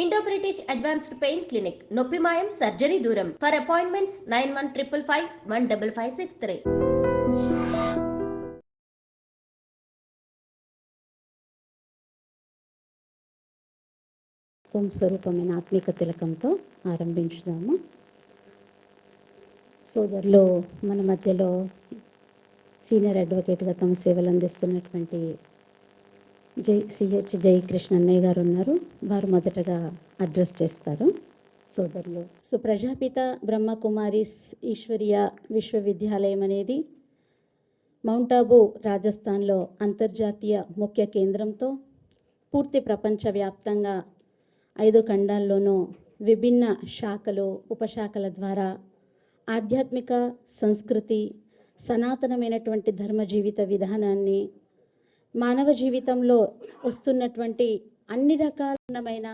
Indo-British Advanced Pain Clinic, Noppimayam Surgery Duram. For appointments 9155515563. ఓం స్వరూపమైన ఆత్మిక తిలకంతో ఆరంభించుదాము. సోదరులు మన మధ్యలో సీనియర్ అడ్వకేట్గా తమ సేవలు అందిస్తున్నటువంటి సిహెచ్ జయకృష్ణ అన్నయ్య గారు ఉన్నారు. వారు మొదటగా అడ్రస్ చేస్తారు. సోదరులు, సో ప్రజాపిత బ్రహ్మకుమారీస్ ఈశ్వరీయ విశ్వవిద్యాలయం అనేది మౌంట్ ఆబూ రాజస్థాన్లో అంతర్జాతీయ ముఖ్య కేంద్రంతో పూర్తి ప్రపంచవ్యాప్తంగా 5 ఖండాల్లోనూ విభిన్న శాఖలు ఉపశాఖల ద్వారా ఆధ్యాత్మిక సంస్కృతి, సనాతనమైనటువంటి ధర్మ జీవిత విధానాన్ని, మానవ జీవితంలో వస్తున్నటువంటి అన్ని రకాలమైన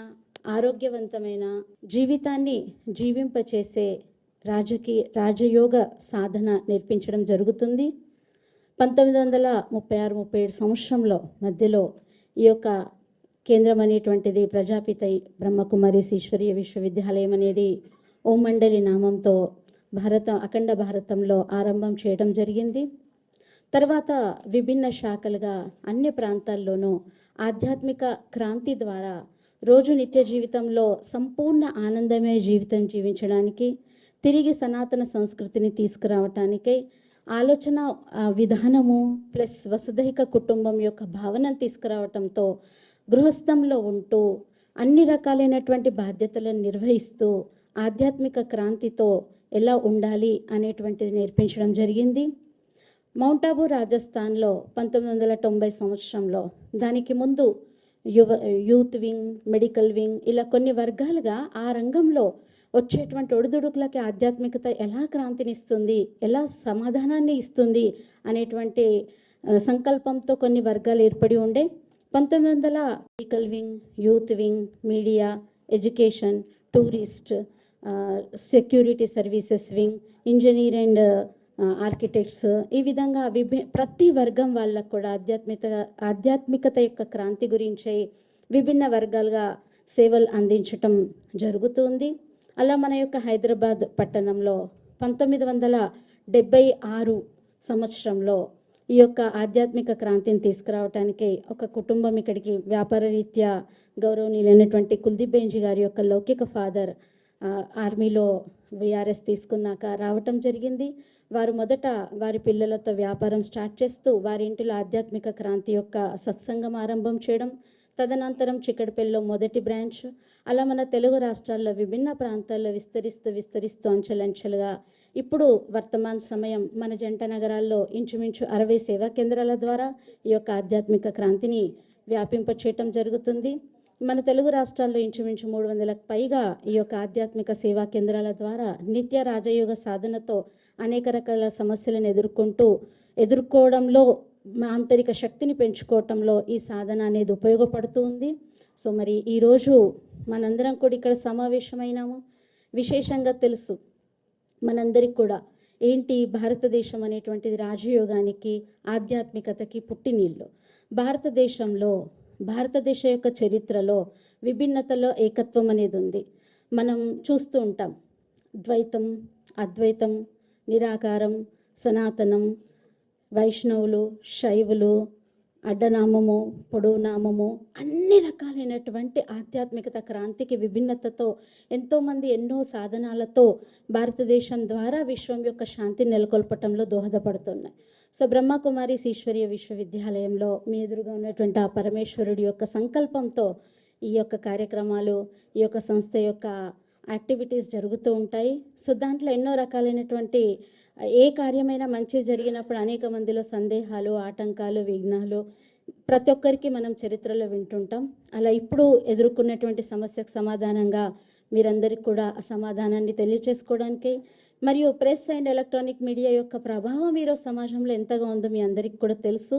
ఆరోగ్యవంతమైన జీవితాన్ని జీవింపచేసే రాజయోగ సాధన నేర్పించడం జరుగుతుంది. 1936-37 సంవత్సరంలో మధ్యలో ఈ యొక్క కేంద్రం అనేటువంటిది ప్రజాపిత బ్రహ్మకుమారీస్ ఈశ్వరీయ విశ్వవిద్యాలయం అనేది ఓం మండలి నామంతో అఖండ భారతంలో ఆరంభం చేయడం జరిగింది. తర్వాత విభిన్న శాఖలుగా అన్ని ప్రాంతాల్లోనూ ఆధ్యాత్మిక క్రాంతి ద్వారా రోజు నిత్య జీవితంలో సంపూర్ణ ఆనందమయ జీవితం జీవించడానికి, తిరిగి సనాతన సంస్కృతిని తీసుకురావటానికై ఆలోచన విధానము ప్లస్ వసుధైక కుటుంబం యొక్క భావనను తీసుకురావటంతో గృహస్థంలో ఉంటూ అన్ని రకాలైనటువంటి బాధ్యతలను నిర్వహిస్తూ ఆధ్యాత్మిక క్రాంతితో ఎలా ఉండాలి అనేటువంటిది నేర్పించడం జరిగింది. మౌంట్ ఆబూ రాజస్థాన్లో 1990 సంవత్సరంలో, దానికి ముందు యూత్ వింగ్, మెడికల్ వింగ్, ఇలా కొన్ని వర్గాలుగా ఆ రంగంలో వచ్చేటువంటి ఒడిదుడుకులకి ఆధ్యాత్మికత ఎలా క్రాంతినిస్తుంది, ఎలా సమాధానాన్ని ఇస్తుంది అనేటువంటి సంకల్పంతో కొన్ని వర్గాలు ఏర్పడి ఉండే. 1900 medical wing, youth wing, media, education, tourist, security services wing, engineer and architects, ఈ విధంగా ప్రతి వర్గం వాళ్ళకు కూడా ఆధ్యాత్మికత యొక్క క్రాంతి గురించి విభిన్న వర్గాలుగా సేవలు అందించటం జరుగుతుంది. అలా మన యొక్క హైదరాబాద్ పట్టణంలో 1976 సంవత్సరంలో ఈ యొక్క ఆధ్యాత్మిక క్రాంతిని తీసుకురావటానికి ఒక కుటుంబం ఇక్కడికి వ్యాపార రీత్యా గౌరవనీయులైనటువంటి కుల్దీప్ బెంజీ గారి యొక్క లౌకిక ఫాదర్ ఆర్మీలో విఆర్ఎస్ తీసుకున్నాక రావటం జరిగింది. వారు మొదట వారి పిల్లలతో వ్యాపారం స్టార్ట్ చేస్తూ వారి ఇంటిలో ఆధ్యాత్మిక క్రాంతి యొక్క సత్సంగం ఆరంభం చేయడం, తదనంతరం చిక్కడపల్లిలో మొదటి బ్రాంచ్, అలా మన తెలుగు రాష్ట్రాల్లో విభిన్న ప్రాంతాల్లో విస్తరిస్తూ అంచెలంచెలుగా ఇప్పుడు వర్తమాన సమయం మన జంట నగరాల్లో ఇంచుమించు 60 సేవా కేంద్రాల ద్వారా ఈ యొక్క ఆధ్యాత్మిక క్రాంతిని వ్యాపింపచేయటం జరుగుతుంది. మన తెలుగు రాష్ట్రాల్లో ఇంచుమించు 300లకు పైగా ఈ యొక్క ఆధ్యాత్మిక సేవా కేంద్రాల ద్వారా నిత్య రాజయోగ సాధనతో అనేక రకాల సమస్యలను ఎదుర్కోవడంలో ఆంతరిక శక్తిని పెంచుకోవటంలో ఈ సాధన అనేది ఉపయోగపడుతూ ఉంది. సో మరి ఈరోజు మనందరం కూడా ఇక్కడ సమావేశమైనాము. విశేషంగా తెలుసు మనందరికి కూడా ఏంటి, భారతదేశం అనేటువంటిది రాజయోగానికి ఆధ్యాత్మికతకి పుట్టినీళ్ళు. భారతదేశ యొక్క చరిత్రలో విభిన్నతలో ఏకత్వం అనేది ఉంది. మనం చూస్తూ ఉంటాం, ద్వైతం, అద్వైతం, నిరాకారం, సనాతనం, వైష్ణవులు, శైవులు, అడ్డనామము, పొడవు నామము, అన్ని రకాలైనటువంటి ఆధ్యాత్మికత క్రాంతికి విభిన్నతతో ఎంతోమంది ఎన్నో సాధనాలతో భారతదేశం ద్వారా విశ్వం యొక్క శాంతిని నెలకొల్పటంలో దోహదపడుతున్నాయి. సో బ్రహ్మకుమారీస్ ఈశ్వరీయ విశ్వవిద్యాలయంలో మీ ఎదురుగా ఉన్నటువంటి ఆ పరమేశ్వరుడి యొక్క సంకల్పంతో ఈ యొక్క కార్యక్రమాలు, ఈ యొక్క సంస్థ యొక్క యాక్టివిటీస్ జరుగుతూ ఉంటాయి. సో దాంట్లో ఎన్నో రకాలైనటువంటి ఏ కార్యమైనా మంచి జరిగినప్పుడు అనేక మందిలో సందేహాలు, ఆటంకాలు, విఘ్నాలు ప్రతి ఒక్కరికి మనం చరిత్రలో వింటుంటాం. అలా ఇప్పుడు ఎదుర్కొన్నటువంటి సమస్యకు సమాధానంగా మీరందరికీ కూడా ఆ సమాధానాన్ని తెలియచేసుకోవడానికి మరియు ప్రెస్ అండ్ ఎలక్ట్రానిక్ మీడియా యొక్క ప్రభావం ఈరోజు సమాజంలో ఎంతగా ఉందో మీ అందరికీ కూడా తెలుసు.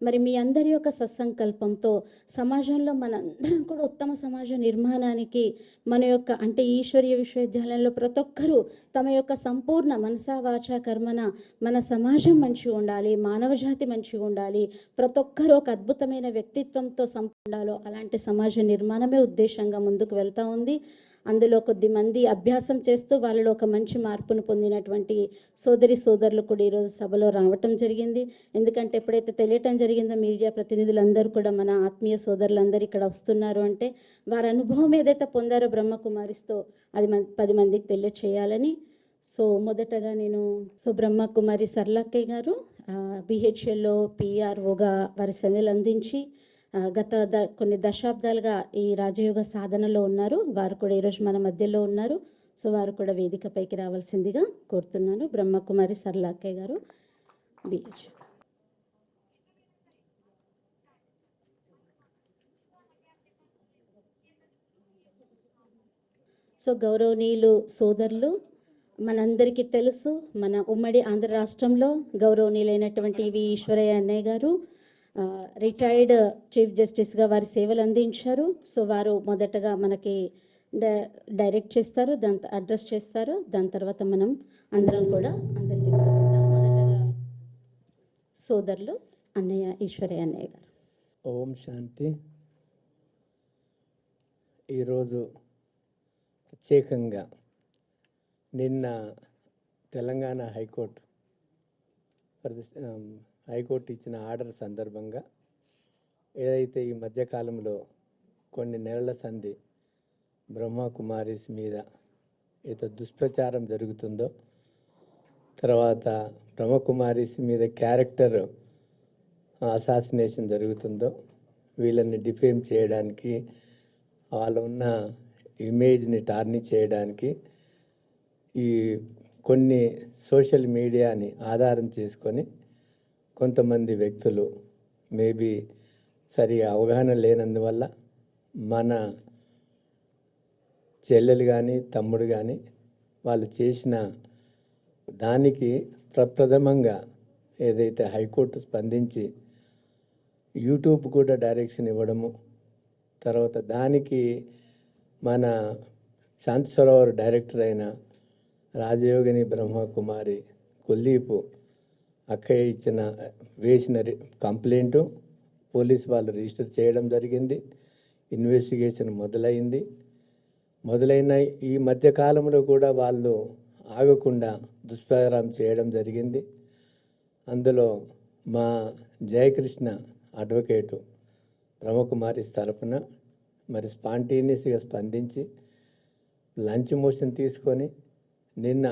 మరి మీ అందరి యొక్క సత్సంకల్పంతో సమాజంలో మనందరం కూడా ఉత్తమ సమాజ నిర్మాణానికి మన యొక్క అంటే ఈశ్వరీయ విశ్వవిద్యాలయంలో ప్రతి ఒక్కరూ తమ యొక్క సంపూర్ణ మనసా వాచా కర్మన మన సమాజం మంచిగా ఉండాలి, మానవజాతి మంచిగా ఉండాలి, ప్రతి ఒక్కరూ ఒక అద్భుతమైన వ్యక్తిత్వంతో ఉండాలో అలాంటి సమాజ నిర్మాణమే ఉద్దేశంగా ముందుకు వెళ్తూ ఉంది. అందులో కొద్దిమంది అభ్యాసం చేస్తూ వాళ్ళలో ఒక మంచి మార్పును పొందినటువంటి సోదరులు కూడా ఈరోజు సభలో రావటం జరిగింది. ఎందుకంటే ఎప్పుడైతే తెలియటం జరిగిందో మీడియా ప్రతినిధులందరూ కూడా మన ఆత్మీయ సోదరులందరూ ఇక్కడ వస్తున్నారు అంటే వారి అనుభవం ఏదైతే పొందారో బ్రహ్మకుమారిస్తో అది 10 మందికి తెలియచేయాలని. సో మొదటగా నేను బ్రహ్మకుమారి సర్లక్కయ్య గారు బిహెచ్ఎల్లో పిఆర్ఓగా వారి సేవలు అందించి గత కొన్ని దశాబ్దాలుగా ఈ రాజయోగ సాధనలో ఉన్నారు. వారు కూడా ఈరోజు మన మధ్యలో ఉన్నారు. సో వారు కూడా వేదికపైకి రావాల్సిందిగా కోరుతున్నాను. బ్రహ్మకుమారి సర్లాక్కయ్య గారు బిహెచ్. సో గౌరవనీయులు సోదరులు, మనందరికీ తెలుసు మన ఉమ్మడి ఆంధ్ర రాష్ట్రంలో గౌరవనీయులైనటువంటి వి ఈశ్వరయ్య అన్నయ్య గారు రిటైర్డ్ చీఫ్ జస్టిస్గా వారి సేవలు అందించారు. సో వారు మొదటగా మనకి డైరెక్ట్ చేస్తారు, దాని అడ్రస్ చేస్తారు. దాని తర్వాత మనం అందరం కూడా అందరికీ మొదటగా సోదరులు అన్నయ్య ఈశ్వరయ్య అన్నయ్య గారు. ఓం శాంతి. ఈరోజు ప్రత్యేకంగా నిన్న తెలంగాణ హైకోర్టు ఇచ్చిన ఆర్డర్ సందర్భంగా ఏదైతే ఈ మధ్యకాలంలో కొన్ని నెలల సంధి బ్రహ్మకుమారిస్ మీద ఏదో దుష్ప్రచారం జరుగుతుందో, తర్వాత బ్రహ్మకుమారిస్ మీద క్యారెక్టర్ అసాసినేషన్ జరుగుతుందో, వీళ్ళని డిఫేమ్ చేయడానికి, వాళ్ళ ఉన్న ఇమేజ్ని టార్నిష్ చేయడానికి ఈ కొన్ని సోషల్ మీడియాని ఆధారం చేసుకొని కొంతమంది వ్యక్తులు మేబీ సరిగా అవగాహన లేనందువల్ల మన చెల్లెలు కానీ తమ్ముడు కానీ వాళ్ళు చేసిన దానికి ప్రప్రథమంగా ఏదైతే హైకోర్టు స్పందించి యూట్యూబ్ కూడా డైరెక్షన్ ఇవ్వడము, తర్వాత దానికి మన శాంతి సరోవర్ డైరెక్టర్ అయిన రాజయోగిని బ్రహ్మకుమారి కుల్దీప్ అక్కయ్య వేసిన కంప్లైంటు పోలీసు వాళ్ళు రిజిస్టర్ చేయడం జరిగింది. ఇన్వెస్టిగేషన్ మొదలైన ఈ మధ్యకాలంలో కూడా వాళ్ళు ఆగకుండా దుష్ప్రచారం చేయడం జరిగింది. అందులో మా జయకృష్ణ అడ్వకేటు బ్రహ్మకుమారి తరఫున మరి స్పాంటేనియస్గా స్పందించి లంచ్ మోషన్ తీసుకొని నిన్న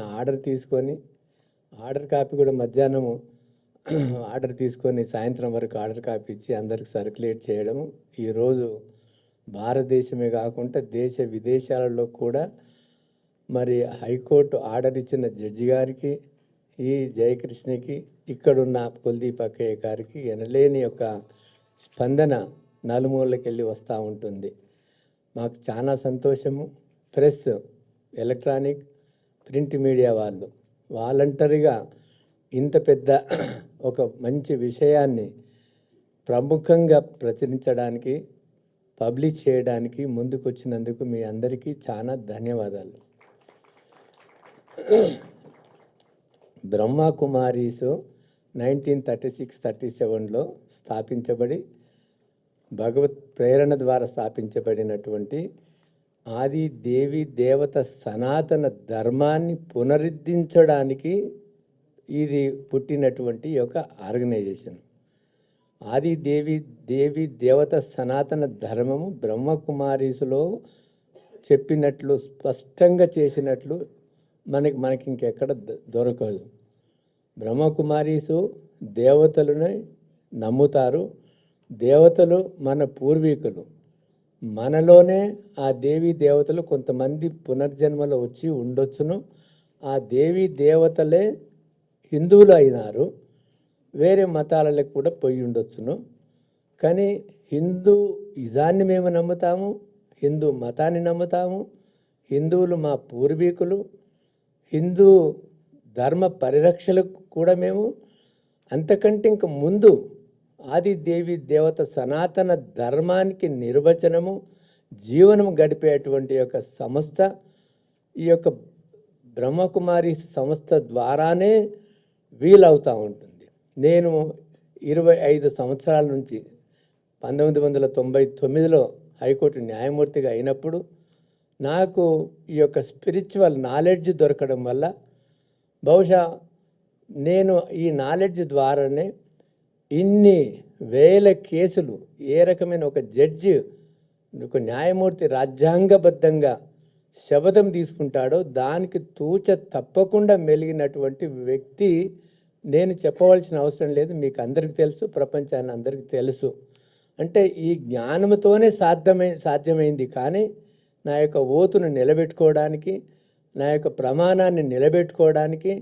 ఆర్డర్ కాపీ కూడా మధ్యాహ్నము ఆర్డర్ తీసుకొని సాయంత్రం వరకు ఆర్డర్ కాపీ ఇచ్చి అందరికి సర్క్యులేట్ చేయడము. ఈరోజు భారతదేశమే కాకుండా దేశ విదేశాలలో కూడా మరి హైకోర్టు ఆర్డర్ ఇచ్చిన జడ్జి గారికి, ఈ జయకృష్ణకి, ఇక్కడున్న కుల్దీప్ అక్కయ్య గారికి ఎనలేని యొక్క స్పందన నలుమూలకి వెళ్ళి వస్తూ ఉంటుంది. మాకు చాలా సంతోషము. ప్రెస్, ఎలక్ట్రానిక్, ప్రింట్ మీడియా వాళ్ళు వాలంటరీగా ఇంత పెద్ద ఒక మంచి విషయాన్ని ప్రముఖంగా ప్రచురించడానికి, పబ్లిష్ చేయడానికి ముందుకొచ్చినందుకు మీ అందరికీ చాలా ధన్యవాదాలు. బ్రహ్మకుమారీస్ 1936-37లో స్థాపించబడి భగవత్ ప్రేరణ ద్వారా స్థాపించబడినటువంటి ఆది దేవి దేవత సనాతన ధర్మాన్ని పునరుద్ధరించడానికి ఇది పుట్టినటువంటి ఒక ఆర్గనైజేషన్. ఆది దేవి దేవత సనాతన ధర్మము బ్రహ్మకుమారీసులో చెప్పినట్లు స్పష్టంగా చేసినట్లు మనకి ఇంకెక్కడ దొరకదు. బ్రహ్మకుమారీసు దేవతలను నమ్ముతారు. దేవతలు మన పూర్వీకులు. మనలోనే ఆ దేవీ దేవతలు కొంతమంది పునర్జన్మలో వచ్చి ఉండొచ్చును. ఆ దేవీ దేవతలే హిందువులు అయినారు, వేరే మతాలకు కూడా పోయి ఉండొచ్చును. కానీ హిందూ ఇజాన్ని మేము నమ్ముతాము, హిందూ మతాన్ని నమ్ముతాము. హిందువులు మా పూర్వీకులు. హిందూ ధర్మ పరిరక్షలకు కూడా మేము అంతకంటే ఇంక ముందు ఆదిదేవి దేవత సనాతన ధర్మానికి నిర్వచనము జీవనం గడిపేటువంటి యొక్క సంస్థ ఈ యొక్క బ్రహ్మకుమారి సంస్థ ద్వారానే వీలవుతూ ఉంటుంది. నేను 25 సంవత్సరాల నుంచి 1999లో హైకోర్టు న్యాయమూర్తిగా అయినప్పుడు నాకు ఈ యొక్క స్పిరిచువల్ నాలెడ్జ్ దొరకడం వల్ల బహుశా నేను ఈ నాలెడ్జ్ ద్వారానే ఇన్ని వేల కేసులు ఏ రకమైన ఒక జడ్జి ఒక న్యాయమూర్తి రాజ్యాంగబద్ధంగా శపథం తీసుకుంటాడో దానికి తూచ తప్పకుండా మెలిగినటువంటి వ్యక్తి నేను చెప్పవలసిన అవసరం లేదు, మీకు అందరికీ తెలుసు, ప్రపంచాన్ని అందరికీ తెలుసు. అంటే ఈ జ్ఞానంతోనే సాధ్యమైంది. కానీ నా యొక్క ఓతును నిలబెట్టుకోవడానికి, నా యొక్క ప్రమాణాన్ని నిలబెట్టుకోవడానికి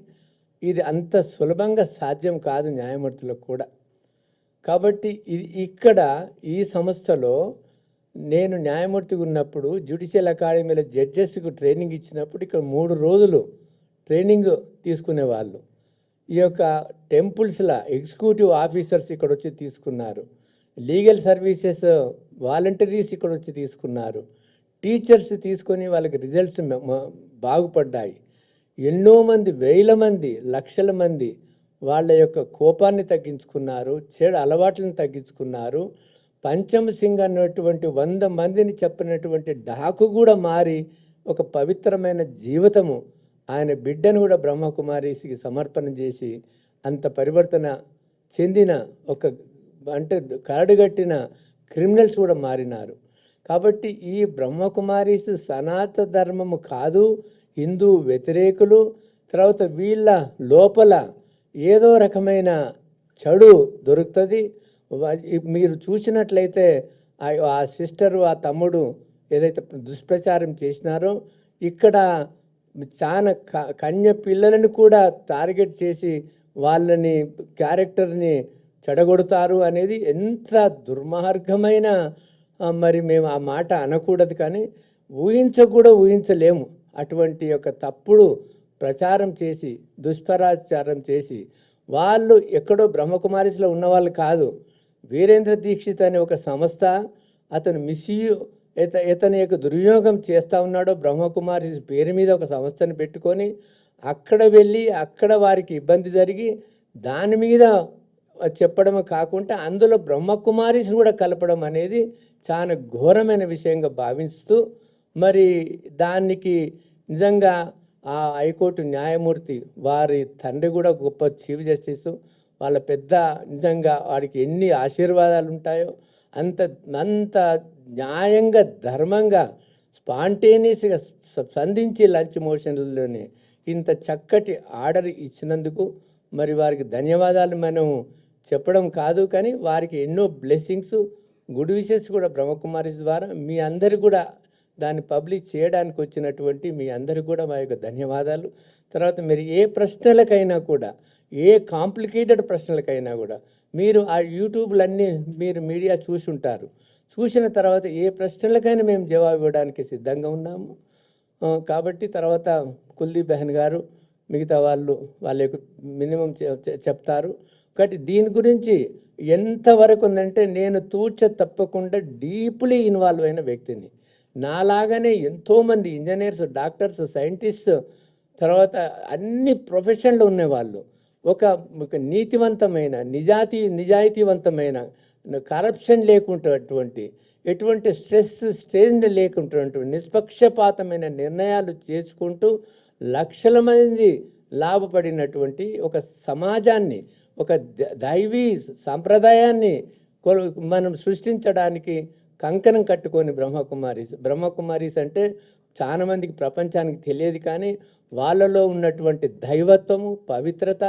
ఇది అంత సులభంగా సాధ్యం కాదు న్యాయమూర్తులకు కూడా. కాబట్టి ఇక్కడ ఈ సంస్థలో నేను న్యాయమూర్తిగా ఉన్నప్పుడు జ్యుడిషియల్ అకాడమీలో జడ్జెస్కు ట్రైనింగ్ ఇచ్చినప్పుడు ఇక్కడ 3 రోజులు ట్రైనింగ్ తీసుకునేవాళ్ళు. ఈ యొక్క టెంపుల్స్లో ఎగ్జిక్యూటివ్ ఆఫీసర్స్ ఇక్కడ వచ్చి తీసుకున్నారు, లీగల్ సర్వీసెస్ వాలంటీర్స్ ఇక్కడ వచ్చి తీసుకున్నారు, టీచర్స్ తీసుకొని వాళ్ళకి రిజల్ట్స్ బాగుపడ్డాయి. ఎన్నో మంది, వేల మంది, లక్షల మంది వాళ్ళ యొక్క కోపాన్ని తగ్గించుకున్నారు, చెడు అలవాట్లను తగ్గించుకున్నారు. పంచమ సింగ్ అన్నటువంటి 100 మందిని చెప్పినటువంటి డాకు కూడా మారి ఒక పవిత్రమైన జీవితము ఆయన బిడ్డను కూడా బ్రహ్మకుమారిసికి సమర్పణ చేసి అంత పరివర్తన చెందిన ఒక అంటే కరడుగట్టిన క్రిమినల్స్ కూడా మారినారు. కాబట్టి ఈ బ్రహ్మకుమారిస్ సనాతన ధర్మము కాదు, హిందూ వ్యతిరేకులు. తర్వాత వీళ్ళ లోపల ఏదో రకమైన చెడు దొరుకుతుంది. మీరు చూసినట్లయితే ఆ సిస్టరు, ఆ తమ్ముడు ఏదైతే దుష్ప్రచారం చేసినారో ఇక్కడ చాలా కన్య పిల్లలను కూడా టార్గెట్ చేసి వాళ్ళని క్యారెక్టర్ని చెడగొడతారు అనేది ఎంత దుర్మార్గమైన, మరి మేము ఆ మాట అనకూడదు కానీ ఊహించలేము. అటువంటి యొక్క తప్పుడు ప్రచారం చేసి దుష్ప్రచారం చేసి వాళ్ళు ఎక్కడో బ్రహ్మకుమారిస్లో ఉన్నవాళ్ళు కాదు. వీరేంద్ర దీక్షిత్ అనే ఒక సంస్థ అతను ఇతని యొక్క దుర్వినియోగం చేస్తూ ఉన్నాడో బ్రహ్మకుమారి పేరు మీద ఒక సంస్థను పెట్టుకొని అక్కడ వెళ్ళి అక్కడ వారికి ఇబ్బంది జరిగి దాని మీద చెప్పడమే కాకుండా అందులో బ్రహ్మకుమారిస్ కూడా కలపడం అనేది చాలా ఘోరమైన విషయంగా భావిస్తూ మరి దానికి నిజంగా ఆ హైకోర్టు న్యాయమూర్తి వారి తండ్రి కూడా గొప్ప చీఫ్ జస్టిస్, వాళ్ళ పెద్ద నిజంగా వాడికి ఎన్ని ఆశీర్వాదాలు ఉంటాయో అంత న్యాయంగా ధర్మంగా స్పాంటేనియస్గా స్పందించి లంచ్ మోషన్లోనే ఇంత చక్కటి ఆర్డర్ ఇచ్చినందుకు మరి వారికి ధన్యవాదాలు మనం చెప్పడం కాదు కానీ వారికి ఎన్నో బ్లెస్సింగ్స్, గుడ్ విషెస్ కూడా బ్రహ్మకుమారి ద్వారా మీ అందరు కూడా దాన్ని పబ్లిష్ చేయడానికి వచ్చినటువంటి మీ అందరికి కూడా మా యొక్క ధన్యవాదాలు. తర్వాత మీరు ఏ ప్రశ్నలకైనా కూడా, ఏ కాంప్లికేటెడ్ ప్రశ్నలకైనా కూడా మీరు ఆ యూట్యూబ్లన్నీ మీరు మీడియా చూసి ఉంటారు. చూసిన తర్వాత ఏ ప్రశ్నలకైనా మేము జవాబు ఇవ్వడానికి సిద్ధంగా ఉన్నాము. కాబట్టి తర్వాత కుల్దీప్ బెహన్ గారు మిగతా వాళ్ళ యొక్క మినిమం చెప్తారు. కాబట్టి దీని గురించి ఎంతవరకు ఉందంటే నేను తప్పకుండా డీప్లీ ఇన్వాల్వ్ అయిన వ్యక్తిని. నాలాగానే ఎంతోమంది ఇంజనీర్స్, డాక్టర్స్, సైంటిస్ట్స్, తర్వాత అన్ని ప్రొఫెషన్లు ఉన్నవాళ్ళు ఒక నీతివంతమైన నిజాయితీవంతమైన కరప్షన్ లేకుంటటువంటి ఎటువంటి స్ట్రెయిన్ లేకుంటటువంటి నిష్పక్షపాతమైన నిర్ణయాలు చేసుకుంటూ లక్షల మంది లాభపడినటువంటి ఒక సమాజాన్ని, ఒక దైవీ సాంప్రదాయాన్ని మనం సృష్టించడానికి కంకణం కట్టుకొని బ్రహ్మకుమారీస్ అంటే చాలా మందికి ప్రపంచానికి తెలియదు కానీ వాళ్ళలో ఉన్నటువంటి దైవత్వము, పవిత్రత,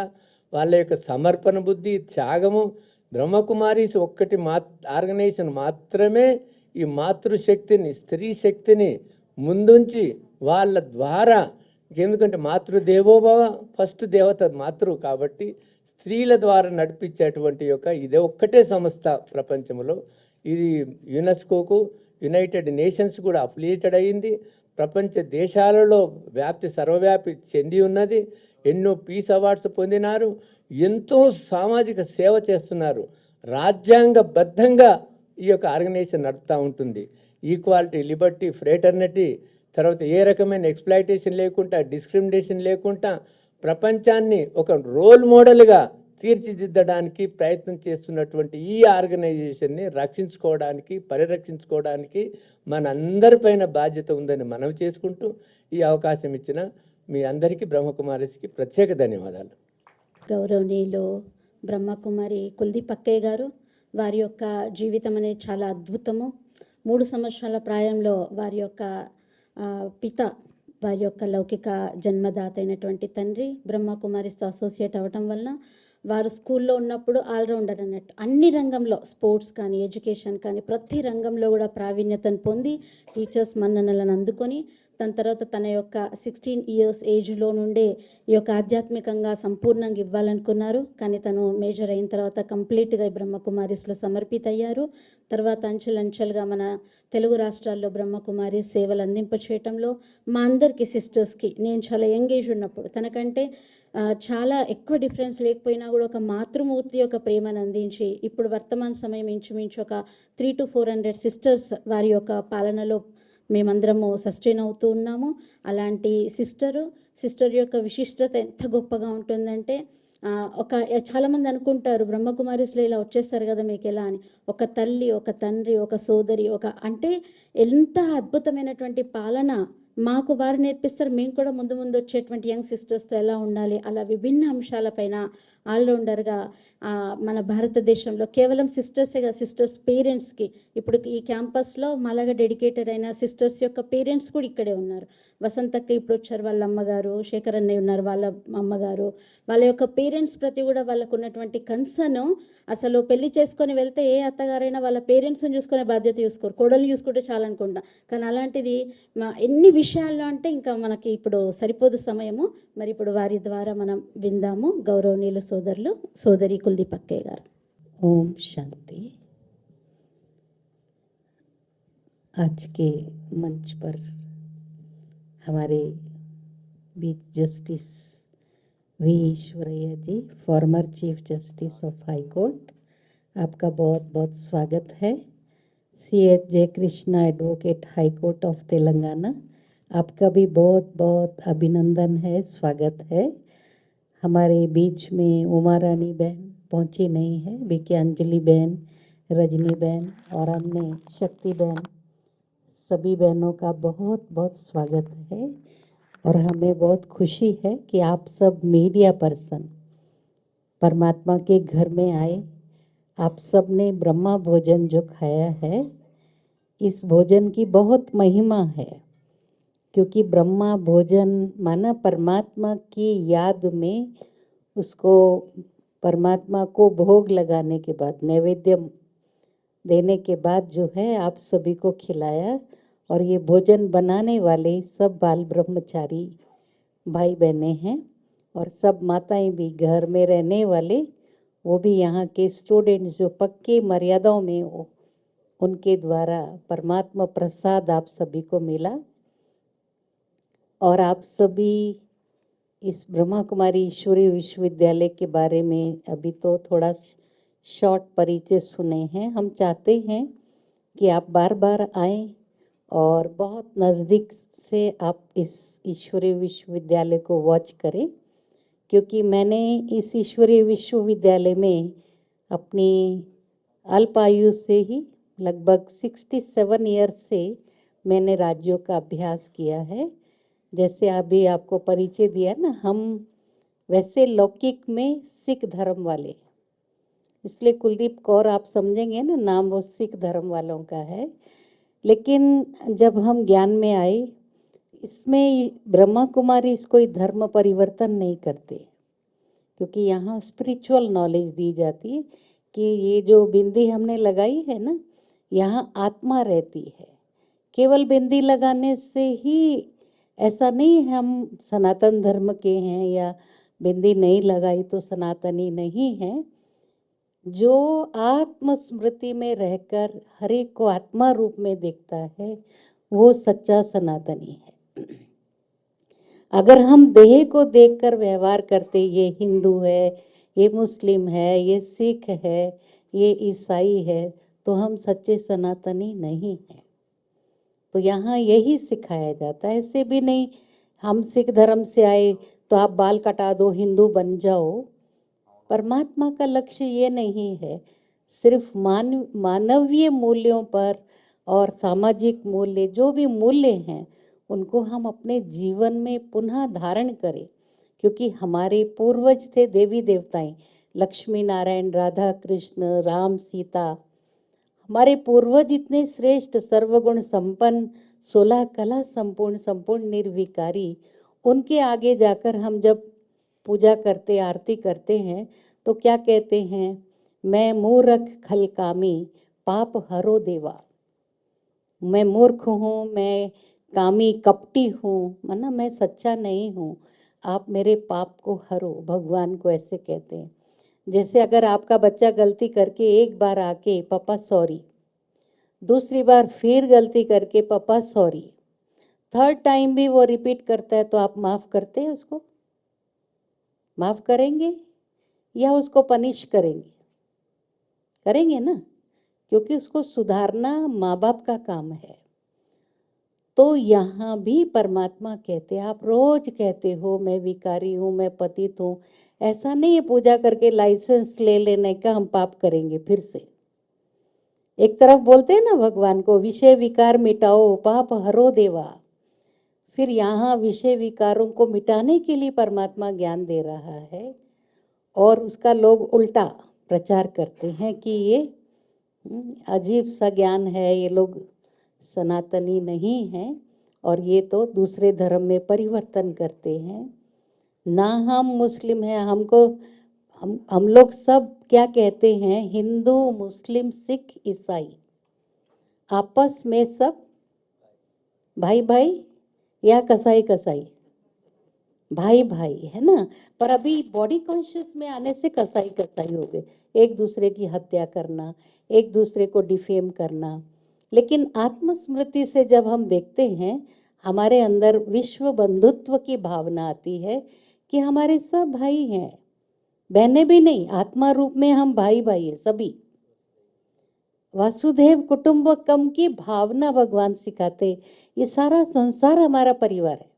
వాళ్ళ యొక్క సమర్పణ బుద్ధి, త్యాగము, బ్రహ్మకుమారీస్ ఒక్కటి ఆర్గనైజేషన్ మాత్రమే ఈ మాతృశక్తిని, స్త్రీ శక్తిని ముందుంచి వాళ్ళ ద్వారా, ఎందుకంటే మాతృదేవోభవ ఫస్ట్ దేవత మాతృ కాబట్టి స్త్రీల ద్వారా నడిపించేటువంటి యొక్క ఇదే ఒక్కటే సంస్థ ప్రపంచంలో. ఇది యునెస్కోకు, యునైటెడ్ నేషన్స్ కూడా అఫిలియేటెడ్ అయ్యింది. ప్రపంచ దేశాలలో సర్వవ్యాపి చెంది ఉన్నది. ఎన్నో పీస్ అవార్డ్స్ పొందినారు, ఎంతో సామాజిక సేవ చేస్తున్నారు. రాజ్యాంగబద్ధంగా ఈ యొక్క ఆర్గనైజేషన్ నడుపుతూ ఉంటుంది. ఈక్వాలిటీ, లిబర్టీ, ఫ్రేటర్నిటీ, తర్వాత ఏ రకమైన ఎక్స్ప్లాయిటేషన్ లేకుండా, డిస్క్రిమినేషన్ లేకుండా ప్రపంచాన్ని ఒక రోల్ మోడల్గా తీర్చిదిద్దడానికి ప్రయత్నం చేస్తున్నటువంటి ఈ ఆర్గనైజేషన్ని రక్షించుకోవడానికి, పరిరక్షించుకోవడానికి మనందరిపైన బాధ్యత ఉందని మనవి చేసుకుంటూ ఈ అవకాశం ఇచ్చిన మీ అందరికీ బ్రహ్మకుమారిస్కి ప్రత్యేక ధన్యవాదాలు. గౌరవనీయులు బ్రహ్మకుమారి కుల్దీప్ అక్కయ్య గారు, వారి యొక్క జీవితం అనేది చాలా అద్భుతము. 3 సంవత్సరాల ప్రాయంలో వారి యొక్క పిత, వారి యొక్క లౌకిక జన్మదాత అయినటువంటి తండ్రి బ్రహ్మకుమారిస్తో అసోసియేట్ అవ్వటం వలన వారు స్కూల్లో ఉన్నప్పుడు ఆల్రౌండర్ అన్నట్టు అన్ని రంగంలో, స్పోర్ట్స్ కానీ, ఎడ్యుకేషన్ కానీ, ప్రతి రంగంలో కూడా ప్రావీణ్యతను పొంది టీచర్స్ మన్ననలను అందుకొని దాని తర్వాత తన యొక్క 16 ఇయర్స్ ఏజ్లో నుండే ఈ యొక్క ఆధ్యాత్మికంగా సంపూర్ణంగా ఇవ్వాలనుకున్నారు. కానీ తను మేజర్ అయిన తర్వాత కంప్లీట్గా బ్రహ్మకుమారిస్లో సమర్పిత అయ్యారు. తర్వాత అంచెలంచెలుగా మన తెలుగు రాష్ట్రాల్లో బ్రహ్మకుమారి సేవలు అందింపచేయటంలో మా అందరికీ సిస్టర్స్కి, నేను చాలా యంగ్ ఏజ్ ఉన్నప్పుడు తనకంటే చాలా ఎక్కువ డిఫరెన్స్ లేకపోయినా కూడా ఒక మాతృమూర్తి యొక్క ప్రేమను అందించి ఇప్పుడు వర్తమాన సమయం ఇంచుమించు ఒక 300 to 400 సిస్టర్స్ వారి యొక్క పాలనలో మేమందరము సస్టైన్ అవుతూ ఉన్నాము. అలాంటి సిస్టర్ యొక్క విశిష్టత ఎంత గొప్పగా ఉంటుందంటే చాలామంది అనుకుంటారు బ్రహ్మకుమారిస్లో ఇలా వచ్చేస్తారు కదా మీకు ఎలా అని. ఒక తల్లి, ఒక తండ్రి, ఒక సోదరి, అంటే ఎంత అద్భుతమైనటువంటి పాలన మాకు వారు నేర్పిస్తారు. మేము కూడా ముందు వచ్చేటువంటి యంగ్ సిస్టర్స్తో ఎలా ఉండాలి, అలా విభిన్న అంశాలపైన ఆల్రౌండర్గా మన భారతదేశంలో కేవలం సిస్టర్సే కదా, సిస్టర్స్ పేరెంట్స్కి ఇప్పుడు ఈ క్యాంపస్లో మాలాగా డెడికేటెడ్ అయిన సిస్టర్స్ యొక్క పేరెంట్స్ కూడా ఇక్కడే ఉన్నారు. వసంతక్క ఇప్పుడు వచ్చారు, వాళ్ళ అమ్మగారు, శేఖర్ అన్నయ్య ఉన్నారు, వాళ్ళ అమ్మగారు, వాళ్ళ యొక్క పేరెంట్స్ ప్రతి కూడా వాళ్ళకు ఉన్నటువంటి కన్సర్న్. అసలు పెళ్లి చేసుకొని వెళ్తే ఏ అత్తగారైనా వాళ్ళ పేరెంట్స్ని చూసుకునే బాధ్యత చూసుకోరు, కోడలు చూసుకుంటే చాలనుకుంటా. కానీ అలాంటిది ఎన్ని విషయాల్లో అంటే ఇంకా మనకి ఇప్పుడు సరిపోదు సమయము. మరి ఇప్పుడు వారి ద్వారా మనం విందాము. గౌరవనీయులు సోదరి కుల్దీప్ అక్కయ్య గారు. ओम शांति। आज के मंच पर हमारे बीच justice V Eswaraiah ji, former chief justice of high court, आपका बहुत बहुत स्वागत है। C.H. Jaikrishna advocate high court of Telangana, आपका भी बहुत बहुत अभिनंदन है, स्वागत है। हमारे बीच में उमा रानी बहन पहुंची नहीं है, बीके अंजलि बहन, रजनी बहन और अन्य शक्ति बहन, सभी बहनों का बहुत बहुत स्वागत है। और हमें बहुत खुशी है कि आप सब मीडिया पर्सन परमात्मा के घर में आए। आप सब ने ब्रह्मा भोजन जो खाया है, इस भोजन की बहुत महिमा है, क्योंकि ब्रह्मा भोजन माना परमात्मा की याद में उसको परमात्मा को भोग लगाने के बाद, नैवेद्य देने के बाद जो है आप सभी को खिलाया। और ये भोजन बनाने वाले सब बाल ब्रह्मचारी भाई बहनें हैं, और सब माताएं भी, घर में रहने वाले वो भी यहाँ के स्टूडेंट्स जो पक्की मर्यादाओं में हो, उनके द्वारा परमात्मा प्रसाद आप सभी को मिला। और आप सभी इस ब्रह्मा कुमारी ईश्वरीय विश्वविद्यालय के बारे में अभी तो थोड़ा शॉर्ट परिचय सुने हैं। हम चाहते हैं कि आप बार बार आएं और बहुत नज़दीक से आप इस ईश्वरीय विश्वविद्यालय को वॉच करें, क्योंकि मैंने इस ईश्वरीय विश्वविद्यालय में अपनी अल्पायु से ही लगभग 67 ईयर्स से मैंने राज्यों का अभ्यास किया है। जैसे अभी आपको परिचय दिया ना, हम वैसे लौकिक में सिख धर्म वाले, इसलिए कुलदीप कौर आप समझेंगे ना, नाम वो सिख धर्म वालों का है। लेकिन जब हम ज्ञान में आए, इसमें ब्रह्मा कुमारी कोई धर्म परिवर्तन नहीं करते, क्योंकि यहाँ स्पिरिचुअल नॉलेज दी जाती है कि ये जो बिंदी हमने लगाई है ना, यहाँ आत्मा रहती है। केवल बिंदी लगाने से ही ऐसा नहीं हम सनातन धर्म के हैं या बिंदी नहीं लगाई तो सनातनी नहीं है। जो आत्म स्मृति में रहकर हर एक को आत्मा रूप में देखता है, वो सच्चा सनातनी है। अगर हम देह को देखकर व्यवहार करते, ये हिंदू है, ये मुस्लिम है, ये सिख है, ये ईसाई है, तो हम सच्चे सनातनी नहीं हैं। तो यहाँ यही सिखाया जाता है। ऐसे भी नहीं हम सिख धर्म से आए तो आप बाल कटा दो, हिंदू बन जाओ। परमात्मा का लक्ष्य ये नहीं है। सिर्फ मानवीय मूल्यों पर और सामाजिक मूल्य, जो भी मूल्य हैं, उनको हम अपने जीवन में पुनः धारण करें। क्योंकि हमारे पूर्वज थे देवी देवताएं, लक्ष्मी नारायण, राधा कृष्ण, राम सीता। हमारे पूर्वज इतने श्रेष्ठ, सर्वगुण संपन्न, 16 कला संपूर्ण, संपूर्ण निर्विकारी। उनके आगे जाकर हम जब पूजा करते, आरती करते हैं, तो क्या कहते हैं? मैं मूर्ख खलकामी, पाप हरो देवा। मैं मूर्ख हूँ, मैं कामी कपटी हूँ, माना मैं सच्चा नहीं हूँ, आप मेरे पाप को हरो। भगवान को ऐसे कहते हैं। जैसे अगर आपका बच्चा गलती करके एक बार आके पापा सॉरी, दूसरी बार फिर गलती करके पापा सॉरी, थर्ड टाइम भी वो रिपीट करता है, तो आप माफ़ करते हैं उसको? माफ़ करेंगे या उसको पनिश करेंगे? करेंगे ना, क्योंकि उसको सुधारना माँ बाप का काम है। तो यहाँ भी परमात्मा कहते हैं, आप रोज कहते हो मैं विकारी हूँ, मैं पतित हूँ। ऐसा नहीं है पूजा करके लाइसेंस ले लेने का हम पाप करेंगे फिर से। एक तरफ बोलते हैं ना भगवान को, विषय विकार मिटाओ, पाप हरो देवा। फिर यहाँ विषय विकारों को मिटाने के लिए परमात्मा ज्ञान दे रहा है, और उसका लोग उल्टा प्रचार करते हैं कि ये अजीब सा ज्ञान है, ये लोग सनातनी नहीं हैं और ये तो दूसरे धर्म में परिवर्तन करते हैं। ना हम मुस्लिम हैं, हमको हम लोग सब क्या कहते हैं? हिंदू, मुस्लिम, सिख, ईसाई, आपस में सब भाई भाई या कसाई कसाई, भाई भाई है ना। पर अभी बॉडी कॉन्शियस में आने से कसाई कसाई हो गए, एक दूसरे की हत्या करना, एक दूसरे को डिफेम करना। लेकिन आत्मस्मृति से जब हम देखते हैं, हमारे अंदर विश्व बंधुत्व की भावना आती है कि हमारे सब भाई हैं, बहनें भी नहीं, आत्मा रूप में हम भाई भाई हैं सभी। वासुदेव कुटुंबकम की भावना भगवान सिखाते। ये सारा संसार हमारा परिवार है।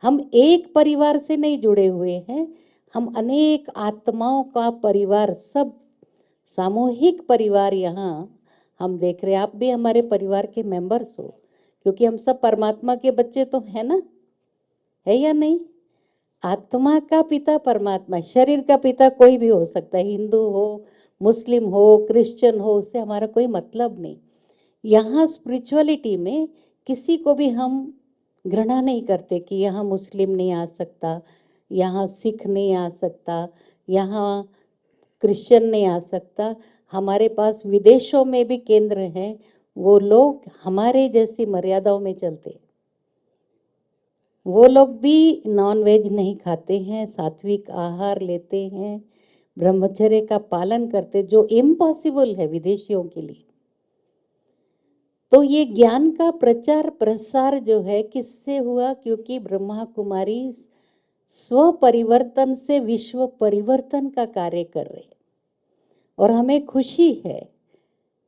हम एक परिवार से नहीं जुड़े हुए हैं, हम अनेक आत्माओं का परिवार, सब सामूहिक परिवार यहाँ हम देख रहे हैं। आप भी हमारे परिवार के मेंबर्स हो, क्योंकि हम सब परमात्मा के बच्चे तो है ना, है या नहीं? आत्मा का पिता परमात्मा, शरीर का पिता कोई भी हो सकता है, हिंदू हो, मुस्लिम हो, क्रिश्चियन हो, उससे हमारा कोई मतलब नहीं। यहाँ स्पिरिचुअलिटी में किसी को भी हम घृणा नहीं करते कि यहाँ मुस्लिम नहीं आ सकता, यहाँ सिख नहीं आ सकता, यहाँ क्रिश्चियन नहीं आ सकता। हमारे पास विदेशों में भी केंद्र हैं, वो लोग हमारे जैसी मर्यादाओं में चलते। वो लोग भी नॉन वेज नहीं खाते हैं, सात्विक आहार लेते हैं, ब्रह्मचर्य का पालन करते, जो इम्पॉसिबल है विदेशियों के लिए। तो ये ज्ञान का प्रचार प्रसार जो है किससे हुआ? क्योंकि ब्रह्मा कुमारी स्व परिवर्तन से विश्व परिवर्तन का कार्य कर रहे हैं। और हमें खुशी है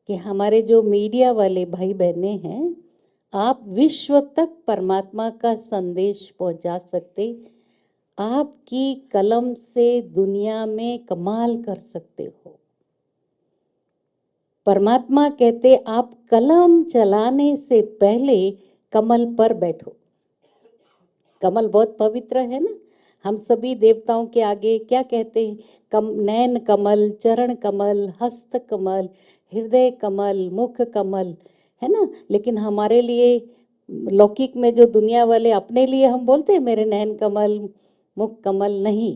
कि हमारे जो मीडिया वाले भाई बहनें हैं, आप विश्व तक परमात्मा का संदेश पहुंचा सकते। आपकी कलम से दुनिया में कमाल कर सकते हो। परमात्मा कहते, आप कलम चलाने से पहले कमल पर बैठो। कमल बहुत पवित्र है ना। हम सभी देवताओं के आगे क्या कहते हैं? नयन कमल, चरण कमल, हस्त कमल, हृदय कमल, मुख कमल, है ना। लेकिन हमारे लिए लौकिक में जो दुनिया वाले अपने लिए हम बोलते हैं मेरे नयन कमल, मुख कमल, नहीं,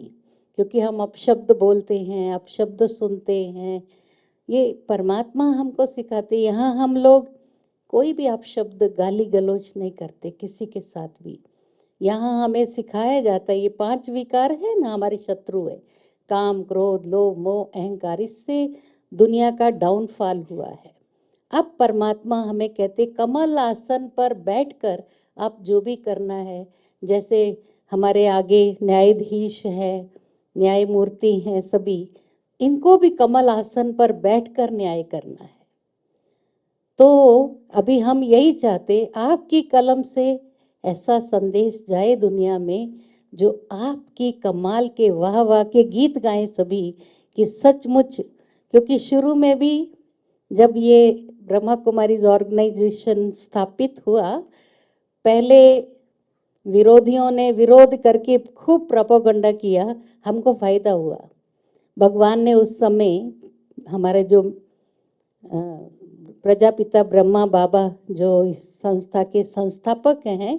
क्योंकि हम अपशब्द बोलते हैं, अपशब्द सुनते हैं। ये परमात्मा हमको सिखाते। यहाँ हम लोग कोई भी अपशब्द, गाली गलौज नहीं करते किसी के साथ भी। यहाँ हमें सिखाया जाता है, ये 5 विकार है ना, हमारे शत्रु है, काम, क्रोध, लोभ, मोह, अहंकार। इससे दुनिया का डाउनफॉल हुआ है। अब परमात्मा हमें कहते, कमल आसन पर बैठकर आप जो भी करना है, जैसे हमारे आगे न्यायाधीश हैं, न्यायमूर्ति हैं, सभी इनको भी कमल आसन पर बैठकर न्याय करना है। तो अभी हम यही चाहते, आपकी कलम से ऐसा संदेश जाए दुनिया में, जो आपकी कमाल के वाह वाह के गीत गाएं सभी, कि सचमुच, क्योंकि शुरू में भी जब ये ब्रह्मा कुमारीज ऑर्गेनाइजेशन स्थापित हुआ, पहले विरोधियों ने विरोध करके खूब प्रोपेगेंडा किया, हमको फायदा हुआ। भगवान ने उस समय हमारे जो प्रजापिता ब्रह्मा बाबा जो इस संस्था के संस्थापक हैं,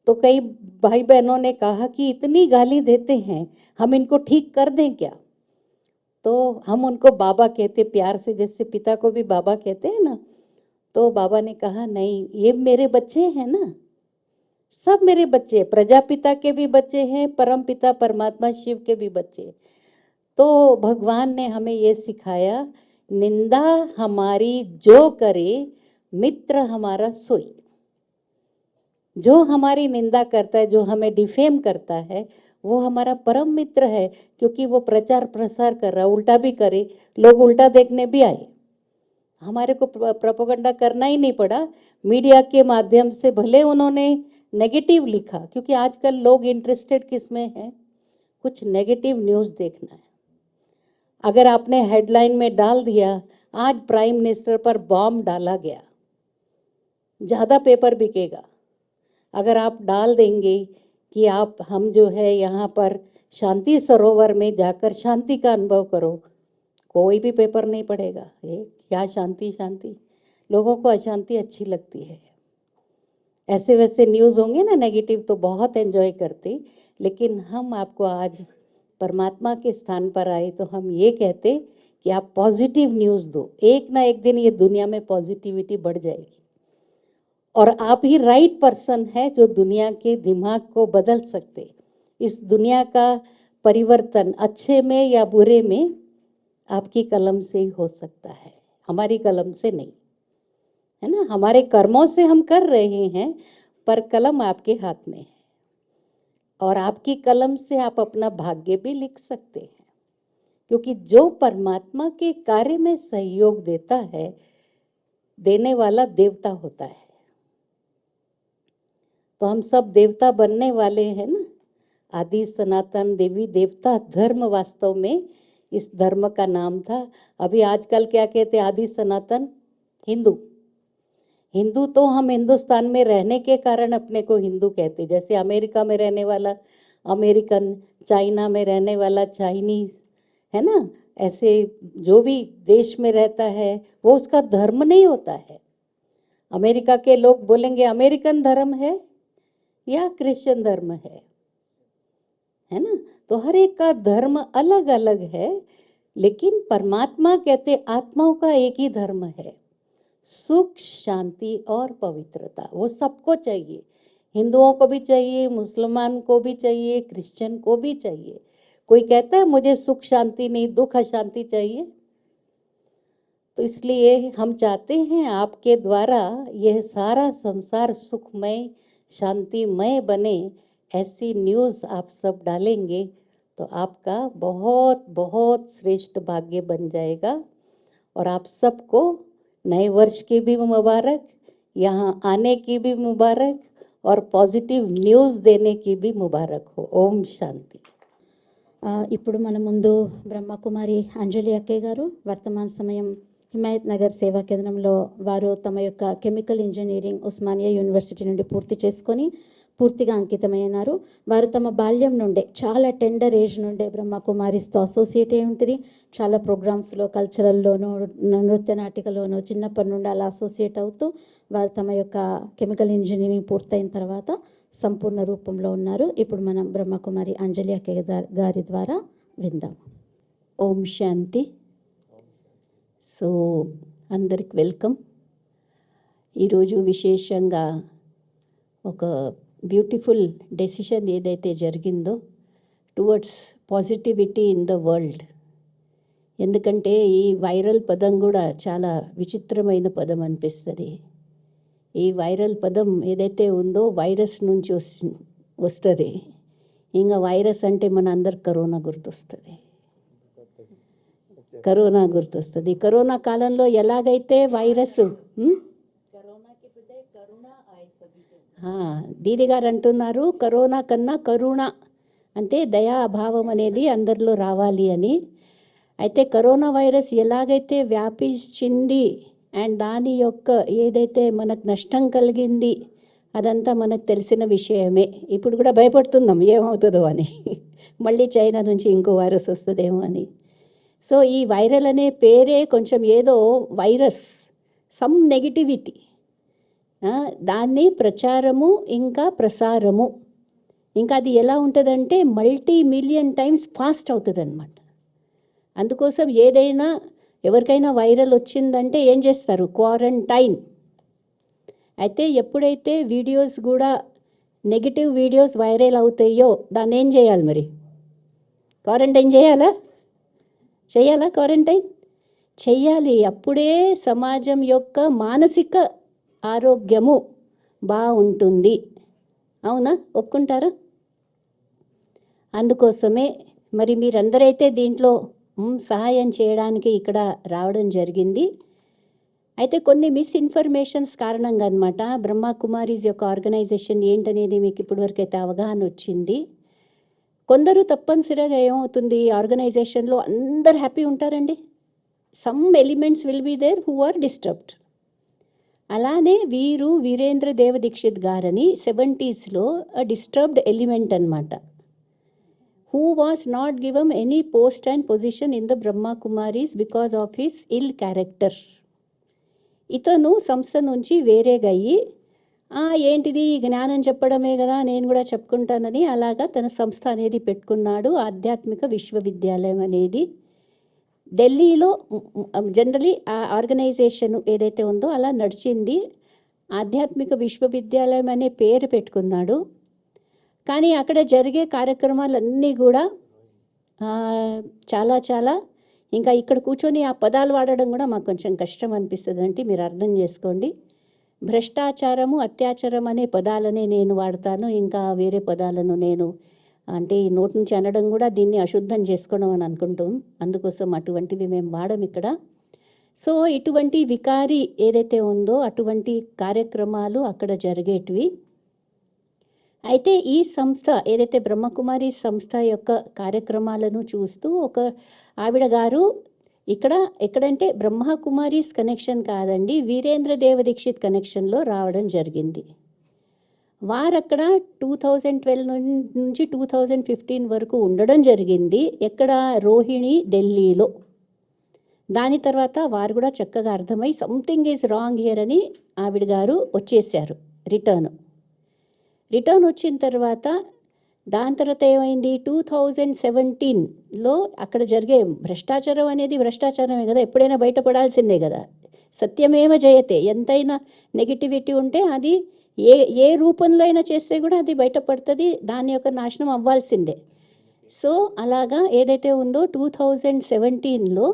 तो कई भाई बहनों ने कहा कि इतनी गाली देते हैं, हम इनको ठीक कर दें क्या? तो हम उनको बाबा कहते प्यार से, जैसे पिता को भी बाबा कहते हैं ना। तो बाबा ने कहा नहीं, ये मेरे बच्चे हैं ना, सब मेरे बच्चे, प्रजापिता के भी बच्चे हैं, परम पिता परमात्मा शिव के भी बच्चे। तो भगवान ने हमें ये सिखाया, निंदा हमारी जो करे, मित्र हमारा सोई। जो हमारी निंदा करता है, जो हमें डिफेम करता है, वो हमारा परम मित्र है, क्योंकि वो प्रचार प्रसार कर रहा है, उल्टा भी करे, लोग उल्टा देखने भी आए। हमारे को प्रोपेगेंडा करना ही नहीं पड़ा, मीडिया के माध्यम से भले उन्होंने नेगेटिव लिखा, क्योंकि आजकल लोग इंटरेस्टेड किस में हैं, कुछ नेगेटिव न्यूज़ देखना है। अगर आपने हेडलाइन में डाल दिया, आज प्राइम मिनिस्टर पर बॉम्ब डाला गया, ज़्यादा पेपर बिकेगा। अगर आप डाल देंगे कि हम जो है यहाँ पर शांति सरोवर में जाकर शांति का अनुभव करो, कोई भी पेपर नहीं पड़ेगा। ये क्या शांति शांति, लोगों को अशांति अच्छी लगती है। ऐसे वैसे न्यूज़ होंगे ना नेगेटिव, तो बहुत एंजॉय करते। लेकिन हम आपको आज परमात्मा के स्थान पर आए, तो हम ये कहते कि आप पॉजिटिव न्यूज़ दो। एक ना एक दिन ये दुनिया में पॉजिटिविटी बढ़ जाएगी, और आप ही राइट पर्सन है जो दुनिया के दिमाग को बदल सकते। इस दुनिया का परिवर्तन अच्छे में या बुरे में आपकी कलम से ही हो सकता है, हमारी कलम से नहीं, है ना। हमारे कर्मों से हम कर रहे हैं, पर कलम आपके हाथ में है, और आपकी कलम से आप अपना भाग्य भी लिख सकते हैं, क्योंकि जो परमात्मा के कार्य में सहयोग देता है, देने वाला देवता होता है। तो हम सब देवता बनने वाले हैं ना। आदि सनातन देवी देवता धर्म वास्तव में इस धर्म का नाम था। अभी आजकल क्या कहते हैं, आदि सनातन हिंदू। हिंदू तो हम हिंदुस्तान में रहने के कारण अपने को हिंदू कहते, जैसे अमेरिका में रहने वाला अमेरिकन, चाइना में रहने वाला चाइनीज, है ना। ऐसे जो भी देश में रहता है वो उसका धर्म नहीं होता है। अमेरिका के लोग बोलेंगे अमेरिकन धर्म है या क्रिश्चियन धर्म है ना। तो हर एक का धर्म अलग अलग है, लेकिन परमात्मा कहते आत्माओं का एक ही धर्म है, सुख शांति और पवित्रता। वो सबको चाहिए, हिंदुओं को भी चाहिए, मुसलमान को भी चाहिए, क्रिश्चियन को भी चाहिए। कोई कहता है मुझे सुख शांति नहीं, दुख अशांति चाहिए। तो इसलिए हम चाहते हैं आपके द्वारा यह सारा संसार सुखमय शांतिमय बने। ऐसी न्यूज़ आप सब डालेंगे तो आपका बहुत बहुत श्रेष्ठ भाग्य बन जाएगा। और आप सबको नए वर्ष की भी मुबारक, यहाँ आने की भी मुबारक, और पॉजिटिव न्यूज़ देने की भी मुबारक हो। ओम शांति। ఇప్పుడు మన ముందు బ్రహ్మకుమారి అంజలి అక్కయ్య గారు వర్తమాన సమయం హిమాయత్ నగర్ సేవా కేంద్రంలో వారు తమ యొక్క కెమికల్ ఇంజనీరింగ్ ఉస్మానియా యూనివర్సిటీ నుండి పూర్తి చేసుకొని పూర్తిగా అంకితమైనారు. వారు తమ బాల్యం నుండే చాలా టెండర్ ఏజ్ నుండే బ్రహ్మకుమారిస్తో అసోసియేట్ అయి ఉంటుంది. చాలా ప్రోగ్రామ్స్లో కల్చరల్లోనూ నృత్య నాటికలోనూ చిన్నప్పటి నుండి అలా అసోసియేట్ అవుతూ వారు తమ యొక్క కెమికల్ ఇంజనీరింగ్ పూర్తయిన తర్వాత సంపూర్ణ రూపంలో ఉన్నారు. ఇప్పుడు మనం బ్రహ్మకుమారి అంజలి అక్కయ్య గారి ద్వారా విందాం. ఓం శాంతి. సో అందరికి వెల్కమ్. ఈరోజు విశేషంగా ఒక బ్యూటిఫుల్ డెసిషన్ ఏదైతే జరిగిందో towards positivity in the world. ఎందుకంటే ఈ వైరల్ పదం కూడా చాలా విచిత్రమైన పదం అనిపిస్తుంది. ఈ వైరల్ పదం ఏదైతే ఉందో వైరస్ నుంచి వస్తుంది. ఇంకా వైరస్ అంటే మన అందరికి కరోనా గుర్తొస్తుంది. కరోనా గుర్తొస్తుంది. కరోనా కాలంలో ఎలాగైతే వైరస్ దీది గారు అంటున్నారు కరోనా కన్నా కరుణ అంటే దయా అభావం అనేది అందరిలో రావాలి అని. అయితే కరోనా వైరస్ ఎలాగైతే వ్యాపించింది అండ్ దాని యొక్క ఏదైతే మనకు నష్టం కలిగింది అదంతా మనకు తెలిసిన విషయమే. ఇప్పుడు కూడా భయపడుతున్నాం ఏమవుతుందో అని, మళ్ళీ చైనా నుంచి ఇంకో వైరస్ వస్తుందేమో అని. సో ఈ వైరల్ అనే పేరే కొంచెం ఏదో వైరస్, సమ్ నెగిటివిటీ, దాన్ని ప్రచారము ఇంకా ప్రసారము, ఇంకా అది ఎలా ఉంటుందంటే మల్టీ-మిలియన్ టైమ్స్ ఫాస్ట్ అవుతుంది అన్నమాట. అందుకోసం ఏదైనా ఎవరికైనా వైరల్ వచ్చిందంటే ఏం చేస్తారు? క్వారంటైన్. అయితే ఎప్పుడైతే వీడియోస్ కూడా నెగిటివ్ వీడియోస్ వైరల్ అవుతాయో దాన్ని ఏం చేయాలి మరి? క్వారంటైన్ చేయాలా? క్వారంటైన్ చెయ్యాలి. అప్పుడే సమాజం యొక్క మానసిక ఆరోగ్యము బాగుంటుంది. అవునా? ఒప్పుకుంటారా? అందుకోసమే మరి మీరందరైతే దీంట్లో సహాయం చేయడానికి ఇక్కడ రావడం జరిగింది. అయితే కొన్ని మిస్ఇన్ఫర్మేషన్స్ కారణంగా అనమాట బ్రహ్మకుమారీస్ యొక్క ఆర్గనైజేషన్ ఏంటనేది మీకు ఇప్పటివరకు అయితే అవగాహన వచ్చింది. కొందరు తప్పనిసరిగా ఏమవుతుంది, ఆర్గనైజేషన్లో అందరు హ్యాపీ ఉంటారండి. Some elements will be there who are disturbed. అలానే వీరేంద్ర దేవ దీక్షిత్ గారని 70s డిస్టర్బ్డ్ ఎలిమెంట్ అనమాట, who was not given any post and position in the Brahma Kumaris because of his ill character. ఇతను సంస్థ నుంచి వేరేగయ్యి ఏంటిది జ్ఞానం చెప్పడమే కదా నేను కూడా చెప్పుకుంటానని అలాగా తన సంస్థ అనేది పెట్టుకున్నాడు. ఆధ్యాత్మిక విశ్వవిద్యాలయం అనేది ఢిల్లీలో జనరలీ ఆ ఆర్గనైజేషన్ ఏదైతే ఉందో అలా నడిచింది. ఆధ్యాత్మిక విశ్వవిద్యాలయం అనే పేరు పెట్టుకున్నాడు. కానీ అక్కడ జరిగే కార్యక్రమాలన్నీ కూడా చాలా ఇంకా ఇక్కడ కూర్చొని ఆ పదాలు వాడడం కూడా మాకు కొంచెం కష్టం అనిపిస్తుంది. అంటే మీరు అర్థం చేసుకోండి. భ్రష్టాచారము, అత్యాచారం అనే పదాలనే నేను వాడతాను. ఇంకా వేరే పదాలను నేను అంటే ఈ నోటి నుంచి అనడం కూడా దీన్ని అశుద్ధం చేసుకోవడం అని అనుకుంటాం. అందుకోసం అటువంటివి మేము వాడం ఇక్కడ. సో ఇటువంటి వికారి ఏదైతే ఉందో అటువంటి కార్యక్రమాలు అక్కడ జరిగేటివి. అయితే ఈ సంస్థ ఏదైతే బ్రహ్మకుమారి సంస్థ యొక్క కార్యక్రమాలను చూస్తూ ఒక ఆవిడ గారు ఎక్కడంటే బ్రహ్మకుమారీస్ కనెక్షన్ కాదండి, వీరేంద్ర దేవ దీక్షిత్ కనెక్షన్లో రావడం జరిగింది. వారక్కడ 2012 నుంచి 2015 వరకు ఉండడం జరిగింది. ఎక్కడ? రోహిణి, ఢిల్లీలో. దాని తర్వాత వారు కూడా చక్కగా అర్థమై సంథింగ్ ఈజ్ రాంగ్ హియర్ అని ఆవిడ గారు వచ్చేసారు. రిటర్న్ వచ్చిన తర్వాత దాని తర్వాత ఏమైంది? 2017లో అక్కడ జరిగే భ్రష్టాచారం అనేది భ్రష్టాచారమే కదా, ఎప్పుడైనా బయటపడాల్సిందే కదా. సత్యమేవ జయతే. ఎంతైనా నెగిటివిటీ ఉంటే అది ఏ రూపంలో అయినా చేస్తే కూడా అది బయటపడుతుంది, దాని యొక్క నాశనం అవ్వాల్సిందే. సో అలాగా ఏదైతే ఉందో 2017లో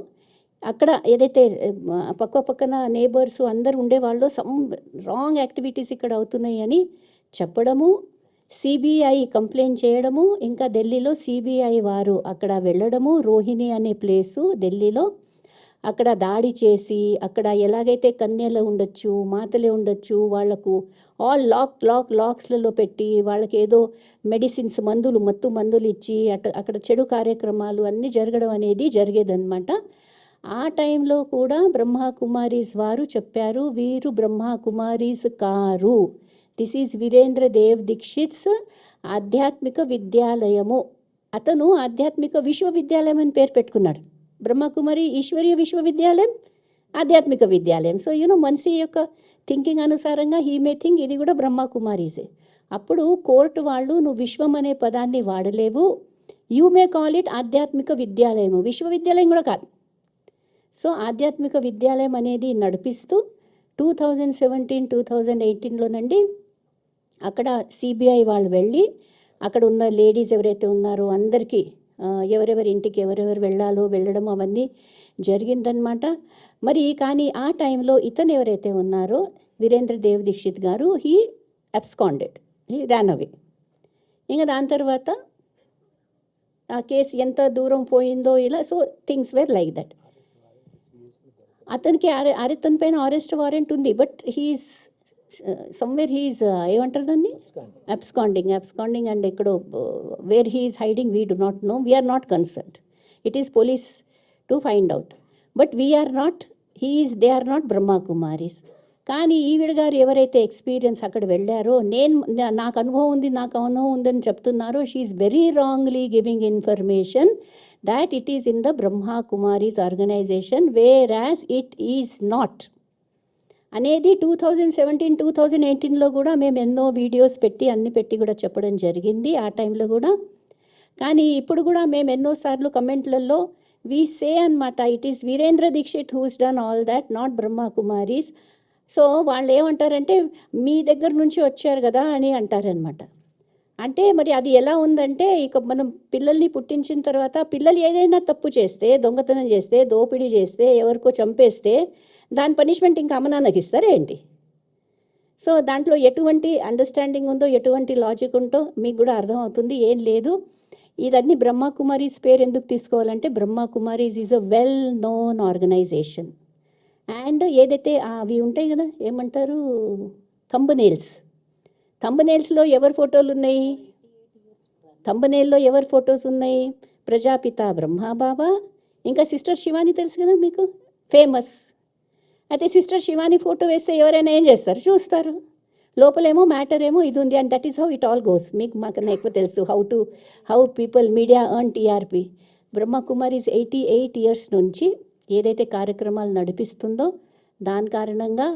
అక్కడ ఏదైతే పక్కన నేబర్స్ అందరు ఉండేవాళ్ళు సమ్ రాంగ్ యాక్టివిటీస్ ఇక్కడ అవుతున్నాయి అని చెప్పడము, సిబిఐ కంప్లైంట్ చేయడము, ఇంకా ఢిల్లీలో సిబిఐ వారు అక్కడ వెళ్ళడము, రోహిణి అనే ప్లేసు ఢిల్లీలో అక్కడ దాడి చేసి అక్కడ ఎలాగైతే కన్యలు ఉండొచ్చు, మాతలే ఉండొచ్చు, వాళ్లకు ఆల్ లాక్స్లలో పెట్టి వాళ్ళకి ఏదో మెడిసిన్స్ మత్తు మందులు ఇచ్చి అక్కడ చెడు కార్యక్రమాలు అన్నీ జరగడం అనేది జరిగేదన్నమాట. ఆ టైంలో కూడా బ్రహ్మకుమారీస్ వారు చెప్పారు, వీరు బ్రహ్మకుమారీస్ కారు, దిస్ ఈజ్ వీరేంద్ర దేవ్ దీక్షిత్స్ ఆధ్యాత్మిక విద్యాలయము. అతను ఆధ్యాత్మిక విశ్వవిద్యాలయం అని పేరు పెట్టుకున్నాడు. బ్రహ్మకుమారి ఈశ్వరీయ విశ్వవిద్యాలయం, ఆధ్యాత్మిక విద్యాలయం. సో మనిషి యొక్క థింకింగ్ అనుసారంగా హీ మే థింక్ ఇది కూడా బ్రహ్మకుమారీసే. అప్పుడు కోర్టు వాళ్ళు నువ్వు విశ్వం అనే పదాన్ని వాడలేవు, యూ మే కాల్ ఇట్ ఆధ్యాత్మిక విద్యాలయము, విశ్వవిద్యాలయం కూడా కాదు. సో ఆధ్యాత్మిక విద్యాలయం అనేది నడిపిస్తూ 2017-2018లోనండి అక్కడ సిబిఐ వాళ్ళు వెళ్ళి అక్కడ ఉన్న లేడీస్ ఎవరైతే ఉన్నారో అందరికీ ఎవరెవరి ఇంటికి ఎవరెవరు వెళ్ళడం అవన్నీ జరిగిందనమాట. మరి కానీ ఆ టైంలో ఇతను ఎవరైతే ఉన్నారో వీరేంద్ర దేవ్ దీక్షిత్ గారు he absconded, he ran away. ఇంకా దాని తర్వాత ఆ కేసు ఎంత దూరం పోయిందో ఇలా. So things were like that. అతనికి అతని పైన అరెస్ట్ వారెంట్ ఉంది, బట్ హీఈస్ సమ్వేర్ హీఈస్ ఏమంటారు దాన్ని, అబ్స్కాండింగ్ అండ్ ఎక్కడో where he is hiding we do not know, we are not concerned. It is police to find out, but we are not, they are not Brahma Kumaris. కానీ ఈవిడ గారు ఎవరైతే ఎక్స్పీరియన్స్ అక్కడ వెళ్ళారో, నాకు అనుభవం ఉందని చెప్తున్నారో, she is very wrongly giving information that it is in the Brahma Kumaris organization, whereas it is not. అనేది 2017-2018లో కూడా మేము ఎన్నో వీడియోస్ పెట్టి అన్ని పెట్టి కూడా చెప్పడం జరిగింది ఆ టైంలో కూడా. కానీ ఇప్పుడు కూడా మేము ఎన్నోసార్లు కమెంట్లలో వి సే అనమాట, it is Virendra Dixit who's done all that, not Brahma Kumaris. So వాళ్ళు ఏమంటారంటే మీ దగ్గర నుంచి వచ్చారు కదా అని అంటారనమాట. అంటే మరి అది ఎలా ఉందంటే, ఇక మనం పిల్లల్ని పుట్టించిన తర్వాత పిల్లలు ఏదైనా తప్పు చేస్తే, దొంగతనం చేస్తే, దోపిడీ చేస్తే, ఎవరికో చంపేస్తే దాని పనిష్మెంట్ ఇంకా అమ్మ నాన్నకి ఇస్తారా ఏంటి? సో దాంట్లో ఎటువంటి అండర్స్టాండింగ్ ఉందో, ఎటువంటి లాజిక్ ఉందో మీకు కూడా అర్థమవుతుంది. ఏం లేదు, ఇదన్నీ బ్రహ్మకుమారీస్ పేరు ఎందుకు తీసుకోవాలంటే, Brahma Kumaris is a well known organization. And ఏదైతే అవి ఉంటాయి కదా, ఏమంటారు, థంబ్నెయిల్స్లో ఎవరి ఫోటోలు ఉన్నాయి, థంబ్నెయిల్లో ఎవరి ఫొటోస్ ఉన్నాయి, ప్రజాపిత బ్రహ్మబాబా, ఇంకా సిస్టర్ శివాని తెలుసు కదా మీకు, ఫేమస్. అయితే సిస్టర్ శివాని ఫోటో వేస్తే ఎవరైనా ఏం చేస్తారు, చూస్తారు. లోపలేమో మ్యాటర్ ఏమో ఇది ఉంది. And that is how it all goes. మీకు మాకన్నా ఎక్కువ తెలుసు how people media earn TRP. Brahma Kumaris 88 years నుంచి ఏదైతే కార్యక్రమాలు నడిపిస్తుందో దాని కారణంగా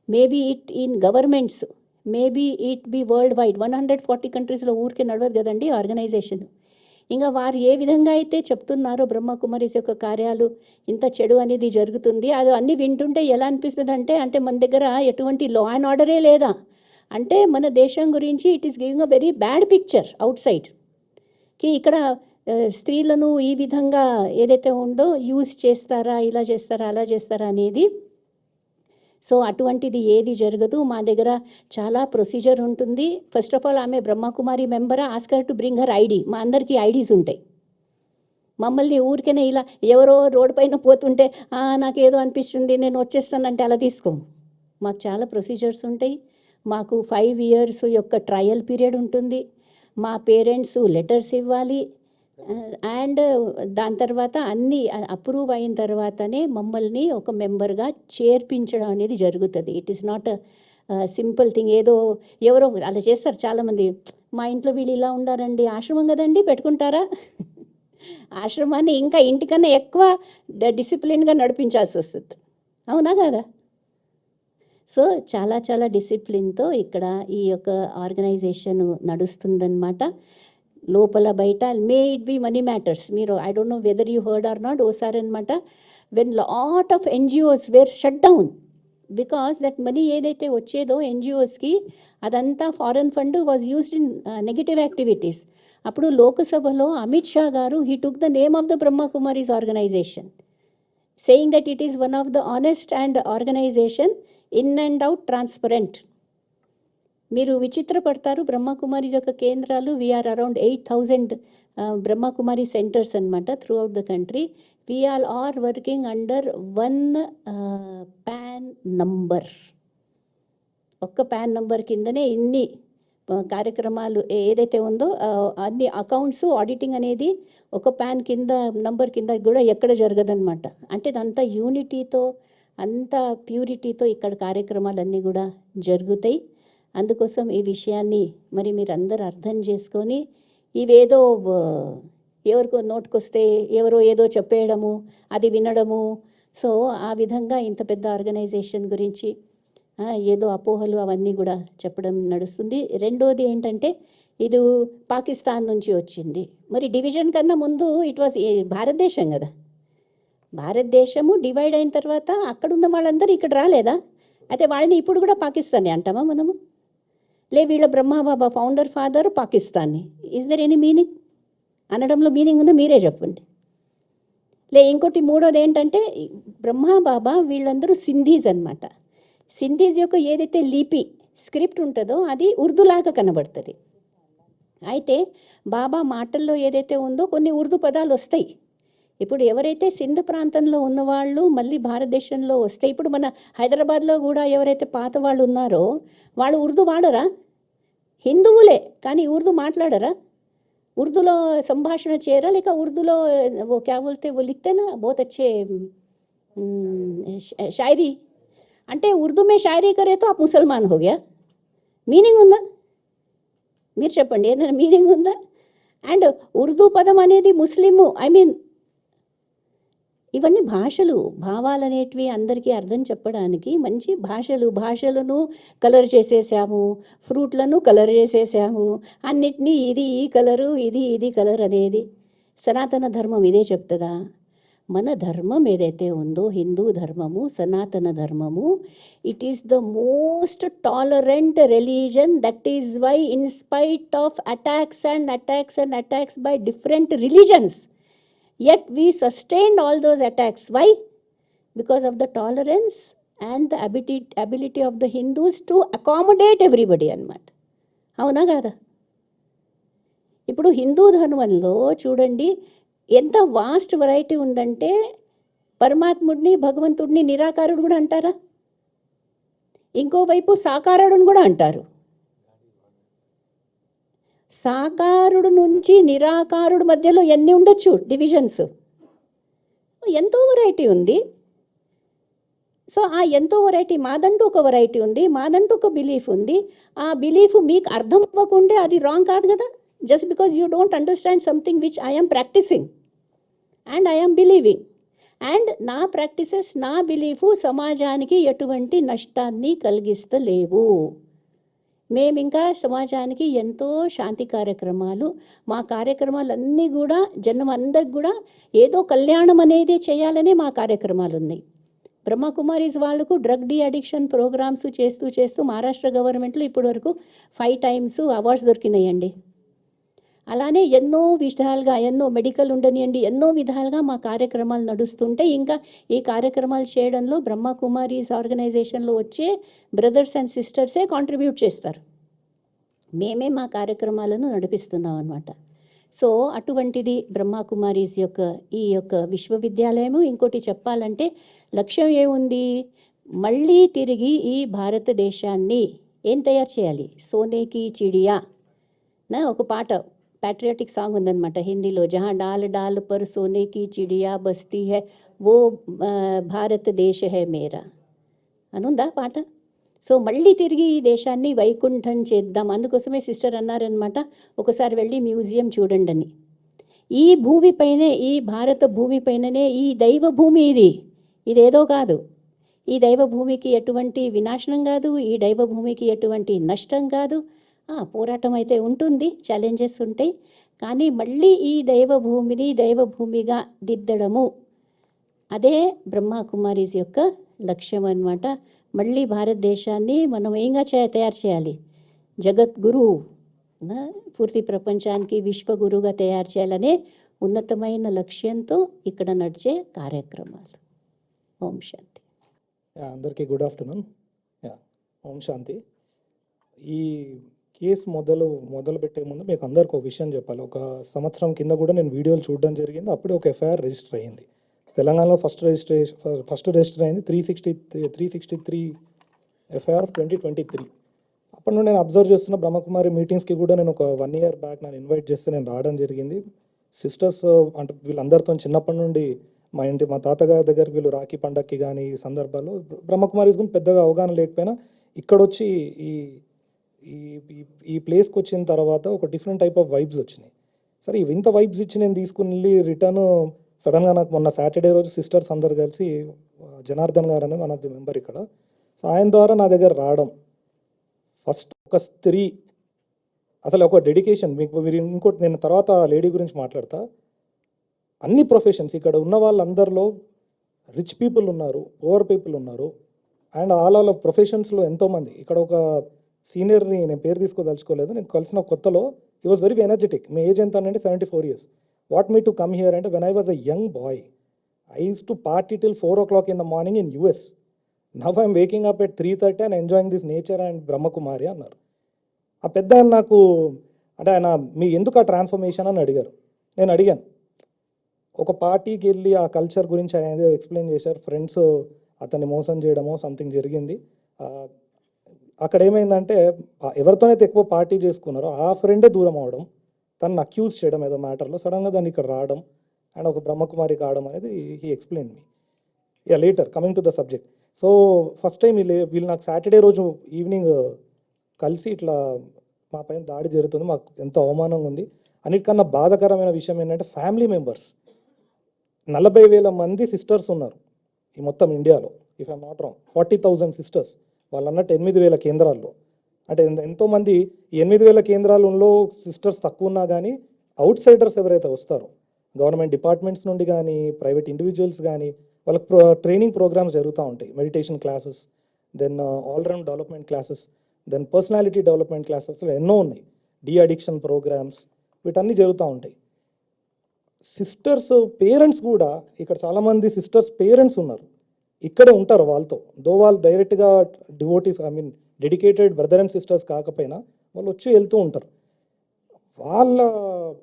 maybe it in governments, maybe it be world wide 140 countries ఊరికే నడవదు కదండి ఆర్గనైజేషన్. ఇంకా వారు ఏ విధంగా అయితే చెప్తున్నారో బ్రహ్మకుమారీస్ యొక్క కార్యాలు ఇంత చెడు అనేది జరుగుతుంది, అది అన్నీ వింటుంటే ఎలా అనిపిస్తుంది అంటే మన దగ్గర ఎటువంటి లా అండ్ ఆర్డరే లేదా, అంటే మన దేశం గురించి it is giving a very bad picture out సైడ్కి. ఇక్కడ స్త్రీలను ఈ విధంగా ఏదైతే ఉందో యూజ్ చేస్తారా, ఇలా చేస్తారా, అలా చేస్తారా అనేది. సో అటువంటిది ఏది జరగదు. మా దగ్గర చాలా ప్రొసీజర్ ఉంటుంది. ఫస్ట్ ఆఫ్ ఆల్ ఆమె బ్రహ్మకుమారి మెంబరా, ask her to bring her ID. మా అందరికీ ఐడీస్ ఉంటాయి. మమ్మల్ని ఊరికనే ఇలా ఎవరో రోడ్డు పైన పోతుంటే నాకేదో అనిపిస్తుంది నేను వచ్చేస్తానంటే అలా తీసుకోము. మాకు చాలా ప్రొసీజర్స్ ఉంటాయి. మాకు 5 years యొక్క ట్రయల్ పీరియడ్ ఉంటుంది. మా పేరెంట్స్ లెటర్స్ ఇవ్వాలి. అండ్ దాని తర్వాత అన్నీ అప్రూవ్ అయిన తర్వాతనే మమ్మల్ని ఒక మెంబర్గా చేర్పించడం అనేది జరుగుతుంది. It is not simple thing. ఏదో ఎవరో అలా చేస్తారు చాలామంది. మా ఇంట్లో వీళ్ళు ఇలా ఉండారండి, ఆశ్రమం కదండి పెట్టుకుంటారా? ఆశ్రమాన్ని ఇంకా ఇంటికన్నా ఎక్కువ డిసిప్లిన్గా నడిపించాల్సి వస్తుంది, అవునా కదా? సో చాలా చాలా డిసిప్లిన్తో ఇక్కడ ఈ యొక్క ఆర్గనైజేషన్ నడుస్తుందన్నమాట. లోపల బయట may it be money matters. మీరు I don't know whether you heard or not, ఓసారి అనమాట when lot of NGOs were shut down because that money ఏదైతే వచ్చేదో NGOస్కి అదంతా foreign fund was used in negative activities. అప్పుడు లోకసభలో అమిత్ షా గారు he took the name of the Brahma Kumaris organisation saying that it is one of the honest and organisation, in and out transparent. మీరు విచిత్రపడతారు. బ్రహ్మకుమారీస్ యొక్క కేంద్రాలు వీఆర్ అరౌండ్ 8,000 బ్రహ్మకుమారి సెంటర్స్ అనమాట throughout the country. We're are working under 1 PAN number. ఒక్క PAN number కిందనే ఇన్ని కార్యక్రమాలు ఏదైతే ఉందో అన్ని అకౌంట్స్ ఆడిటింగ్ అనేది ఒక PAN కింద నంబర్ కింద కూడా ఎక్కడ జరగదనమాట. అంటే ఇదంతా యూనిటీతో అంత ప్యూరిటీతో ఇక్కడ కార్యక్రమాలన్నీ కూడా జరుగుతాయి. అందుకోసం ఈ విషయాన్ని మరి మీరు అందరూ అర్థం చేసుకొని, ఇవేదో ఎవరికో నోటుకొస్తే ఎవరో ఏదో చెప్పేయడము, అది వినడము, సో ఆ విధంగా ఇంత పెద్ద ఆర్గనైజేషన్ గురించి ఏదో అపోహలు అవన్నీ కూడా చెప్పడం నడుస్తుంది. రెండోది ఏంటంటే ఇది పాకిస్తాన్ నుంచి వచ్చింది. మరి డివిజన్ కన్నా ముందు ఇట్ వాజ్ భారతదేశం కదా. భారతదేశము డివైడ్ అయిన తర్వాత అక్కడున్న వాళ్ళందరూ ఇక్కడ రాలేదా? అయితే వాళ్ళని ఇప్పుడు కూడా పాకిస్తానీ అంటామా మనము? వీళ్ళ Brahma Baba founder father Pakistani. Is there any meaning? అనడంలో మీనింగ్ ఉందో మీరే చెప్పండి. ఇంకోటి మూడోది ఏంటంటే బ్రహ్మబాబా వీళ్ళందరూ సింధీస్ అనమాట. సింధీస్ యొక్క ఏదైతే లిపి స్క్రిప్ట్ ఉంటుందో అది ఉర్దూలాగా కనబడుతుంది. అయితే బాబా మాటల్లో ఏదైతే ఉందో కొన్ని ఉర్దూ పదాలు వస్తాయి. ఇప్పుడు ఎవరైతే సింధ్ ప్రాంతంలో ఉన్నవాళ్ళు మళ్ళీ భారతదేశంలో వస్తే, ఇప్పుడు మన హైదరాబాద్లో కూడా ఎవరైతే పాత వాళ్ళు ఉన్నారో వాళ్ళు ఉర్దూ వాడరా? హిందువులే కానీ ఉర్దూ మాట్లాడరా? ఉర్దూలో సంభాషణ చేయరా? లేక ఉర్దూలో वो क्या बोलते वो लिखते ना बहुत अच्छे शायरी, అంటే ఉర్దూ మే షాయరీ కరే తో ఆప్ ముసల్మాన్ హో గయా. మీనింగ్ ఉందా? మీరు చెప్పండి, ఏదైనా మీనింగ్ ఉందా? అండ్ ఉర్దూ పదం అనేది ముస్లిము, ఐ మీన్ ఇవన్నీ భాషలు, భావాలు అనేటివి అందరికీ అర్థం చెప్పడానికి మంచి భాషలను కలర్ చేసేసాము, ఫ్రూట్లను కలర్ చేసేసాము, అన్నిటినీ ఇది ఈ కలరు, ఇది కలర్ అనేది సనాతన ధర్మం ఇదే చెప్తుందా? మన ధర్మం ఏదైతే ఉందో హిందూ ధర్మము, సనాతన ధర్మము, it is the most tolerant religion. That is why in spite of attacks by different religions, yet we sustained all those attacks. Why? Because of the tolerance and the ability of the Hindus to accommodate everybody అన్నమాట. అవునా కాదా? ఇప్పుడు హిందూ ధర్మంలో చూడండి ఎంత vast variety ఉందంటే, పరమాత్ముడిని భగవంతుడిని నిరాకారుడు కూడా అంటారా? ఇంకోవైపు సాకారుడుని కూడా అంటారు. సాకారుడు నుంచి నిరాకారుడు మధ్యలో ఎన్ని ఉండొచ్చు డివిజన్స్? ఎంతో వెరైటీ ఉంది. సో ఆ ఎంతో వెరైటీ, మాదంటూ ఒక వెరైటీ ఉంది, మాదంటూ ఒక బిలీఫ్ ఉంది. ఆ బిలీఫ్ మీకు అర్థం అవ్వకుంటే అది రాంగ్ కాదు కదా. Just because you don't understand something which I'm practising and I'm believing, and నా ప్రాక్టీసెస్, నా బిలీఫు సమాజానికి ఎటువంటి నష్టాన్ని కలిగిస్తలేవు. మేము ఇంకా సమాజానికి ఎంతో శాంతి కార్యక్రమాలు, మా కార్యక్రమాలన్నీ కూడా జనం అందరికి కూడా ఏదో కళ్యాణం అనేది చేయాలనే మా కార్యక్రమాలు ఉన్నాయి. బ్రహ్మకుమారీస్ వాళ్ళకు డ్రగ్ డి అడిక్షన్ ప్రోగ్రామ్స్ చేస్తూ మహారాష్ట్ర గవర్నమెంట్లో ఇప్పటి వరకు 5 times అవార్డ్స్ దొరికినాయండి. అలానే ఎన్నో విధాలుగా, ఎన్నో మెడికల్ ఉండనియండి, ఎన్నో విధాలుగా మా కార్యక్రమాలు నడుస్తుంటే, ఇంకా ఈ కార్యక్రమాలు చేయడంలో బ్రహ్మకుమారీస్ ఆర్గనైజేషన్లో వచ్చే బ్రదర్స్ అండ్ సిస్టర్సే కాంట్రిబ్యూట్ చేస్తారు. మేమే మా కార్యక్రమాలను నడిపిస్తున్నాం అన్నమాట. సో అటువంటిది బ్రహ్మకుమారీస్ యొక్క ఈ యొక్క విశ్వవిద్యాలయము. ఇంకోటి చెప్పాలంటే లక్ష్యం ఏముంది? మళ్ళీ తిరిగి ఈ భారతదేశాన్ని ఏం తయారు చేయాలి? సోనేకి చిడియా నా ఒక పాట, पैट्रियाटिक సాంగ్ ఉందన్నమాట హిందీలో, జహా డాల్ డాల్ పర్ సోనే కి చిడియా బస్తీ హై वो భారత దేశ హై మేరా అని ఉందా పాట. సో మళ్ళీ తిరిగి ఈ దేశాన్ని వైకుంఠం చేద్దాం. అందుకోసమే సిస్టర్ అన్నారనమాట, ఒకసారి వెళ్ళి మ్యూజియం చూడండి అని. ఈ భూమిపైనే, ఈ భారత భూమిపైననే ఈ దైవ భూమి, ఇదేదో కాదు. ఈ దైవ భూమికి ఎటువంటి వినాశనం కాదు, ఈ దైవ భూమికి ఎటువంటి నష్టం కాదు. పోరాటం అయితే ఉంటుంది, ఛాలెంజెస్ ఉంటాయి, కానీ మళ్ళీ ఈ దైవ భూమిని దైవ భూమిగా దిద్దడము అదే బ్రహ్మకుమారీస్ యొక్క లక్ష్యం అన్నమాట. మళ్ళీ భారతదేశాన్ని మనం ఏంగా తయారు చేయాలి? జగద్గురు, పూర్తి ప్రపంచానికి విశ్వగురుగా తయారు చేయాలనే ఉన్నతమైన లక్ష్యంతో ఇక్కడ నడిచే కార్యక్రమాలు. ఓం శాంతి. అందరికీ గుడ్ ఆఫ్టర్నూన్. ఓం శాంతి. ఈ కేసు మొదలు పెట్టే ముందు మీకు అందరికి ఒక విషయం చెప్పాలి. ఒక సంవత్సరం కింద కూడా నేను వీడియోలు చూడడం జరిగింది. అప్పుడే ఒక ఎఫ్ఐఆర్ రిజిస్టర్ అయ్యింది. తెలంగాణలో ఫస్ట్ రిజిస్టర్ అయింది 363 ఎఫ్ఐఆర్ 2023. అప్పటి నుండి నేను అబ్జర్వ్ చేస్తున్న బ్రహ్మకుమారి మీటింగ్స్కి కూడా నేను ఒక 1 year బ్యాక్ నన్ను ఇన్వైట్ చేస్తే నేను రావడం జరిగింది. సిస్టర్స్ అంటే వీళ్ళందరితో చిన్నప్పటి నుండి మా తాతగారి దగ్గర వీళ్ళు రాఖీ పండగకి కానీ ఈ సందర్భాల్లో బ్రహ్మకుమారీస్ గురించి పెద్దగా అవగాహన లేకపోయినా ఇక్కడ వచ్చి ఈ ప్లేస్కి వచ్చిన తర్వాత ఒక డిఫరెంట్ టైప్ ఆఫ్ వైబ్స్ వచ్చినాయి. సరే ఇంత వైబ్స్ ఇచ్చి నేను తీసుకుని వెళ్ళి రిటర్న్ సడన్గా నాకు మొన్న సాటర్డే రోజు సిస్టర్స్ అందరు కలిసి, జనార్దన్ గారు అనే వన్ ఆఫ్ ది మెంబర్ ఇక్కడ, సో ఆయన ద్వారా నా దగ్గర రావడం, ఫస్ట్ ఒక స్త్రీ అసలు ఒక డెడికేషన్. మీరు ఇంకోటి, నేను తర్వాత లేడీ గురించి మాట్లాడతా. అన్ని ప్రొఫెషన్స్ ఇక్కడ ఉన్న వాళ్ళందరిలో రిచ్ పీపుల్ ఉన్నారు, పువర్ పీపుల్ ఉన్నారు, అండ్ ఆల్ ప్రొఫెషన్స్లో ఎంతోమంది. ఇక్కడ ఒక సీనియర్ని నేను పేరు తీసుకోదలుచుకోలేదు, నేను కలిసిన కొత్తలో హీ వాజ్ వెరీ ఎనర్జెటిక్. మీ ఏజ్ ఎంత అంటే 74 years. What me to come here అంటే, when I was a young boy I use to party till 4 o'clock in the morning in US. Now I'm waking up at 3:30 and enjoying this nature and Brahma Kumari అన్నారు. ఆ పెద్ద నాకు అంటే ఆయన మీ ఎందుకు ఆ transformation అని అడిగారు. నేను అడిగాను, ఒక పార్టీకి వెళ్ళి ఆ కల్చర్ గురించి ఆయన ఏదో ఎక్స్ప్లెయిన్ చేశారు, ఫ్రెండ్స్ అతన్ని మోసం చేయడమో సంథింగ్ జరిగింది. అక్కడ ఏమైందంటే ఎవరితోనైతే ఎక్కువ పార్టీ చేసుకున్నారో ఆ ఫ్రెండే దూరం అవడం, తనను అక్యూజ్ చేయడం ఏదో మ్యాటర్లో, సడన్గా దాన్ని ఇక్కడ రావడం అండ్ ఒక బ్రహ్మకుమారి కావడం అనేది he explain me. Yeah later coming to the subject. So first time వీళ్ళు నాకు సాటర్డే రోజు ఈవినింగ్ కలిసి ఇట్లా మా పైన దాడి జరుగుతుంది, మాకు ఎంతో అవమానంగా ఉంది. అన్నిటికన్నా బాధాకరమైన విషయం ఏంటంటే ఫ్యామిలీ మెంబర్స్ 40,000 మంది సిస్టర్స్ ఉన్నారు ఈ మొత్తం ఇండియాలో, if I'm not wrong 40,000 sisters. వాళ్ళు అన్నట్టు 8,000 కేంద్రాల్లో. అంటే ఎంతోమంది ఈ 8,000 కేంద్రాలలో సిస్టర్స్ తక్కువ ఉన్నా కానీ అవుట్ సైడర్స్ ఎవరైతే వస్తారో గవర్నమెంట్ డిపార్ట్మెంట్స్ నుండి కానీ ప్రైవేట్ ఇండివిజువల్స్ కానీ వాళ్ళకి ట్రైనింగ్ ప్రోగ్రామ్స్ జరుగుతూ ఉంటాయి. Meditation classes, then all round development classes, then personality development క్లాసెస్లో ఎన్నో ఉన్నాయి. డీ అడిక్షన్ ప్రోగ్రామ్స్, వీటన్నీ జరుగుతూ ఉంటాయి. సిస్టర్స్ పేరెంట్స్ కూడా ఇక్కడ చాలామంది సిస్టర్స్ పేరెంట్స్ ఉన్నారు, ఇక్కడే ఉంటారు వాళ్ళతో. దో వాళ్ళు డైరెక్ట్గా devotees, I mean dedicated brother and sisters కాకపోయినా వాళ్ళు వచ్చి వెళ్తూ ఉంటారు. వాళ్ళ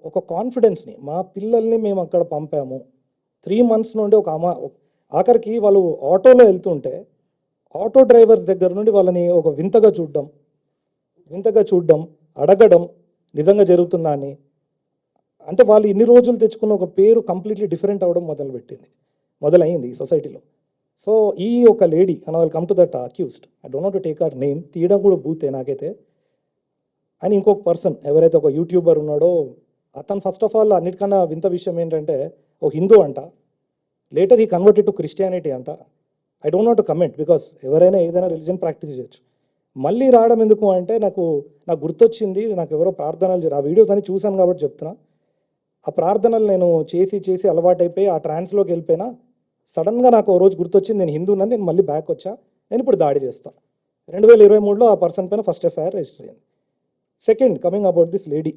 ఒక కాన్ఫిడెన్స్ని, మా పిల్లల్ని మేము అక్కడ పంపాము 3 months నుండి ఒక ఆఖరికి వాళ్ళు ఆటోలో వెళ్తుంటే ఆటో డ్రైవర్స్ దగ్గర నుండి వాళ్ళని ఒక వింతగా చూడడం, అడగడం నిజంగా జరుగుతుందా అని. అంటే వాళ్ళు ఇన్ని రోజులు తెచ్చుకున్న ఒక పేరు కంప్లీట్లీ డిఫరెంట్ అవ్వడం మొదలైంది ఈ సొసైటీలో. సో ఈ ఒక lady and I will come to that accused, I don't want to take our name, తీయడం కూడా బూతే నాకైతే. అండ్ ఇంకొక పర్సన్ ఎవరైతే ఒక యూట్యూబర్ ఉన్నాడో అతను ఫస్ట్ ఆఫ్ ఆల్ అన్నిటికన్నా వింత విషయం ఏంటంటే ఒక హిందూ అంట, లేటర్ ఈ కన్వర్టెడ్ టు క్రిస్టియానిటీ అంట. I don't want to comment because ఎవరైనా ఏదైనా రిలీజన్ ప్రాక్టీస్ చేయొచ్చు. మళ్ళీ రావడం ఎందుకు అంటే నాకు గుర్తొచ్చింది, నాకు ఎవరో ప్రార్థనలు ఆ వీడియోస్ అని చూశాను కాబట్టి చెప్తున్నా. ఆ ప్రార్థనలు నేను చేసి అలవాటైపోయి ఆ ట్రాన్స్లోకి వెళ్ళిపోయినా. సడన్గా నాకు ఓ రోజు గుర్తొచ్చింది నేను హిందూనని, నేను మళ్ళీ బ్యాక్ వచ్చా, నేను ఇప్పుడు దాడి చేస్తాను. 2023లో ఆ పర్సన్ పైన ఫస్ట్ ఎఫ్ఐఆర్ రిజిస్టర్ అయింది. Second, coming about this lady,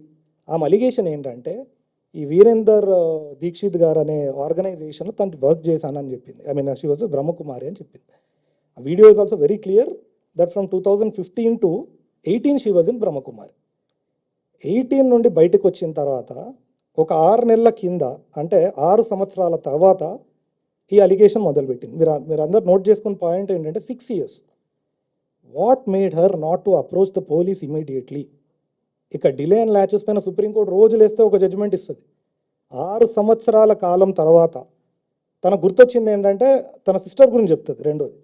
ఆమె అలిగేషన్ ఏంటంటే ఈ వీరేందర్ దీక్షిత్ గారు అనే ఆర్గనైజేషన్లో తను వర్క్ చేశానని చెప్పింది. I mean she was Brahma Kumari అని చెప్పింది. ఆ video is also very clear that from 2015 to 18 she was in Brahma Kumari. 18 నుండి బయటకు వచ్చిన తర్వాత ఒక 6 నెలల కింద, అంటే 6 సంవత్సరాల తర్వాత ఈ అలిగేషన్ మొదలుపెట్టింది. మీరు అందరు నోట్ చేసుకున్న పాయింట్ ఏంటంటే 6 years. What made her not to approach the police immediately? ఇక డిలే అండ్ ల్యాచెస్ పైన సుప్రీంకోర్టు రోజులు వేస్తే ఒక జడ్జిమెంట్ ఇస్తుంది. 6 సంవత్సరాల కాలం తర్వాత తనకు గుర్తొచ్చింది ఏంటంటే తన సిస్టర్ గురించి చెప్తుంది. రెండోది,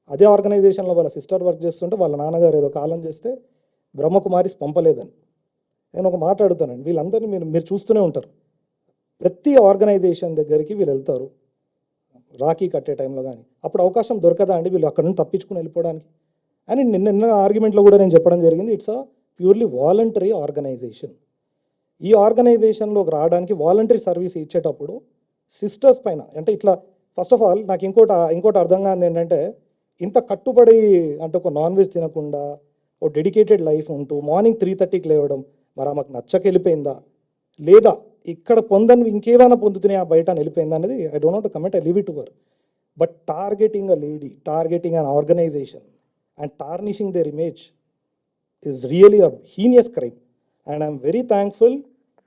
అదే ఆర్గనైజేషన్లో వాళ్ళ సిస్టర్ వర్క్ చేస్తుంటే వాళ్ళ నాన్నగారు ఏదో కాలం చేస్తే బ్రహ్మకుమారిస్ పంపలేదని. నేను ఒక మాట అడుగుతానండి, వీళ్ళందరినీ మీరు చూస్తూనే ఉంటారు, ప్రతి ఆర్గనైజేషన్ దగ్గరికి వీళ్ళు వెళ్తారు రాఖీ కట్టే టైంలో, కానీ అప్పుడు అవకాశం దొరకదా అండి వీళ్ళు అక్కడ నుంచి తప్పించుకుని వెళ్ళిపోవడానికి? అని నిన్న ఆర్గ్యుమెంట్లో కూడా నేను చెప్పడం జరిగింది, it's a purely voluntary organization. ఈ ఆర్గనైజేషన్లోకి రావడానికి వాలంటరీ సర్వీస్ ఇచ్చేటప్పుడు సిస్టర్స్ పైన, అంటే ఇట్లా ఫస్ట్ ఆఫ్ ఆల్ నాకు ఇంకోటి అర్థం కాదు ఏంటంటే, ఇంత కట్టుబడి అంటే ఒక నాన్ వెజ్ తినకుండా ఓ డెడికేటెడ్ లైఫ్ ఉంటూ మార్నింగ్ 3:30కి లేవడం, మరి ఆమెకు నచ్చక వెళ్ళిపోయిందా లేదా ఇక్కడ పొందని ఇంకేమైనా పొందుతున్నాయి ఆ బయట వెళ్ళిపోయిందా అనేది I don't want to comment, I leave it to her. But targeting a lady, targeting an organization and tarnishing their image is really a heinous crime. And I'm very thankful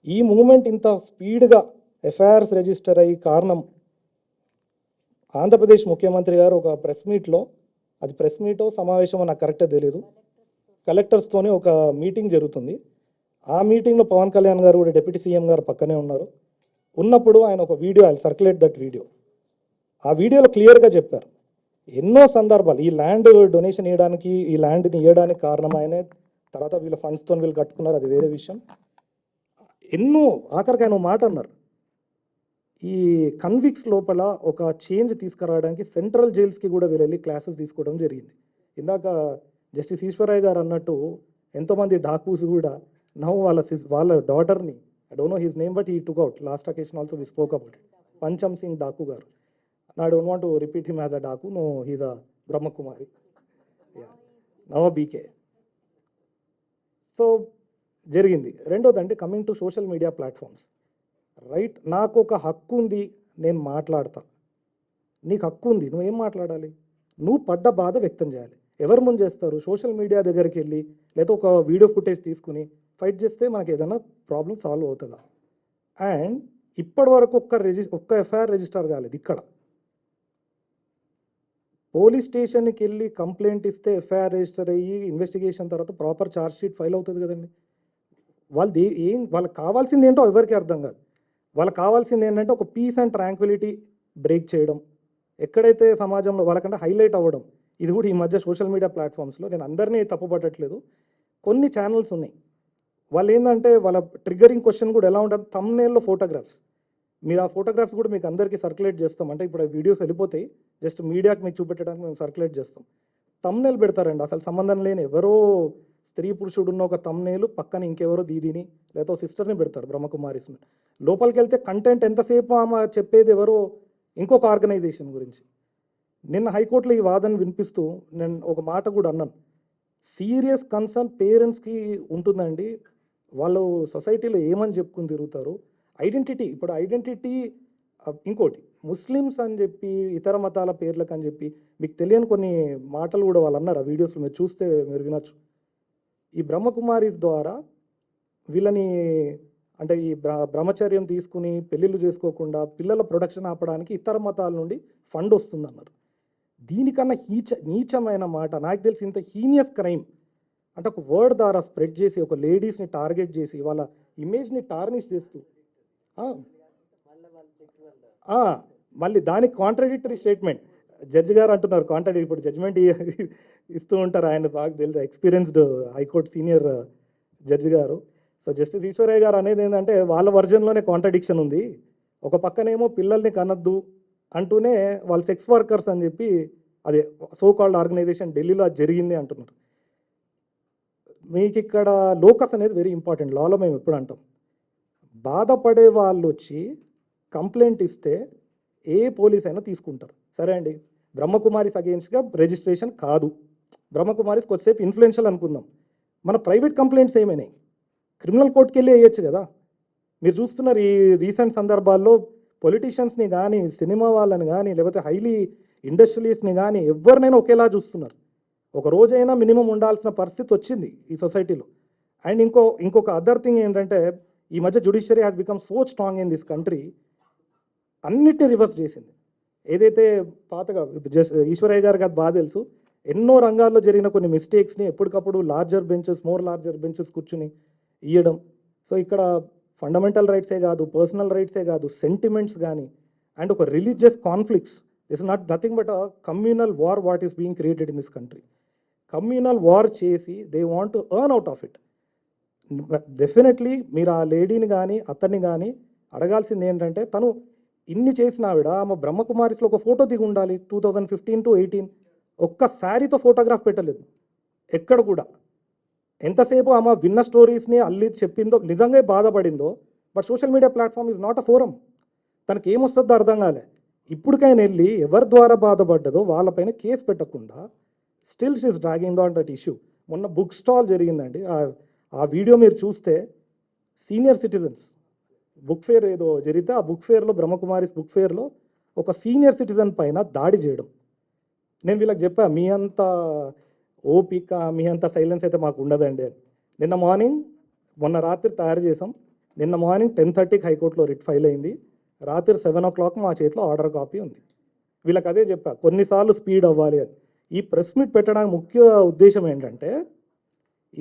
ఈ మూమెంట్ ఇంత స్పీడ్గా FIRs register అయ్యి కారణం ఆంధ్రప్రదేశ్ ముఖ్యమంత్రి గారు ఒక press మీట్లో, అది ప్రెస్ మీటో సమావేశమో నాకు కరెక్ట్గా తెలియదు, కలెక్టర్స్తోనే ఒక మీటింగ్ జరుగుతుంది. ఆ మీటింగ్లో పవన్ కళ్యాణ్ గారు కూడా డిప్యూటీ సీఎం గారు పక్కనే ఉన్నారు. ఉన్నప్పుడు ఆయన ఒక వీడియో, ఆయన సర్క్యులేట్ దట్ వీడియో. ఆ వీడియోలో క్లియర్గా చెప్పారు ఎన్నో సందర్భాలు ఈ ల్యాండ్ డొనేషన్ ఇవ్వడానికి, ఈ ల్యాండ్ని ఇవ్వడానికి కారణం ఆయనే. తర్వాత వీళ్ళ ఫండ్స్తో వీళ్ళు కట్టుకున్నారు, అది వేరే విషయం. ఎన్నో ఆఖరికి ఆయన మాట అన్నారు, ఈ కన్విక్స్ లోపల ఒక చేంజ్ తీసుకురావడానికి సెంట్రల్ జైల్స్కి కూడా వెళ్ళి క్లాసెస్ తీసుకోవడం జరిగింది. ఇందాక జస్టిస్ ఈశ్వరయ్య గారు అన్నట్టు ఎంతోమంది డాకూస్ కూడా నవ్వు వాళ్ళ డాటర్ని, I don't know his name but he took out last occasion also we spoke about Pancham Singh డాకు గారు. I don't want to repeat him as a డాకు, నో హీజ్ అ బ్రహ్మకుమారి, నవ బీకే. సో జరిగింది. రెండోదంటే coming to social media platforms, right? నాకు ఒక హక్కు ఉంది, నేను మాట్లాడతా. నీకు హక్కు ఉంది, నువ్వేం మాట్లాడాలి? నువ్వు పడ్డ బాధ వ్యక్తం చేయాలి. ఎవరు ముందు చేస్తారు? సోషల్ మీడియా దగ్గరికి వెళ్ళి లేదా ఒక వీడియో ఫుటేజ్ తీసుకుని ఫైట్ చేస్తే మనకి ఏదైనా ప్రాబ్లం సాల్వ్ అవుతుందా? అండ్ ఇప్పటి వరకు ఒక్క ఎఫ్ఐఆర్ రిజిస్టర్ కాలేదు. ఇక్కడ పోలీస్ స్టేషన్కి వెళ్ళి కంప్లైంట్ ఇస్తే ఎఫ్ఐఆర్ రిజిస్టర్ అయ్యి ఇన్వెస్టిగేషన్ తర్వాత ప్రాపర్ ఛార్జ్ షీట్ ఫైల్ అవుతుంది కదండి. వాళ్ళకి కావాల్సింది ఏంటో ఎవరికి అర్థం కాదు. వాళ్ళకి కావాల్సింది ఏంటంటే ఒక పీస్ అండ్ ట్రాంక్విలిటీ బ్రేక్ చేయడం, ఎక్కడైతే సమాజంలో వాళ్ళకంటే హైలైట్ అవ్వడం. ఇది కూడా ఈ మధ్య సోషల్ మీడియా ప్లాట్ఫామ్స్లో, నేను అందరినీ తప్పుపట్టట్లేదు, కొన్ని ఛానల్స్ ఉన్నాయి. వాళ్ళు ఏంటంటే వాళ్ళ ట్రిగ్గరింగ్ క్వశ్చన్ కూడా ఎలా ఉంటుంది, థంబ్నెయిల్లో ఫోటోగ్రాఫ్స్. మీరు ఆ ఫోటోగ్రాఫ్స్ కూడా మీకు అందరికీ సర్క్యులేట్ చేస్తాం. అంటే ఇప్పుడు వీడియోస్ వెళ్ళిపోతాయి, జస్ట్ మీడియాకి మీకు చూపెట్టడానికి మేము సర్క్యులేట్ చేస్తాం. థంబ్నెయిల్ పెడతారండి, అసలు సంబంధం లేని ఎవరో స్త్రీ పురుషుడు ఉన్న ఒక థంబ్నెయిల్ పక్కన ఇంకెవరో దీదీని లేదా సిస్టర్ని పెడతారు, బ్రహ్మకుమారిస్ని. లోపలికి వెళ్తే కంటెంట్ ఎంతసేపు ఆమె చెప్పేది ఎవరో ఇంకొక ఆర్గనైజేషన్ గురించి. నిన్న హైకోర్టులో ఈ వాదన వినిపిస్తూ నేను ఒక మాట కూడా అన్నాను. సీరియస్ కన్సర్న్ పేరెంట్స్కి ఉంటుందండి. వాళ్ళు సొసైటీలో ఏమని చెప్పుకుని తిరుగుతారు, ఐడెంటిటీ. ఇప్పుడు ఐడెంటిటీ ఇంకోటి ముస్లిమ్స్ అని చెప్పి ఇతర మతాల పేర్లకు అని చెప్పి మీకు తెలియని కొన్ని మాటలు కూడా వాళ్ళు అన్నారు. ఆ వీడియోస్లో మీరు చూస్తే మీరు వినొచ్చు. ఈ బ్రహ్మకుమారీస్ ద్వారా వీళ్ళని అంటే ఈ బ్రహ్మచర్యం తీసుకుని పెళ్ళిళ్ళు చేసుకోకుండా పిల్లల ప్రొడక్షన్ ఆపడానికి ఇతర మతాల నుండి ఫండ్ వస్తుందన్నారు. దీనికన్నా నీచమైన మాట నాకు తెలిసి ఇంత హీనియస్ క్రైమ్ అంటే ఒక వర్డ్ ద్వారా స్ప్రెడ్ చేసి ఒక లేడీస్ని టార్గెట్ చేసి వాళ్ళ ఇమేజ్ని టార్నిష్ చేస్తూ మళ్ళీ దానికి కాంట్రడిక్టరీ స్టేట్మెంట్ జడ్జి గారు అంటున్నారు. కాంట్రడిక్టరీ ఇప్పుడు జడ్జిమెంట్ ఇస్తూ ఉంటారు, ఆయన బాగా తెలుసు, ఎక్స్పీరియన్స్డ్ హైకోర్టు సీనియర్ జడ్జి గారు. సో జస్టిస్ ఈశ్వరయ్య గారు అనేది ఏంటంటే వాళ్ళ వర్జన్లోనే కాంట్రడిక్షన్ ఉంది. ఒక పక్కనేమో పిల్లల్ని కనద్దు అంటూనే వాళ్ళు సెక్స్ వర్కర్స్ అని చెప్పి అదే సో కాల్డ్ ఆర్గనైజేషన్ ఢిల్లీలో అది జరిగింది అంటున్నారు. మీకు ఇక్కడ లోకస్ అనేది వెరీ ఇంపార్టెంట్. లాలో మేము ఎప్పుడు అంటాం, బాధపడే వాళ్ళు వచ్చి కంప్లైంట్ ఇస్తే ఏ పోలీస్ అయినా తీసుకుంటారు. సరే అండి, బ్రహ్మకుమారిస్ అగేన్స్ట్గా రిజిస్ట్రేషన్ కాదు, బ్రహ్మకుమారిస్ కొద్దిసేపు ఇన్ఫ్లుయెన్షియల్ అనుకుందాం. మన ప్రైవేట్ కంప్లైంట్స్ ఏమైనాయి, క్రిమినల్ కోర్టుకి వెళ్ళి వేయచ్చు కదా. మీరు చూస్తున్నారు ఈ రీసెంట్ సందర్భాల్లో పొలిటీషియన్స్ని కానీ సినిమా వాళ్ళని కానీ లేకపోతే హైలీ ఇండస్ట్రియలిస్ట్ని కానీ ఎవరినైనా ఒకేలా చూస్తున్నారు. ఒక రోజైనా మినిమం ఉండాల్సిన పరిస్థితి వచ్చింది ఈ సొసైటీలో. అండ్ ఇంకొక అదర్ థింగ్ ఏంటంటే ఈ మధ్య judiciary has become so strong in this country, అన్నిటిని రివర్స్ చేసింది. ఏదైతే పాతగా ఈశ్వరయ్య గారికి అది బాగా తెలుసు, ఎన్నో రంగాల్లో జరిగిన కొన్ని మిస్టేక్స్ని ఎప్పటికప్పుడు మోర్ లార్జర్ బెంచెస్ కూర్చుని ఇవ్వడం. సో ఇక్కడ ఫండమెంటల్ రైట్సే కాదు, పర్సనల్ రైట్సే కాదు, సెంటిమెంట్స్ కానీ అండ్ ఒక religious conflicts. This nothing but a communal war what is being created in this country. Communal war చేసి they want to earn out of it. Definitely మీరు ఆ లేడీని కానీ అతన్ని కానీ అడగాల్సింది ఏంటంటే, తను ఇన్ని చేసిన ఆవిడ ఆమె బ్రహ్మకుమారిస్లో ఒక ఫోటో దిగి ఉండాలి. 2015 to 18 ఒక్క శారీతో ఫోటోగ్రాఫ్ పెట్టలేదు ఎక్కడ కూడా. ఎంతసేపు ఆమె విన్న స్టోరీస్ని అల్లి చెప్పిందో, నిజంగా బాధపడిందో. But social media platform is not a forum. తనకి ఏమొస్తుందో అర్థం కాలే. ఇప్పటికైనా వెళ్ళి ఎవరి ద్వారా బాధపడ్డదో వాళ్ళపైన కేసు పెట్టకుండా still she's dragging on that issue. మొన్న బుక్ స్టాల్ జరిగిందండి, ఆ వీడియో మీరు చూస్తే సీనియర్ సిటిజన్స్ బుక్ ఫేర్ ఏదో జరిగితే ఆ బుక్ ఫేర్లో బ్రహ్మకుమారిస్ బుక్ ఫేర్లో ఒక సీనియర్ సిటిజన్ పైన దాడి చేయడం. నేను వీళ్ళకి చెప్పా, మీ అంత ఓపిక మీ అంత సైలెన్స్ అయితే మాకు ఉండదండి అని. మొన్న రాత్రి తయారు చేసాం. నిన్న మార్నింగ్ 10:30కి హైకోర్టులో రిట్ ఫైల్ అయింది. రాత్రి 7 o'clock మా చేతిలో ఆర్డర్ కాపీ ఉంది. వీళ్ళకి అదే చెప్పా, కొన్నిసార్లు స్పీడ్ అవ్వాలి అని. ఈ ప్రెస్ మీట్ పెట్టడానికి ముఖ్య ఉద్దేశం ఏంటంటే,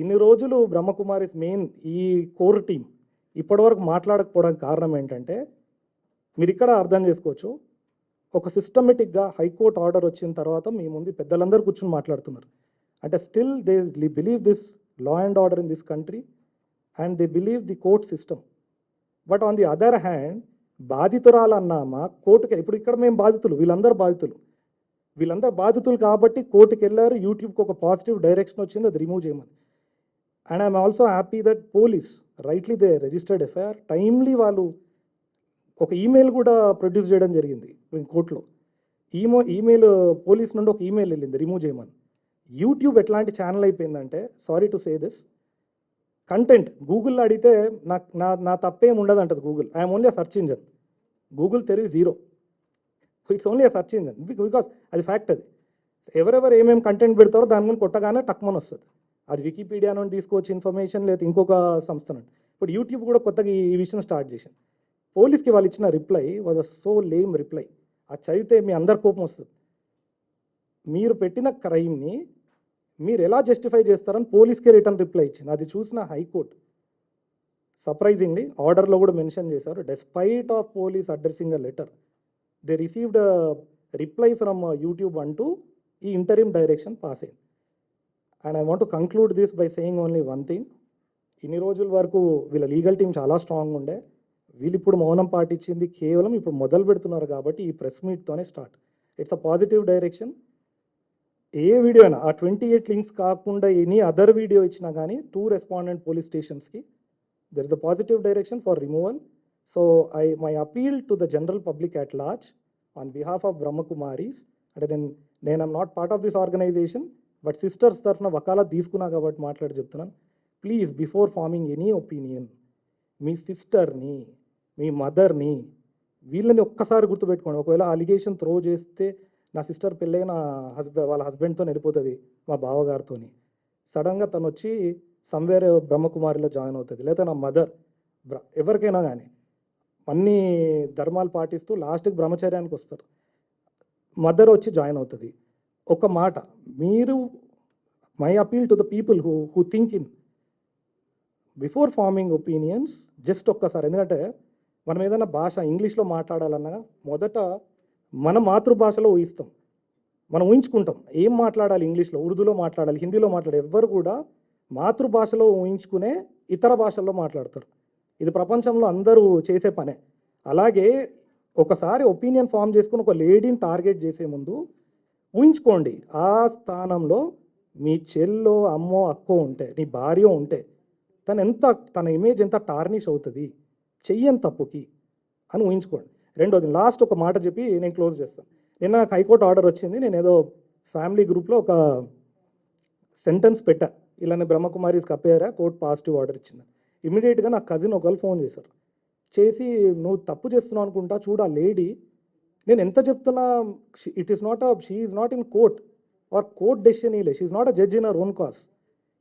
ఇన్ని రోజులు బ్రహ్మకుమారిస్ మెయిన్ ఈ కోర్ టీం ఇప్పటివరకు మాట్లాడకపోవడానికి కారణం ఏంటంటే, మీరు ఇక్కడ అర్థం చేసుకోవచ్చు, ఒక సిస్టమేటిక్గా హైకోర్టు ఆర్డర్ వచ్చిన తర్వాత మీ ముందు పెద్దలందరూ కూర్చొని మాట్లాడుతున్నారు. అంటే still they believe this law and order in this country and they believe the court system. But on the other hand బాధితురాలన్నామా కోర్టుకి, ఇప్పుడు ఇక్కడ మేము బాధితులు, వీళ్ళందరూ బాధితులు కాబట్టి కోర్టుకి వెళ్ళారు. యూట్యూబ్కి ఒక పాజిటివ్ డైరెక్షన్ వచ్చింది, అది రిమూవ్ చేయమని. And I'm also happy that police rightly they registered FIR. Timely వాళ్ళు ఒక ఈమెయిల్ కూడా ప్రొడ్యూస్ చేయడం జరిగింది కోర్టులో. ఈమెయిల్ పోలీస్ నుండి ఒక ఈమెయిల్ వెళ్ళింది రిమూవ్ చేయమని. యూట్యూబ్ ఎట్లాంటి ఛానల్ అయిపోయిందంటే, sorry to say this, content గూగుల్లో అడిగితే నా తప్పేం ఉండదు అంటది Google. I'm only a search engine. Google తెలివి zero. It's only a search engine because అది ఫ్యాక్ట్. అది ఎవరెవరు ఏమేమి కంటెంట్ పెడతారో దాని ముందు కొట్టగానే టక్మని వస్తుంది. అది వికీపీడియా నుండి తీసుకోవచ్చు ఇన్ఫర్మేషన్, లేదా ఇంకొక సంస్థ నుండి. ఇప్పుడు యూట్యూబ్ కూడా కొత్తగా ఈ విషయం స్టార్ట్ చేసింది. పోలీస్కి వాళ్ళు ఇచ్చిన reply was a so lame reply. అది చదివితే మీ అందరి కోపం వస్తుంది. మీరు పెట్టిన క్రైమ్ని మీరు ఎలా జస్టిఫై చేస్తారని పోలీస్కే రిటర్న్ రిప్లై ఇచ్చింది. అది చూసిన హైకోర్టు సర్ప్రైజింగ్లీ ఆర్డర్లో కూడా మెన్షన్ చేశారు, despite of police addressing a letter they received reply from YouTube అంటూ ఈ ఇంటరిమ్ డైరెక్షన్ పాస్ అయింది. And I want to conclude this by saying only one thing. ఇన్ని రోజుల వరకు వీళ్ళ లీగల్ టీం చాలా స్ట్రాంగ్ ఉండే, వీళ్ళు ఇప్పుడు మౌనం పాటించింది కేవలం ఇప్పుడు మొదలు పెడుతున్నారు కాబట్టి ఈ ప్రెస్ మీట్తోనే start. It's a positive direction. ఏ వీడియో అయినా ఆ 28 లింక్స్ కాకుండా ఎనీ అదర్ వీడియో ఇచ్చినా కానీ 2 రెస్పాండెంట్ పోలీస్ స్టేషన్స్కి there is a positive direction for removal. So my appeal to the general public at large on behalf of Brahma Kumaris, అంటే నేను I'm not part of this organization, but sisters తరఫున వకాలత్ తీసుకున్నా కాబట్టి మాట్లాడి చెప్తున్నాను. Please before forming any opinion మీ సిస్టర్ని, మీ మదర్ని, వీళ్ళని ఒక్కసారి గుర్తుపెట్టుకోండి. ఒకవేళ అలిగేషన్ త్రో చేస్తే నా సిస్టర్ పెళ్ళైన వాళ్ళ హస్బెండ్తో వెళ్ళిపోతుంది, మా బావగారితో, సడన్గా తను వచ్చి సమ్వేర్ బ్రహ్మకుమారిలో జాయిన్ అవుతుంది, లేదా నా మదర్, ఎవరికైనా కానీ అన్ని ధర్మాలు పాటిస్తూ లాస్ట్కి బ్రహ్మచర్యానికి వస్తారు, మదర్ వచ్చి జాయిన్ అవుతుంది. ఒక మాట మీరు, my appeal to the people who think in before farming opinions, just ఒక్కసారి, ఎందుకంటే మనం ఏదైనా భాష ఇంగ్లీష్లో మాట్లాడాలన్నా మొదట మన మాతృభాషలో ఊహిస్తాం, మనం ఊహించుకుంటాం ఏం మాట్లాడాలి, ఇంగ్లీష్లో, ఉర్దూలో మాట్లాడాలి, హిందీలో మాట్లాడాలి. ఎవ్వరు కూడా మాతృభాషలో ఊహించుకునే ఇతర భాషల్లో మాట్లాడతారు. ఇది ప్రపంచంలో అందరూ చేసే పనే. అలాగే ఒకసారి ఒపీనియన్ ఫామ్ చేసుకుని ఒక లేడీని టార్గెట్ చేసే ముందు ఊహించుకోండి, ఆ స్థానంలో మీ చెల్లో, అమ్మో, అక్కో ఉంటే, నీ భార్య ఉంటే తన ఇమేజ్ ఎంత టార్నిష్ అవుతుంది చెయ్యని తప్పుకి అని ఊహించుకోండి. రెండోది, లాస్ట్ ఒక మాట చెప్పి నేను క్లోజ్ చేస్తాను. నిన్న నాకు హైకోర్టు ఆర్డర్ వచ్చింది. నేను ఏదో ఫ్యామిలీ గ్రూప్లో ఒక సెంటెన్స్ పెట్టా, ఇలానే బ్రహ్మకుమారీస్ కప్పేరా, కోర్టు పాజిటివ్ ఆర్డర్ ఇచ్చింది. ఇమీడియట్గా నా కజిన్ ఒకళ్ళు ఫోన్ చేశారు, చేసి నువ్వు తప్పు చేస్తున్నావు అనుకుంటా, చూడు ఆ లేడీ, నేను ఎంత చెప్తున్నా, it is not she is not in court or court decision ఇయలే, she is not a judge in our own cause.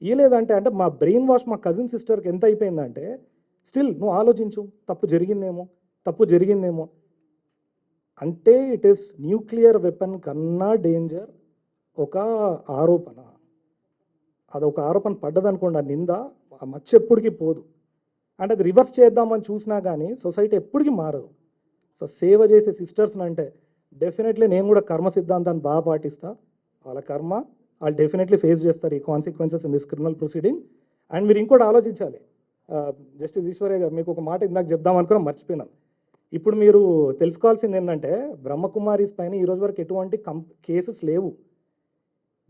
ఇయలేదంటే అంటే మా బ్రెయిన్ వాష్ మా కజిన్ సిస్టర్కి ఎంత అయిపోయిందంటే, స్టిల్ నువ్వు ఆలోచించు, తప్పు జరిగిందేమో అంటే ఇట్ ఈస్ న్యూక్లియర్ వెపన్ కన్నా డేంజర్ ఒక ఆరోపణ. అదొక ఆరోపణ పడ్డదనుకోండి, ఆ నింద, ఆ మచ్చ ఎప్పటికీ పోదు. అంటే అది రివర్స్ చేద్దామని చూసినా కానీ సొసైటీ ఎప్పటికీ మారదు. సో సేవ చేసే సిస్టర్స్ని అంటే డెఫినెట్లీ నేను కూడా కర్మ సిద్ధాంతాన్ని బాగా పాటిస్తా. వాళ్ళ కర్మ వాళ్ళు డెఫినెట్లీ ఫేస్ చేస్తారు ఈ consequences in this criminal proceeding. And మీరు ఇంకోటి ఆలోచించాలి, జస్టిస్ ఈశ్వరయ్య గారు, మీకు ఒక మాట ఇందాక చెప్దాం అనుకున్నా మర్చిపోయినాను. ఇప్పుడు మీరు తెలుసుకోవాల్సింది ఏంటంటే, బ్రహ్మకుమారీస్ పైన ఈరోజు వరకు ఎటువంటి కేసెస్ లేవు.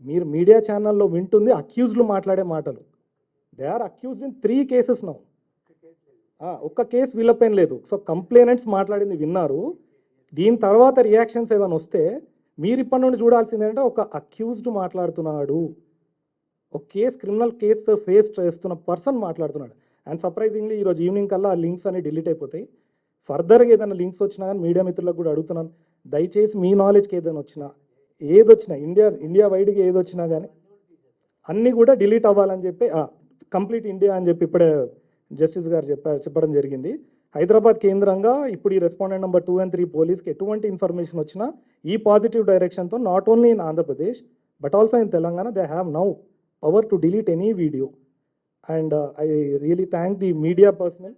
మీరు మీడియా ఛానల్లో వింటుంది అక్యూజ్లు మాట్లాడే మాటలు. They are accused in 3 cases now. ఒక్క కేసు వీళ్ళపైన లేదు. సో కంప్లైనెంట్స్ మాట్లాడింది విన్నారు. దీని తర్వాత రియాక్షన్స్ ఏమైనా వస్తే మీరు ఇప్పటి నుండి చూడాల్సింది ఏంటంటే, ఒక అక్యూజ్డ్ మాట్లాడుతున్నాడు, ఒక క్రిమినల్ కేసు ఫేస్ చేస్తున్న పర్సన్ మాట్లాడుతున్నాడు. అండ్ సర్ప్రైజింగ్లీ ఈరోజు ఈవినింగ్ కల్లా ఆ లింక్స్ అన్ని డిలీట్ అయిపోతాయి. ఫర్దర్గా ఏదైనా లింక్స్ వచ్చినా కానీ మీడియా మిత్రులకు కూడా అడుగుతున్నాను, దయచేసి మీ నాలెడ్జ్కి ఏదైనా వచ్చినా, ఏదొచ్చినా ఇండియా వైడ్గా ఏదొచ్చినా కానీ అన్నీ కూడా డిలీట్ అవ్వాలని చెప్పి, కంప్లీట్ ఇండియా అని చెప్పి ఇప్పుడే జస్టిస్ గారు చెప్పడం జరిగింది. హైదరాబాద్ కేంద్రంగా ఇప్పుడు ఈ రెస్పాండెంట్ నెంబర్ 2 and 3 పోలీస్కి ఎటువంటి ఇన్ఫర్మేషన్ వచ్చినా ఈ పాజిటివ్ డైరెక్షన్తో not only in Andhra Pradesh but also in Telangana they have now power to delete any video. And I really thank the media personnel.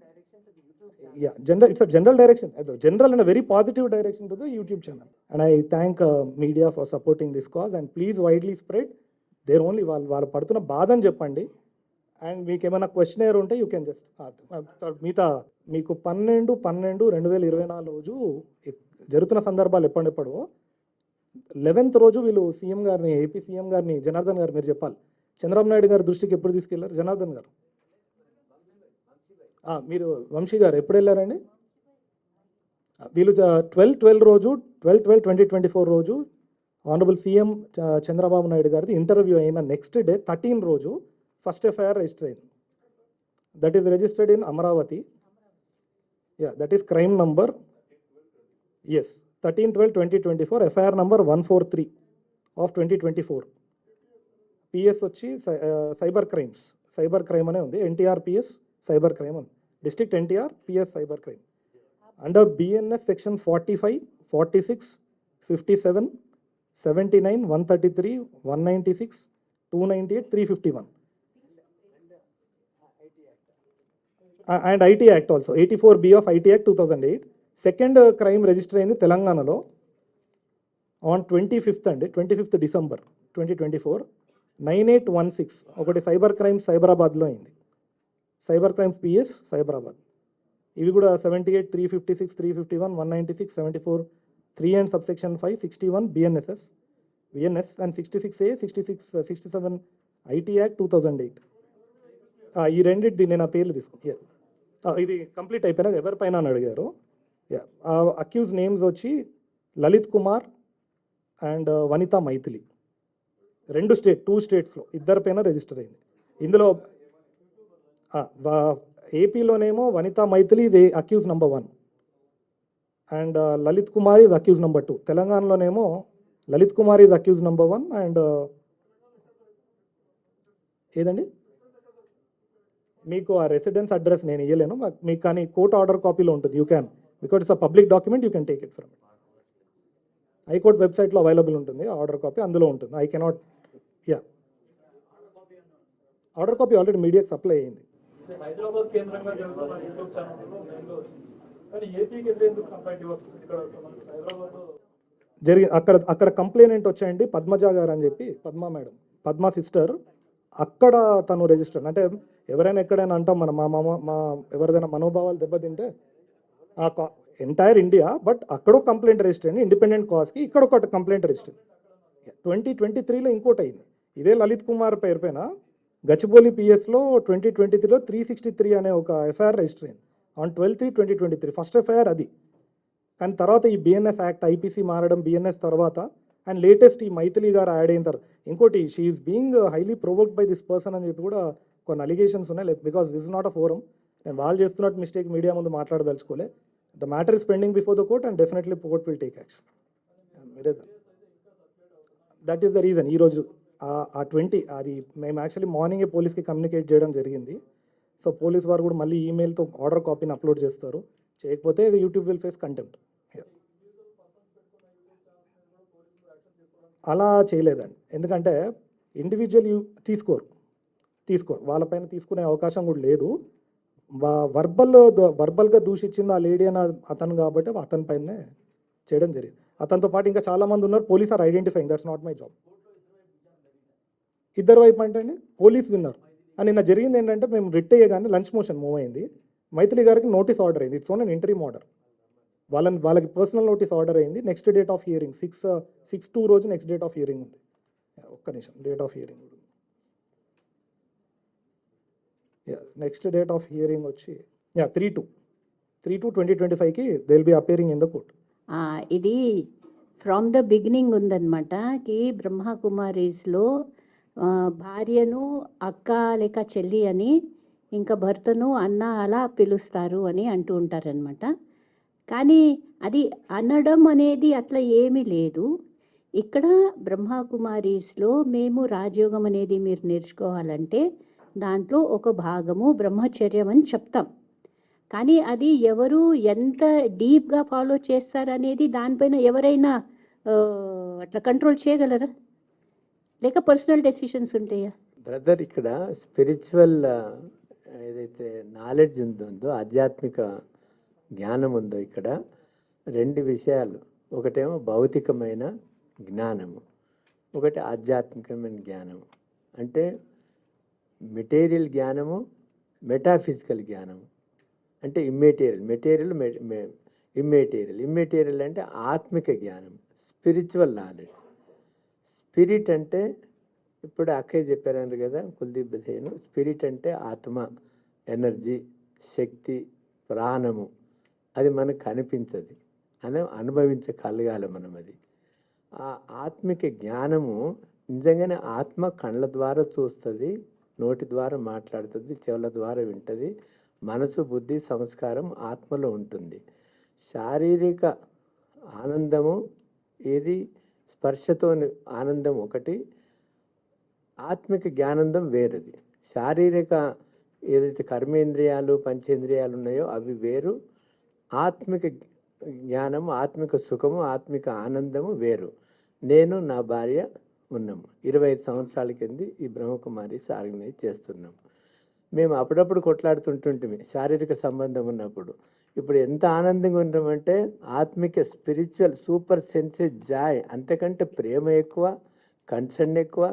It's a general direction, general and a very positive direction to the YouTube channel. And I thank media for supporting this cause, and please widely spread. They're only వాళ్ళు పడుతున్న బాధని చెప్పండి. And మీకు ఏమైనా questionnaire ఉంటే you can just మిగతా మీకు 12/12/2024 రోజు జరుగుతున్న సందర్భాలు ఎప్పుడెప్పుడు 11th రోజు వీళ్ళు సీఎం గారిని, ఏపీ సీఎం గారిని, జనార్దన్ గారు మీరు చెప్పాలి, చంద్రబాబు నాయుడు గారి దృష్టికి ఎప్పుడు తీసుకెళ్లారు జనార్దన్ గారు? మీరు వంశీ గారు ఎప్పుడు వెళ్ళారండి? వీళ్ళు 12/12 రోజు 12/12/2024 రోజు ఆనరబుల్ సీఎం చంద్రబాబు నాయుడు గారిది ఇంటర్వ్యూ అయిన నెక్స్ట్ డే 13 రోజు ఫస్ట్ ఎఫ్ఐఆర్ రిజిస్టర్ అయింది. That is registered in Amaravati. That is crime number 13/12/2024, FIR number 143 of 2024. PS వచ్చి సైబర్ క్రైమ్ అనే ఉంది. ఎన్టీఆర్ పిఎస్ సైబర్ క్రైమ్ ఉంది. District NTR PS cyber crime. Under BNS section 45, 46, 57, 79, 133, 196, 298, 351. And IT Act also, 84B of IT Act 2008. Second crime register అయింది తెలంగాణలో on 25th December 2024, 9816. ఒకటి cyber crime సైబరాబాద్లో అయింది. Cyber crimes PS Cyberabad. ఇవి కూడా 78, 356, 351, 196, 74, 3 and subsection 5, 61 BNS and 66A, 66, 67 IT Act 2008. ఈ రెండింటిది నేను ఆ పేర్లు తీసుకున్నాను. ఇది కంప్లీట్ అయిపోయినాక ఎవరిపైన అని అడిగారు. అక్యూజ్ నేమ్స్ వచ్చి లలిత్ కుమార్ అండ్ వనితా మైథిలి. 2 స్టేట్స్లో ఇద్దరిపైన రిజిస్టర్ అయింది. ఇందులో ఏపీలోనేమో Vanitha Mythili is accuse number 1 and Lalit Kumar is accuse number 2. తెలంగాణలోనేమో Lalit Kumar is accuse number 1 and ఏదండి మీకు ఆ రెసిడెన్స్ అడ్రస్ నేను ఇవ్వలేను మీకు, కానీ కోర్ట్ ఆర్డర్ కాపీలో ఉంటుంది. You can, because it's a public document, you can take it from high court వెబ్సైట్లో అవైలబుల్ ఉంటుంది. ఆర్డర్ కాపీ అందులో ఉంటుంది. I cannot order copy already మీడియాకి సప్లై అయ్యింది. హైదరాబాద్ కేంద్రంగా జరుగుతున్న యూట్యూబ్ ఛానల్లో మెయిన్గా వచ్చింది, కానీ ఏపీకి వెళ్ళి ఎందుకు కంప్లైంట్ వస్తుంది? ఇక్కడ హైదరాబాద్ అక్కడ కంప్లైంట్ వచ్చాయండి పద్మజ గారు అని చెప్పి, పద్మా మేడం, పద్మా సిస్టర్. అక్కడ తను రిజిస్టర్, అంటే ఎవరైనా ఎక్కడైనా అంటాం మన మా ఎవరిదైనా మనోభావాలు దెబ్బతింటే ఎంటైర్ ఇండియా, బట్ అక్కడో కంప్లైంట్ రిజిస్టర్ అయింది ఇండిపెండెంట్ కాజ్కి, ఇక్కడ ఒక కంప్లైంట్ రిజిస్టర్ 2023లో ఇంకోటి అయింది. ఇదే లలిత్ కుమార్ పేరు పైన గచ్చిబౌలి పిఎస్లో 2023లో 363 అనే ఒక ఎఫ్ఐఆర్ రిజిస్టర్ అయింది ఆన్ 12/3/2023. ఫస్ట్ ఎఫ్ఐఆర్ అది. కానీ తర్వాత ఈ బిఎన్ఎస్ యాక్ట్ ఐపీసీ మారడం, బిఎన్ఎస్ తర్వాత అండ్ లేటెస్ట్ ఈ మైథిలి గారు యాడ్ అయిన తర్వాత ఇంకోటి she's being highly provoked by this person అని చెప్పి కూడా కొన్ని అలిగేషన్స్ ఉన్నాయి. Because this is not a forum. నేను వాళ్ళు చేస్తున్నట్టు మిస్టేక్ మీడియా ముందు మాట్లాడదలుచుకోలే. The matter is pending before the court and definitely court will take action. That is the reason. ఈరోజు ఆ 20 అది మేము యాక్చువల్లీ మార్నింగే పోలీస్కి కమ్యూనికేట్ చేయడం జరిగింది. సో పోలీస్ వారు కూడా మళ్ళీ ఈమెయిల్తో ఆర్డర్ కాపీని అప్లోడ్ చేస్తారు. చేయకపోతే యూట్యూబ్ విల్ ఫేస్ కంటెంప్ట్. అలా చేయలేదండి, ఎందుకంటే ఇండివిజువల్ తీసుకోరు వాళ్ళపైన తీసుకునే అవకాశం కూడా లేదు. వర్బల్గా దూషించింది ఆ లేడీ అని అతను కాబట్టి అతని పైనే చేయడం జరిగింది. అతనితో పాటు ఇంకా చాలామంది ఉన్నారు. Police are identifying, that's not my job. ఇద్దరు వైపు అంటే అండి పోలీస్ విన్నారు. అని నిన్న జరిగింది ఏంటంటే మేము రిట్ అయ్యగానే లంచ్ మోషన్ మూవ్ అయింది. మైథిలి గారికి నోటీస్ ఆర్డర్ అయింది. It's on an interim order. వాళ్ళకి పర్సనల్ నోటీస్ ఆర్డర్ అయింది. నెక్స్ట్ డేట్ ఆఫ్ హియరింగ్ 6/2 రోజు నెక్స్ట్ డేట్ ఆఫ్ హియరింగ్ ఉంది. ఒక్క నిమిషం, date of hearing next date of hearing వచ్చి 3/2/2025కి they will be appearing in the court. ఇది ఫ్రమ్ ద బిగినింగ్ ఉందన్నమాట. కి బ్రహ్మకుమారీస్లో భార్యను అక్క లేక చెల్లి అని, ఇంకా భర్తను అన్న అలా పిలుస్తారు అని అంటూ ఉంటారనమాట. కానీ అది అనడం అనేది అట్లా ఏమీ లేదు. ఇక్కడ బ్రహ్మకుమారీస్లో మేము రాజయోగం అనేది మీరు నేర్చుకోవాలంటే దాంట్లో ఒక భాగము బ్రహ్మచర్యం అని చెప్తాం. కానీ అది ఎవరు ఎంత డీప్గా ఫాలో చేస్తారనేది దానిపైన ఎవరైనా అట్లా కంట్రోల్ చేయగలరా, లేక పర్సనల్ డెసిషన్స్ ఉంటాయా? బ్రదర్, ఇక్కడ స్పిరిచువల్ ఏదైతే నాలెడ్జ్ ఉందో, ఆధ్యాత్మిక జ్ఞానం ఉందో, ఇక్కడ 2 విషయాలు. ఒకటేమో భౌతికమైన జ్ఞానము, ఒకటి ఆధ్యాత్మికమైన జ్ఞానము. అంటే మెటీరియల్ జ్ఞానము, మెటాఫిజికల్ జ్ఞానము. అంటే మెటీరియల్ ఇమ్మెటీరియల్ అంటే ఆత్మిక జ్ఞానం, స్పిరిచువల్ నాలెడ్జ్. స్పిరిట్ అంటే ఇప్పుడు అక్కయ్య చెప్పారన్నారు కదా కుల్దీప్ బథేను, స్పిరిట్ అంటే ఆత్మ, ఎనర్జీ, శక్తి, ప్రాణము. అది మనకు కనిపించదు, అనుభవించగలగాలి మనం. అది ఆ ఆత్మిక జ్ఞానము నిజంగానే ఆత్మ కళ్ళ ద్వారా చూస్తుంది, నోటి ద్వారా మాట్లాడుతుంది, చెవుల ద్వారా వింటుంది. మనసు, బుద్ధి, సంస్కారం ఆత్మలో ఉంటుంది. శారీరక ఆనందము ఏది, స్పర్శతో ఆనందం ఒకటి, ఆత్మిక జ్ఞానందం వేరుది. శారీరక ఏదైతే కర్మేంద్రియాలు పంచేంద్రియాలు ఉన్నాయో అవి వేరు. ఆత్మిక జ్ఞానము, ఆత్మిక సుఖము, ఆత్మిక ఆనందము వేరు. నేను నా భార్య ఉన్నాము. 25 సంవత్సరాల కింద ఈ బ్రహ్మకుమారి ఆర్గనైజ్ చేస్తున్నాము. మేము అప్పుడప్పుడు కొట్లాడుతుంటుంటిమి శారీరక సంబంధం ఉన్నప్పుడు. ఇప్పుడు ఎంత ఆనందంగా ఉన్నామంటే ఆత్మిక స్పిరిచువల్ సూపర్ సెన్సివ్ జాయ్, అంతకంటే ప్రేమ ఎక్కువ, కన్సర్న్ ఎక్కువ,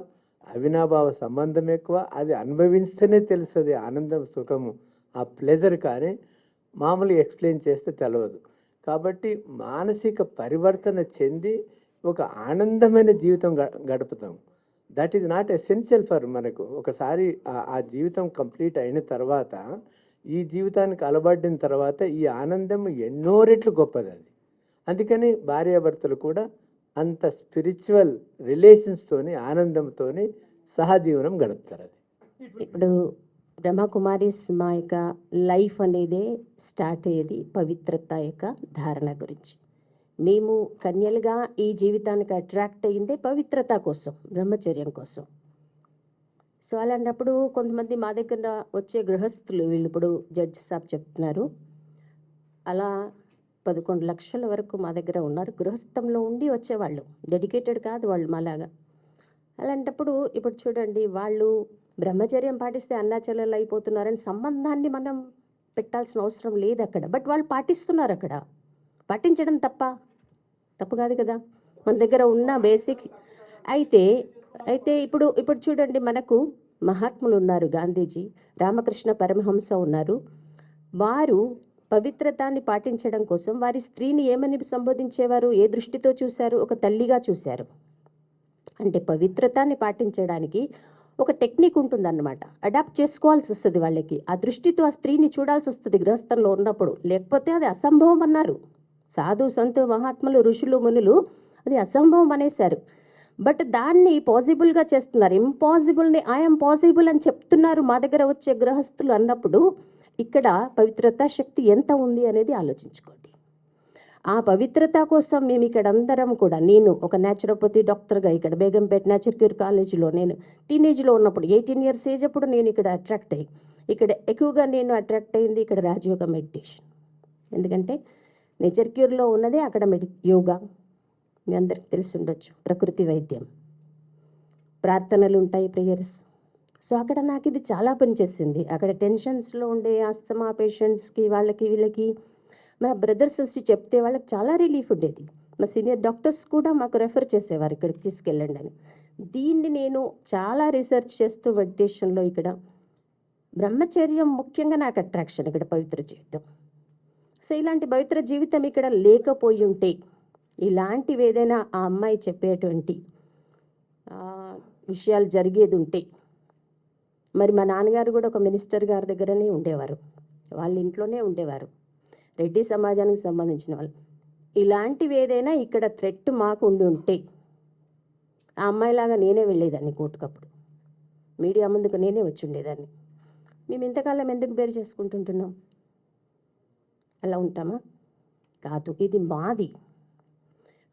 అవినాభావ సంబంధం ఎక్కువ. అది అనుభవిస్తేనే తెలుస్తుంది ఆనందం, సుఖము, ఆ ప్లెజర్. కానీ మామూలుగా ఎక్స్ప్లెయిన్ చేస్తే తెలియదు. కాబట్టి మానసిక పరివర్తన చెంది ఒక ఆనందమైన జీవితం గడుపుతాం. That is not essential for మనకు. ఒకసారి ఆ జీవితం కంప్లీట్ అయిన తర్వాత, ఈ జీవితానికి అలవడిన తర్వాత ఈ ఆనందం ఎన్నో రెట్లు గొప్పది అది. అందుకని భార్యాభర్తలు కూడా అంత స్పిరిచువల్ రిలేషన్స్తోని, ఆనందంతోని సహజీవనం గడుపుతారు. అది ఇప్పుడు బ్రహ్మకుమారీస్ మా యొక్క లైఫ్ అనేది స్టార్ట్ అయ్యేది పవిత్రత యొక్క ధారణ గురించి. మేము కన్యలుగా ఈ జీవితానికి అట్రాక్ట్ అయ్యిందే పవిత్రత కోసం, బ్రహ్మచర్యం కోసం. సో అలాంటప్పుడు కొంతమంది మా దగ్గర వచ్చే గృహస్థులు, వీళ్ళు ఇప్పుడు జడ్జి సాబ్ చెప్తున్నారు, అలా 11 లక్షల వరకు మా దగ్గర ఉన్నారు. గృహస్థంలో ఉండి వచ్చేవాళ్ళు, డెడికేటెడ్ కాదు వాళ్ళు మాలాగా. అలాంటప్పుడు ఇప్పుడు చూడండి, వాళ్ళు బ్రహ్మచర్యం పాటిస్తే అన్నాచెల్లెలు అయిపోతున్నారని సంబంధాన్ని మనం పెట్టాల్సిన అవసరం లేదు అక్కడ. బట్ వాళ్ళు పాటిస్తున్నారు అక్కడ. పాటించడం తప్పు కాదు కదా, మన దగ్గర ఉన్న బేసిక్. అయితే ఇప్పుడు చూడండి, మనకు మహాత్ములు ఉన్నారు, గాంధీజీ, రామకృష్ణ పరమహంస ఉన్నారు. వారు పవిత్రతాన్ని పాటించడం కోసం వారి స్త్రీని ఏమని సంబోధించేవారు, ఏ దృష్టితో చూశారు? ఒక తల్లిగా చూశారు. అంటే పవిత్రతాన్ని పాటించడానికి ఒక టెక్నిక్ ఉంటుందన్నమాట. అడాప్ట్ చేసుకోవాల్సి వస్తుంది వాళ్ళకి. ఆ దృష్టితో ఆ స్త్రీని చూడాల్సి వస్తుంది గృహస్థంలో ఉన్నప్పుడు, లేకపోతే అది అసంభవం అన్నారు. సాధు సంతు మహాత్ములు, ఋషులు, మునులు అది అసంభవం అనేశారు. బట్ దాన్ని పాజిబుల్గా చేస్తున్నారు. ఇంపాసిబుల్ని ఐఎమ్ పాసిబుల్ అని చెప్తున్నారు మా దగ్గర వచ్చే గృహస్థులు అన్నప్పుడు, ఇక్కడ పవిత్రతా శక్తి ఎంత ఉంది అనేది ఆలోచించుకోండి. ఆ పవిత్రత కోసం మేము ఇక్కడ అందరం కూడా, నేను ఒక న్యాచురోపతి డాక్టర్గా ఇక్కడ బేగంపేట నేచర్ క్యూర్ కాలేజీలో నేను టీనేజ్లో ఉన్నప్పుడు 18 ఇయర్స్ ఏజ్ అప్పుడు నేను ఇక్కడ అట్రాక్ట్ అయ్యి, ఇక్కడ ఎక్కువగా నేను అట్రాక్ట్ అయింది ఇక్కడ రాజయోగ మెడిటేషన్. ఎందుకంటే నేచర్ క్యూర్లో ఉన్నదే అక్కడ యోగా, మీ అందరికి తెలిసి ఉండొచ్చు, ప్రకృతి వైద్యం, ప్రార్థనలు ఉంటాయి, ప్రేయర్స్. సో అక్కడ నాకు ఇది చాలా పనిచేసింది. అక్కడ టెన్షన్స్లో ఉండే ఆస్తమా పేషెంట్స్కి, వాళ్ళకి వీళ్ళకి మా బ్రదర్స్ వచ్చి చెప్తే వాళ్ళకి చాలా రిలీఫ్ ఉండేది. మా సీనియర్ డాక్టర్స్ కూడా మాకు రెఫర్ చేసేవారు ఇక్కడికి తీసుకెళ్ళండి అని. దీన్ని నేను చాలా రీసెర్చ్ చేస్తూ మెడిటేషన్లో ఇక్కడ బ్రహ్మచర్యం ముఖ్యంగా నాకు అట్రాక్షన్, ఇక్కడ పవిత్ర జీవితం. సో ఇలాంటి పవిత్ర జీవితం ఇక్కడ లేకపోయి ఉంటే, ఇలాంటివి ఏదైనా ఆ అమ్మాయి చెప్పేటువంటి విషయాలు జరిగేది ఉంటే, మరి మా నాన్నగారు కూడా ఒక మినిస్టర్ గారి దగ్గరనే ఉండేవారు, వాళ్ళ ఇంట్లోనే ఉండేవారు, రెడ్డి సమాజానికి సంబంధించిన వాళ్ళు. ఇలాంటివి ఏదైనా ఇక్కడ థ్రెట్ మాకు ఉండి ఉంటే, ఆ అమ్మాయిలాగా నేనే వెళ్ళేదాన్ని కోర్టుకప్పుడు, మీడియా ముందుకు నేనే వచ్చి ఉండేదాన్ని. మేము ఇంతకాలం ఎందుకు బేరు చేసుకుంటుంటున్నాం? అలా ఉంటామా? కాదు, ఇది మాది.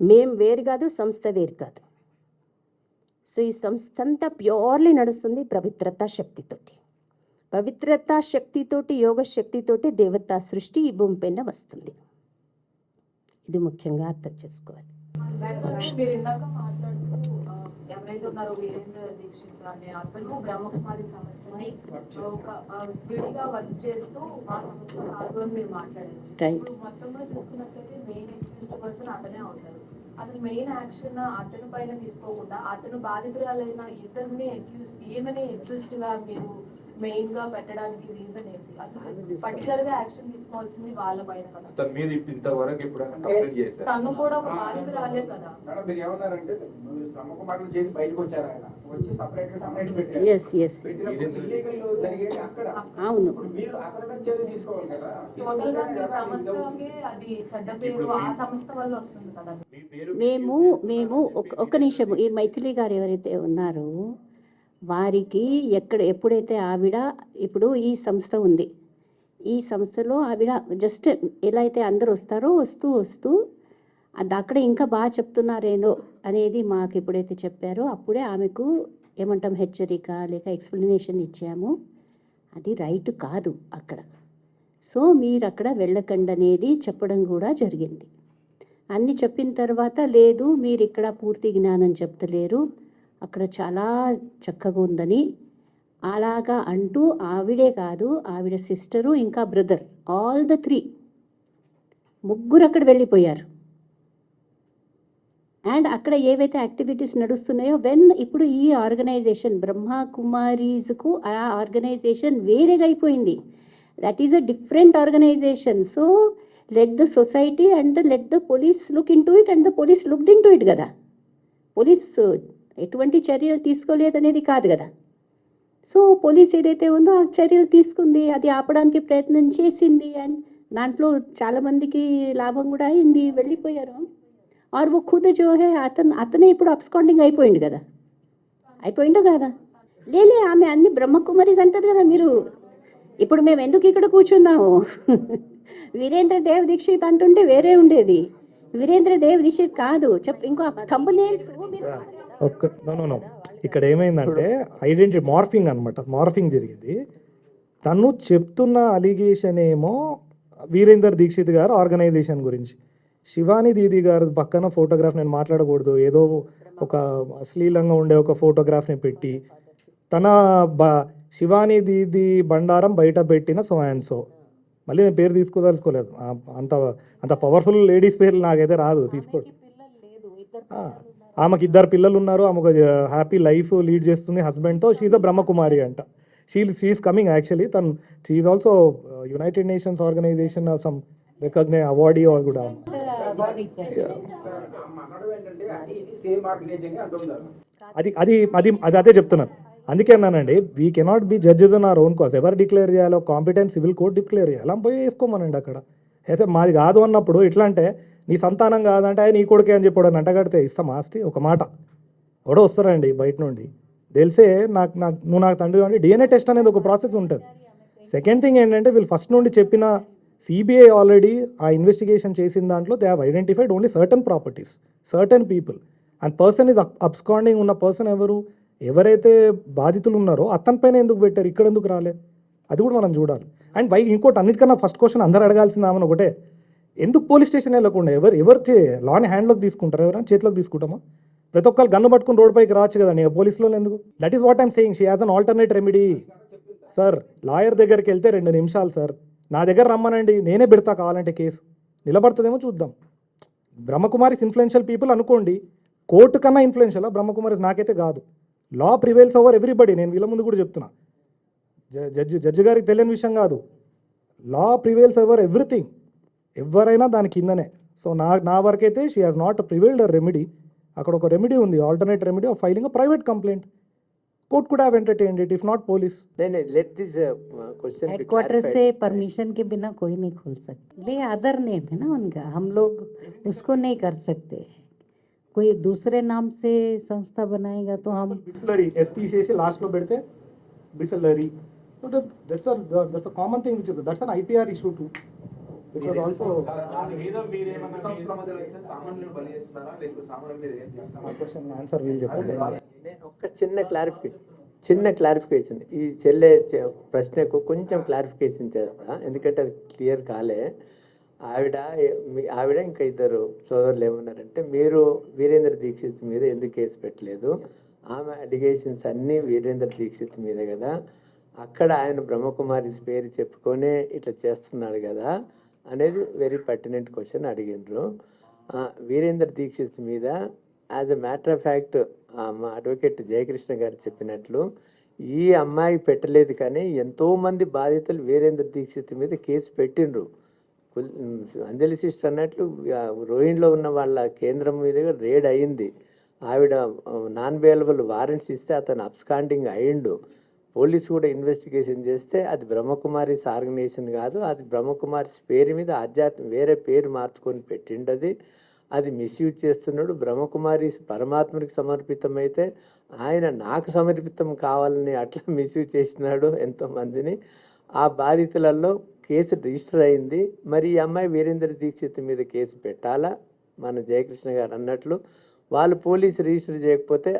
మేం వేరు కాదు, సంస్థ వేరు కాదు. సో ఈ సంస్థ అంతా ప్యూర్లీ నడుస్తుంది పవిత్రతా శక్తితోటి. పవిత్రతా శక్తితోటి, యోగ శక్తితోటి దేవతా సృష్టి ఈ భూమి పైన వస్తుంది. ఇది ముఖ్యంగా అర్థం చేసుకోవాలి. మీరు ఇందాక మాట్లాడుతూ ఎవరైతే ఉన్నారో వీరేంద్ర దీక్షిత్ అనే అతను బ్రహ్మకుమారి సంస్థని ఒక విడిగా వర్క్ చేస్తూ ఆ సంస్థ కాదు అని మీరు మాట్లాడారు. ఇప్పుడు మొత్తంగా చూసుకున్నట్లయితే మెయిన్ అక్యూజ్డ్ పర్సన్ అతనే అవుతారు. అసలు మెయిన్ యాక్షన్ అతని పైన తీసుకోకుండా అతను బాధితురాలైన ఇద్దరిని ఏమని అక్యూజ్డ్ గా మీరు మెయిన్ గా పెట్టడానికి రీజన్ ఏంటి? అసలు పర్టికులర్ గా యాక్షన్ తీసుకోవాల్సింది వాళ్ళ పైన కదా. మీరు ఇంతవరకు ఎప్పుడైనా కంప్లైంట్ చేశారు? తను కూడా ఒక బాధితురాలే కదా. మేడం మీరు ఏమన్నారంటే బ్రహ్మకుమారులు చేసి బయటకు వచ్చారు, ఆయన వచ్చి సపరేట్ పెట్టారు. ఇల్లీగల్ జరిగేది అక్కడ. అవును, మీరు అక్కడ చర్య తీసుకోవాలి కదా. టోటల్ గా మీ సంస్థకి అది చెడ్డ పేరు ఆ సంస్థ వల్ల వస్తుంది కదా. మేము ఒక నిమిషం, ఈ మైథిలి గారు ఎవరైతే ఉన్నారో వారికి ఎప్పుడైతే ఆవిడ, ఇప్పుడు ఈ సంస్థ ఉంది, ఈ సంస్థలో ఆవిడ జస్ట్ ఎలా అయితే అందరూ వస్తారో వస్తూ అది అక్కడ ఇంకా బాగా చెప్తున్నారేనో అనేది మాకు ఎప్పుడైతే చెప్పారో అప్పుడే ఆమెకు ఏమంటాం హెచ్చరిక లేక ఎక్స్ప్లెనేషన్ ఇచ్చాము. అది రైట్ కాదు అక్కడ. సో మీరు అక్కడ వెళ్ళకండి అనేది చెప్పడం కూడా జరిగింది. అన్నీ చెప్పిన తర్వాత లేదు మీరు ఇక్కడ పూర్తి జ్ఞానం చెప్తలేరు, అక్కడ చాలా చక్కగా ఉందని అలాగా అంటూ ఆవిడే కాదు, ఆవిడ సిస్టరు ఇంకా బ్రదర్, ఆల్ ద 3 ముగ్గురు అక్కడ వెళ్ళిపోయారు. అండ్ అక్కడ ఏవైతే యాక్టివిటీస్ నడుస్తున్నాయో ఇప్పుడు ఈ ఆర్గనైజేషన్ బ్రహ్మకుమారీస్కు ఆ ఆర్గనైజేషన్ వేరేగా అయిపోయింది. That is a different organization. So let the society and let the police look into it and the police looked into it కదా. పోలీస్ ఎటువంటి చర్యలు తీసుకోలేదనేది కాదు కదా. సో పోలీస్ ఏదైతే ఉందో ఆ చర్యలు తీసుకుంది, అది ఆపడానికి ప్రయత్నం చేసింది. అండ్ దాంట్లో చాలామందికి లాభం కూడా అయింది, వెళ్ళిపోయారు. ఆర్ ఓ ఖుద్ జో హే అతనే ఇప్పుడు అబ్స్కాండింగ్ అయిపోయింది కదా, అయిపోయిందో కదా. లేలే ఆమె అన్ని బ్రహ్మకుమారీస్ అంటారు కదా మీరు. ఇప్పుడు మేము ఎందుకు ఇక్కడ కూర్చున్నాము? వీరేంద్ర దేవ్ దీక్షిత్ అంటుంటే వేరే ఉండేది. వీరేంద్ర దేవ్ దీక్షిత్ కాదు ఇంకో thumbnails నో ఇక్కడ ఏమైందంటే ఐడెంటిటీ మార్ఫింగ్ అనమాట. మార్ఫింగ్ జరిగింది. తను చెప్తున్న అలిగేషన్ ఏమో వీరేందర్ దీక్షిత్ గారు ఆర్గనైజేషన్ గురించి, శివాని దీది గారు పక్కన ఫోటోగ్రాఫ్ నేను మాట్లాడకూడదు, ఏదో ఒక అశ్లీలంగా ఉండే ఒక ఫోటోగ్రాఫ్ని పెట్టి తన శివాని దీది బండారం బయట పెట్టిన సో అండ్ సో, మళ్ళీ నేను పేరు తీసుకోదలుచుకోలేదు, అంత పవర్ఫుల్ లేడీస్ పేర్లు నాకైతే రాదు తీసుకో. ఆమెకి 2 పిల్లలు ఉన్నారు, ఆమె ఒక హ్యాపీ లైఫ్ లీడ్ చేస్తుంది హస్బెండ్తో. షీఈ్ అ బ్రహ్మకుమారి అంట. She's coming actually. She's also United Nations organization some recognize awardee or కూడా. అది అదే చెప్తున్నాను. అందుకే అన్నానండి, we cannot be judges on our own cause. ఎవరు డిక్లేర్ చేయాలో కాంపిటెంట్ సివిల్ కోర్ట్ డిక్లేర్ చేయాలి, అలా పోయి వేసుకోమనండి అక్కడ. అయితే మాది కాదు అన్నప్పుడు ఎట్లా అంటే నీ సంతానం కాదంటే నీ కొడుకే అని చెప్పాడు అంటగడితే ఇస్తాం ఆస్తి. ఒక మాట ఎవడో వస్తారండి బయట నుండి తెలిసే నువ్వు నాకు తండ్రి అంటే డిఎన్ఏ టెస్ట్ అనేది ఒక ప్రాసెస్ ఉంటుంది. సెకండ్ థింగ్ ఏంటంటే వీళ్ళు ఫస్ట్ నుండి చెప్పిన సిబిఐ ఆల్రెడీ ఆ ఇన్వెస్టిగేషన్ చేసిన దాంట్లో they have identified only certain properties, certain people and person is absconding ఉన్న పర్సన్ ఎవరైతే బాధితులు ఉన్నారో అతని పైన ఎందుకు పెట్టారు, ఇక్కడ ఎందుకు రాలేదు, అది కూడా మనం చూడాలి. అండ్ ఇంకోటి అన్నిటికన్నా ఫస్ట్ క్వశ్చన్ అందరూ అడగాల్సింది ఆమెను ఒకటే, ఎందుకు పోలీస్ స్టేషన్ వెళ్ళకుండా ఎవరు లాని హ్యాండ్లోకి తీసుకుంటారు, ఎవరైనా చేతిలోకి తీసుకుంటామా? ప్రతి ఒక్కరు గన్ను పట్టుకుని రోడ్ పైకి రావచ్చు కదా, నీ పోలీసులో ఎందుకు? That is what I'm saying, she has an alternate remedy. Sir lawyer దగ్గరికి వెళ్తే 2 నిమిషాలు సార్, నా దగ్గర రమ్మనండి నేనే పెడతా కావాలంటే కేసు, నిలబడుతుందేమో చూద్దాం. బ్రహ్మకుమారిస్ ఇన్ఫ్లుయెన్షియల్ పీపుల్ అనుకోండి, కోర్టు కన్నా ఇన్ఫ్లుయెన్షియల్ బ్రహ్మకుమారిస్ నాకైతే కాదు. లా ప్రివేల్స్ ఓవర్ ఎవ్రీబడి. నేను వీళ్ళ ముందు కూడా చెప్తున్నా, జడ్జి గారికి తెలియని విషయం కాదు, లా ప్రివేల్స్ ఓవర్ ఎవ్రీథింగ్. ఎవరైనా దాని కిందనే. సో నా వరకైతే she has not prevailed a remedy. అక్కడ ఒక రెమెడీ ఉంది, alternate remedy of filing a private complaint. Court could have entertained it if not police. नहीं let this question हेडक्वार्टर से परमिशन के बिना कोई नहीं खोल सकते. ले अदर नेम है ना उनका, हम लोग उसको नहीं कर सकते. कोई दूसरे नाम से संस्था बनाएगा तो हम बिस्लरी एसटी से लास्ट లో పెడితే Bisleri. So that's a common thing which is that's an IPR issue too. Because also answer వీల్ చెప్పండి. నేను ఒక చిన్న క్లారిఫికేషన్ ఈ చెల్లె ప్రశ్నకు కొంచెం క్లారిఫికేషన్ చేస్తా, ఎందుకంటే అది క్లియర్ కాలే. ఆవిడ ఇంకా 2 సోదరులు ఏమన్నారంటే, మీరు వీరేంద్ర దీక్షిత్ మీద ఎందుకు కేసు పెట్టలేదు, ఆమె అలిగేషన్స్ అన్నీ వీరేంద్ర దీక్షిత్ మీదే కదా, అక్కడ ఆయన బ్రహ్మకుమారిస్ పేరు చెప్పుకొనే ఇట్లా చేస్తున్నాడు కదా అనేది వెరీ పర్టినెంట్ క్వశ్చన్ అడిగినారు. వీరేంద్ర దీక్షిత్ మీద as a matter of fact మా అడ్వకేట్ జయకృష్ణ గారు చెప్పినట్లు ఈ అమ్మాయి పెట్టలేదు, కానీ ఎంతోమంది బాధితులు వీరేంద్ర దీక్షిత్ మీద కేసు పెట్టిండ్రు. అంజలి సిస్టర్ అన్నట్లు రోహిణ్లో ఉన్న వాళ్ళ కేంద్రం మీద రేడ్ అయింది. ఆవిడ నాన్ బెయిలబుల్ వారెంట్స్ ఇస్తే అతను అబ్స్కాండింగ్ అయ్యిండు. పోలీసు కూడా ఇన్వెస్టిగేషన్ చేస్తే అది బ్రహ్మకుమారిస్ ఆర్గనైజేషన్ కాదు, అది బ్రహ్మకుమారిస్ పేరు మీద వేరే పేరు మార్చుకొని పెట్టిండది, అది మిస్యూజ్ చేస్తున్నాడు. బ్రహ్మకుమారిస్ పరమాత్మకి సమర్పితమైతే ఆయన నాకు సమర్పితం కావాలని అట్లా మిస్యూజ్ చేసినాడు ఎంతోమందిని. ఆ బాధితులలో కేసు రిజిస్టర్ అయింది. మరి ఈ అమ్మాయి వీరేంద్ర దీక్షిత్ మీద కేసు పెట్టాలా? మన జయకృష్ణ గారు అన్నట్లు వాళ్ళు పోలీసు రిజిస్టర్ చేయకపోతే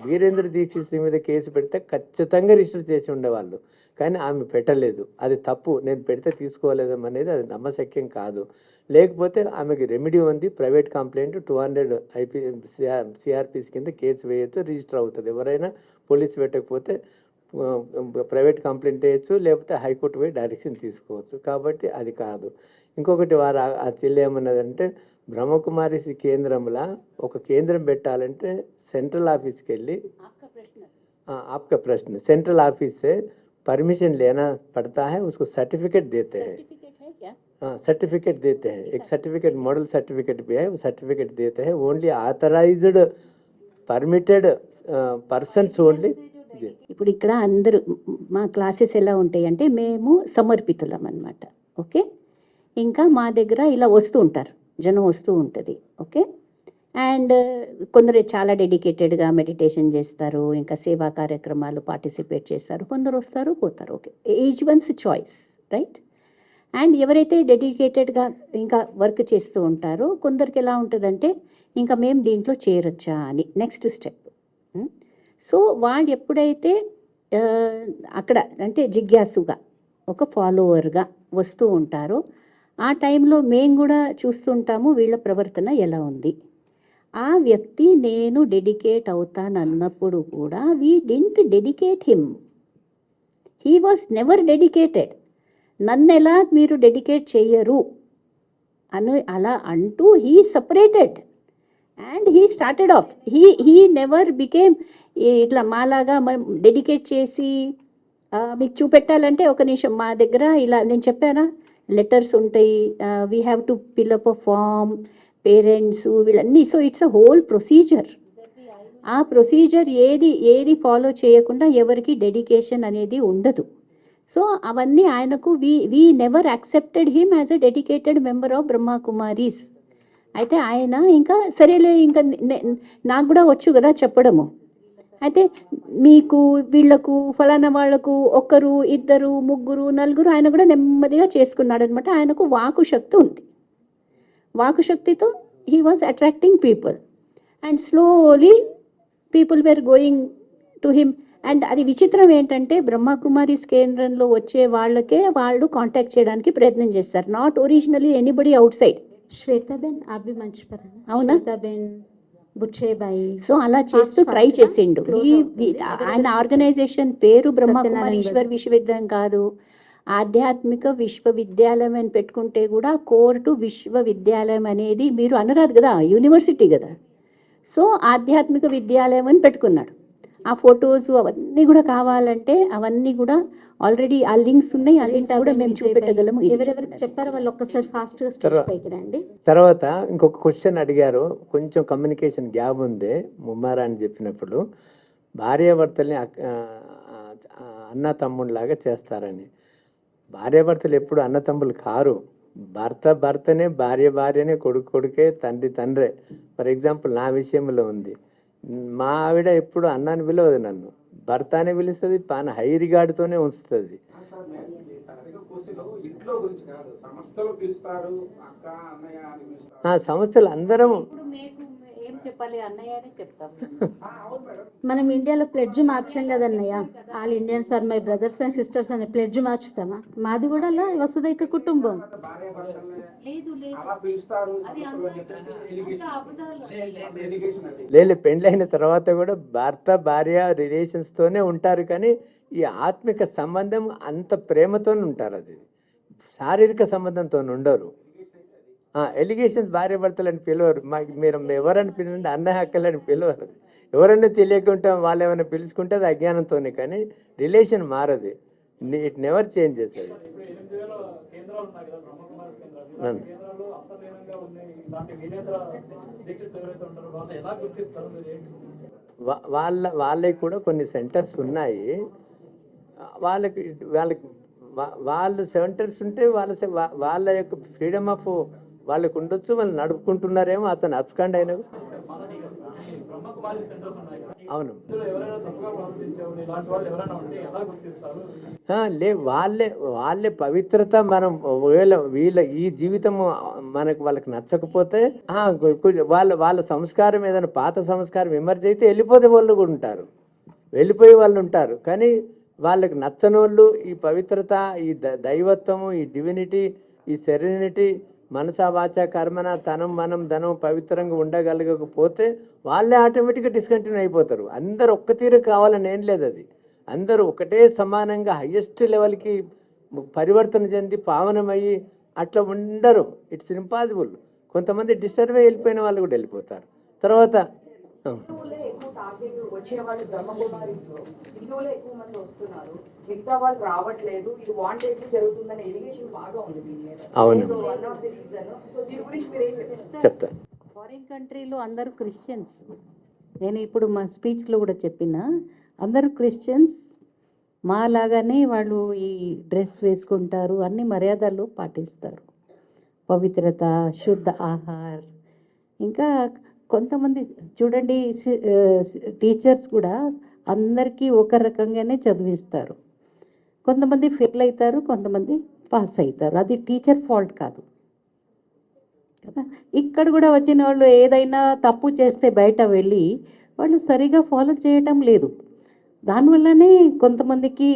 వీరేంద్ర దీక్షిత్ మీద కేసు పెడితే ఖచ్చితంగా రిజిస్టర్ చేసి ఉండేవాళ్ళు, కానీ ఆమె పెట్టలేదు. అది తప్పు, నేను పెడితే తీసుకోలేదం అనేది అది నమ్మశక్యం కాదు. లేకపోతే ఆమెకి రెమెడీ ఉంది, ప్రైవేట్ కంప్లైంట్ 200 సిఆర్పిసి కింద కేసు వేయచ్చు, రిజిస్టర్ అవుతుంది. ఎవరైనా పోలీసు పెట్టకపోతే ప్రైవేట్ కంప్లైంట్ వేయచ్చు, లేకపోతే హైకోర్టు పోయి డైరెక్షన్ తీసుకోవచ్చు. కాబట్టి అది కాదు. ఇంకొకటి వారు ఆ చెల్లి ఏమన్నదంటే, బ్రహ్మకుమారిస్ కేంద్రంలో ఒక కేంద్రం పెట్టాలంటే సెంట్రల్ ఆఫీస్కి వెళ్ళి आपका प्रश्न सेंट्रल ऑफिस से परमिशन लेना पड़ता है, उसको सर्टिफिकेट देते हैं। हाँ, सर्टिफिकेट देते हैं, एक सर्टिफिकेट मॉडल सर्टिफिकेट भी है, वो सर्टिफिकेट देते हैं। Only authorised permitted persons only. ఇప్పుడు ఇక్కడ అందరూ మా క్లాసెస్ ఎలా ఉంటాయి అంటే మేము సమర్పితులం అన్నమాట. ఓకే, ఇంకా మా దగ్గర ఇలా వస్తూ ఉంటారు, జనం వస్తూ ఉంటుంది. ఓకే, అండ్ కొందరు చాలా డెడికేటెడ్గా మెడిటేషన్ చేస్తారు, ఇంకా సేవా కార్యక్రమాలు పార్టిసిపేట్ చేస్తారు, కొందరు వస్తారు పోతారు. Okay, each one's choice, right. And ఎవరైతే డెడికేటెడ్గా ఇంకా వర్క్ చేస్తూ ఉంటారో కొందరికి ఎలా ఉంటుందంటే ఇంకా మేము దీంట్లో చేరొచ్చా అని నెక్స్ట్ స్టెప్. సో వాళ్ళు ఎప్పుడైతే అక్కడ అంటే జిజ్ఞాసుగా ఒక ఫాలోవర్గా వస్తూ ఉంటారో ఆ టైంలో మేము కూడా చూస్తుంటాము వీళ్ళ ప్రవర్తన ఎలా ఉంది. ఆ వ్యక్తి నేను డెడికేట్ అవుతానన్నప్పుడు కూడా we didn't dedicate him, he was never dedicated. నన్ను ఎలా మీరు డెడికేట్ చెయ్యరు అని అలా అంటూ he separated and he started off. He never became ఇట్లా మాలాగా మనం డెడికేట్ చేసి మీకు చూపెట్టాలంటే ఒక నిమిషం మా దగ్గర ఇలా నేను చెప్పానా లెటర్స్ ఉంటాయి, we have to fill up a form, parents వీళ్ళన్నీ. So it's a whole procedure. ఆ ప్రొసీజర్ ఏది ఫాలో చేయకుండా ఎవరికి డెడికేషన్ అనేది ఉండదు. సో అవన్నీ ఆయనకు we never accepted him as a dedicated member of Brahma Kumaris. అయితే ఆయన ఇంకా సరేలే ఇంకా నాకు కూడా వచ్చు కదా చెప్పడము. అయితే మీకు వీళ్లకు ఫలానా వాళ్లకు ఒకరు ఇద్దరు ముగ్గురు నలుగురు ఆయన కూడా నెమ్మదిగా చేసుకున్నాడు అనమాట. ఆయనకు వాకు శక్తి ఉంది. వాకు శక్తితో he was attracting people and slowly people were going to him. And అది విచిత్రం ఏంటంటే బ్రహ్మకుమారీస్ కేంద్రంలో వచ్చే వాళ్ళకే వాళ్ళు కాంటాక్ట్ చేయడానికి ప్రయత్నం చేస్తారు, not originally anybody outside. Shwetaben అభి మంచిపర అవునా, శ్వేతాబెన్ బుచ్చేబాయి. సో అలా చేస్తూ ట్రై చేసిండు. ఆయన ఆర్గనైజేషన్ పేరు బ్రహ్మకుమారీశ్వర్ విశ్వవిద్యాలయం కాదు, ఆధ్యాత్మిక విశ్వవిద్యాలయం అని పెట్టుకుంటే కూడా కోర్టు విశ్వవిద్యాలయం అనేది మీరు అనరాదు కదా, యూనివర్సిటీ కదా. సో ఆధ్యాత్మిక విద్యాలయం అని పెట్టుకున్నాడు. ఆ ఫొటోస్ అవన్నీ కూడా కావాలంటే అవన్నీ కూడా ఆల్రెడీ ఆ లింక్స్ ఉన్నాయి, ఆ లింక్స్ కూడా మేము చూపెట్టగలము. ఎవరెవరికి చెప్పారో వాళ్ళు ఒక్కసారి ఫాస్ట్గా స్టెప్ పైకి రండి. తర్వాత ఇంకొక క్వశ్చన్ అడిగారు, కొంచెం కమ్యూనికేషన్ గ్యాప్ ఉంది ముమ్మారా అని చెప్పినప్పుడు, భార్యాభర్తల్ని అన్న తమ్ముళ్ళలాగా చేస్తారని. భార్యాభర్తలు ఎప్పుడు అన్న తమ్ముళ్ళు కారు. భర్తనే, భార్యనే, కొడుకే, తండ్రే. ఫర్ ఎగ్జాంపుల్ నా విషయంలో ఉంది, మా ఆవిడ ఎప్పుడు అన్నాన్ని పిలవదు, నన్ను భర్త అనే పిలుస్తుంది, పాన హై రిగార్డుతోనే ఉంచుతుంది. సంస్థలు అందరం ఏం చెప్పాలి అన్నయ్య అని చెప్తాం. మనం ఇండియాలో ప్లెడ్జ్ మార్చాం కదన్నయ్య, all Indians are my brothers and sisters అనే ప్లెడ్జ్ మార్చుతామా? మాది కూడా అలా వసుదైక కుటుంబం. లేదు, పెండ్లైన తర్వాత కూడా భర్త భార్య రిలేషన్స్ తోనే ఉంటారు, కానీ ఈ ఆత్మిక సంబంధం అంత ప్రేమతోనే ఉంటారు, అది శారీరక సంబంధంతో ఉండరు. ఎలిగేషన్స్ భార్య భర్తలని పిలవరు. మీరు ఎవరని పిలవండి, అన్నయ్య అక్కలని పిలవరు. ఎవరన్నా తెలియకుండా వాళ్ళు ఏమైనా పిలుచుకుంటే అది అజ్ఞానంతోనే, కానీ రిలేషన్ మారదు. ఇట్ నెవర్ చేంజ్ చేసేది. వాళ్ళకి కూడా కొన్ని సెంటర్స్ ఉన్నాయి. వాళ్ళకి వాళ్ళు సెంటర్స్ ఉంటే వాళ్ళ యొక్క ఫ్రీడమ్ ఆఫ్ వాళ్ళకు ఉండొచ్చు. వాళ్ళు నడుపుకుంటున్నారేమో, అతను అబ్స్కాండ్ అయినా అవును. ఇందులో ఎవరైనా తప్పుగా ప్రవర్తించావు ఇలాంటి వాళ్ళు ఎవరైనా ఉంటే ఎలా గుర్తిస్తారు? వాళ్ళే పవిత్రత. మనం ఒకవేళ వీళ్ళ ఈ జీవితం వాళ్ళకి నచ్చకపోతే వాళ్ళ సంస్కారం ఏదైనా పాత సంస్కారం ఎమర్జ్ అయితే వెళ్ళిపోతే వాళ్ళు కూడా ఉంటారు, వెళ్ళిపోయే వాళ్ళు ఉంటారు. కానీ వాళ్ళకి నచ్చనోళ్ళు ఈ పవిత్రత, ఈ దైవత్వము, ఈ డివినిటీ, ఈ సెరెనిటీ, మనసా వాచ కర్మన, తనం మనం ధనం పవిత్రంగా ఉండగలగకపోతే వాళ్ళే ఆటోమేటిక్గా డిస్కంటిన్యూ అయిపోతారు. అందరు ఒక్క తీరు కావాలని ఏం లేదు. అది అందరూ ఒకటే సమానంగా హయ్యెస్ట్ లెవెల్కి పరివర్తన చెంది పావనమయ్యి అట్లా ఉండరు. It's impossible. కొంతమంది డిస్టర్బ్ అయ్యి వెళ్ళిపోయిన వాళ్ళు కూడా వెళ్ళిపోతారు. తర్వాత హిందువులే ఎక్కువ టార్గెట్ వచ్చేవాళ్ళు బ్రహ్మకుమారిస్లో హిందువులే ఎక్కువ మంది వస్తున్నారు, మిగతా వాళ్ళు రావట్లేదు, ఇది వాంటెడ్లీ జరుగుతుందనే ఎలిగేషన్ బాగా ఉంది దీని మీద. అవును. So one of the reason. So దీని గురించి మీరు ఏం చెప్తారు? చెప్తాను. ఫారిన్ కంట్రీలో అందరూ క్రిస్టియన్స్. నేను ఇప్పుడు మా స్పీచ్లో కూడా చెప్పిన అందరూ క్రిస్టియన్స్. మా లాగానే వాళ్ళు ఈ డ్రెస్ వేసుకుంటారు, అన్ని మర్యాదలు పాటిస్తారు, పవిత్రత, శుద్ధ ఆహార్. ఇంకా కొంతమంది చూడండి, టీచర్స్ కూడా అందరికీ ఒక రకంగానే చదివిస్తారు. కొంతమంది ఫెయిల్ అవుతారు, కొంతమంది పాస్ అవుతారు. అది టీచర్ ఫాల్ట్ కాదు కదా. ఇక్కడ కూడా వచ్చిన వాళ్ళు ఏదైనా తప్పు చేస్తే బయట వెళ్ళి వాళ్ళు సరిగా ఫాలో చేయటం లేదు. దానివల్లనే కొంతమందికి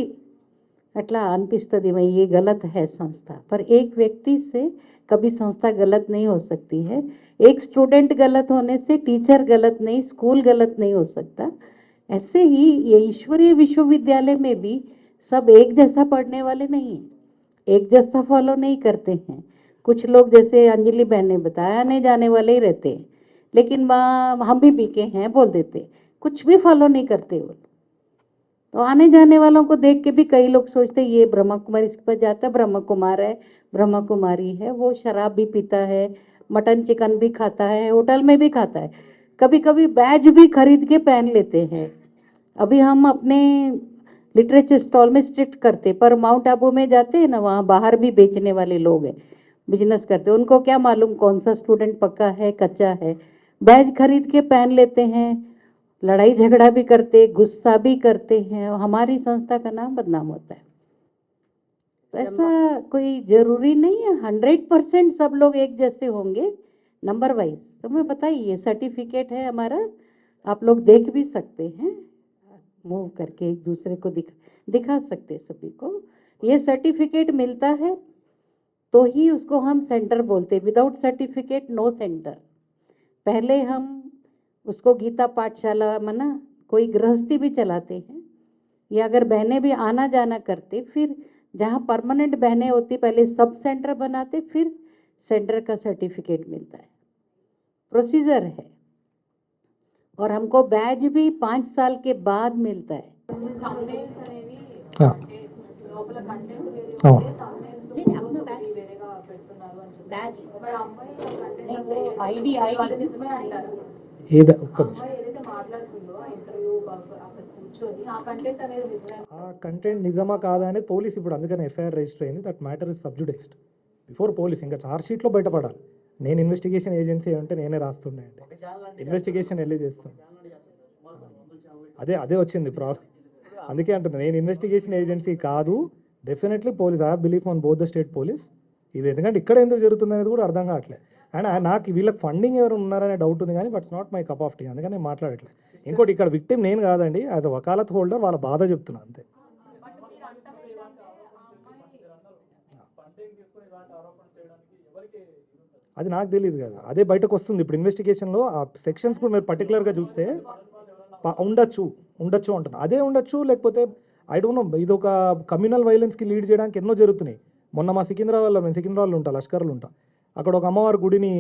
అట్లా అనిపిస్తుంది, ये गलत है संस्था। पर एक व्यक्ति से कभी संस्था गलत नहीं हो सकती है। एक स्टूडेंट गलत होने से टीचर गलत नहीं, स्कूल गलत नहीं हो सकता। ऐसे ही ये ईश्वरीय विश्वविद्यालय में भी सब एक जैसा पढ़ने वाले नहीं हैं, एक जैसा फॉलो नहीं करते हैं। कुछ लोग जैसे अंजलि बहन ने बताया आने जाने वाले ही रहते हैं, लेकिन हम भी बीके हैं बोल देते, कुछ भी फॉलो नहीं करते वो। तो आने जाने वालों को देख के भी कई लोग सोचते ये ब्रह्मा कुमारी इस पर जाता है, ब्रह्मा कुमार है, ब्रह्मा कुमारी है। वो शराब भी पीता है, मटन चिकन भी खाता है, होटल में भी खाता है, कभी कभी बैज भी खरीद के पहन लेते हैं। अभी हम अपने लिटरेचर स्टॉल में स्ट्रिक्ट करते, पर माउंट आबू में जाते हैं ना, वहाँ बाहर भी बेचने वाले लोग हैं, बिजनेस करते, उनको क्या मालूम कौन सा स्टूडेंट पक्का है कच्चा है। बैज खरीद के पहन लेते हैं, लड़ाई झगड़ा भी करते, गुस्सा भी करते हैं, और हमारी संस्था का नाम बदनाम होता है। तो ऐसा कोई जरूरी नहीं है 100% सब लोग एक जैसे होंगे, नंबर वाइज। तो मैं बताइए सर्टिफिकेट है हमारा, आप लोग देख भी सकते हैं, मूव करके एक दूसरे को दिखा सकते सभी को। ये सर्टिफिकेट मिलता है तो ही उसको हम सेंटर बोलते, विदाउट सर्टिफिकेट नो सेंटर। पहले हम उसको गीता पाठशाला मना कोई गृहस्थी भी चलाते हैं, या अगर बहनें भी आना जाना करते, फिर जहाँ परमानेंट बहनें होती पहले सब सेंटर बनाते, फिर सेंटर का सर्टिफिकेट मिलता है, प्रोसीजर है। और हमको बैज भी 5 साल के बाद मिलता है। thumbnails అనేవి అంటే లోపల కంటెంట్ వేరే ఆ. ఉంటే thumbnails లో photos ఒకటి వేరేగా పెడుతున్నారు అని చెప్పి. మరి ఆ అమ్మాయి కంటెంట్ ఐడి వాళ్ళు నిజమే అంటారు. ఏదో ఒక్క నిమిషం. అమ్మాయి ఏదైతే మాట్లాడుతుందో ఆ ఇంటర్వ్యూ అక్కడ కూర్చొని ఆ కంటెంట్ అనేది నిజమే. ఆ కంటెంట్ నిజమా కాదా అనేది పోలీస్ ఇప్పుడు అందుకని ఎఫ్ఐఆర్ రిజిస్టర్ అయింది. That matter is subjudiced before police. ఇంకా చార్జ్ షీట్లో బయటపడాలి. నేను ఇన్వెస్టిగేషన్ ఏజెన్సీ అంటే నేనే రాస్తుండే అంటే ఇన్వెస్టిగేషన్ వెళ్ళి చేస్తాను. అదే వచ్చింది ప్రాబ్లం. అందుకే అంటున్నా నేను ఇన్వెస్టిగేషన్ ఏజెన్సీ కాదు. Definitely police, I have belief on both the state police. ఇది ఎందుకంటే ఇక్కడ ఎందుకు జరుగుతుంది అనేది కూడా అర్థం కావట్లేదు. అండ్ నాకు వీళ్ళకి ఫండింగ్ ఎవరు ఉన్నారనే డౌట్ ఉంది, కానీ but it's not my cup of tea, అందుకని నేను మాట్లాడట్లేదు. ఇంకోటి ఇక్కడ విక్టిమ్ నేను కాదండి, యాజ్ అ వకాలత్ హోల్డర్ వాళ్ళ బాధ చెప్తున్నా అంతే. అది నాకు తెలియదు కదా, అదే బయటకు వస్తుంది ఇప్పుడు ఇన్వెస్టిగేషన్లో. ఆ సెక్షన్స్ కూడా మీరు పర్టికులర్గా చూస్తే ఉండొచ్చు అంటున్నా. అదే ఉండొచ్చు, లేకపోతే ఐ డోంట్ నో. ఇది ఒక కమ్యూనల్ వైలెన్స్కి లీడ్ చేయడానికి ఎన్నో జరుగుతున్నాయి. మొన్న మా సికింద్రాబాద్లో, మేము సికింద్రాబాద్లో ఉంటాం, లష్కర్లు ఉంటాం, అక్కడ ఒక అమ్మవారి గుడిని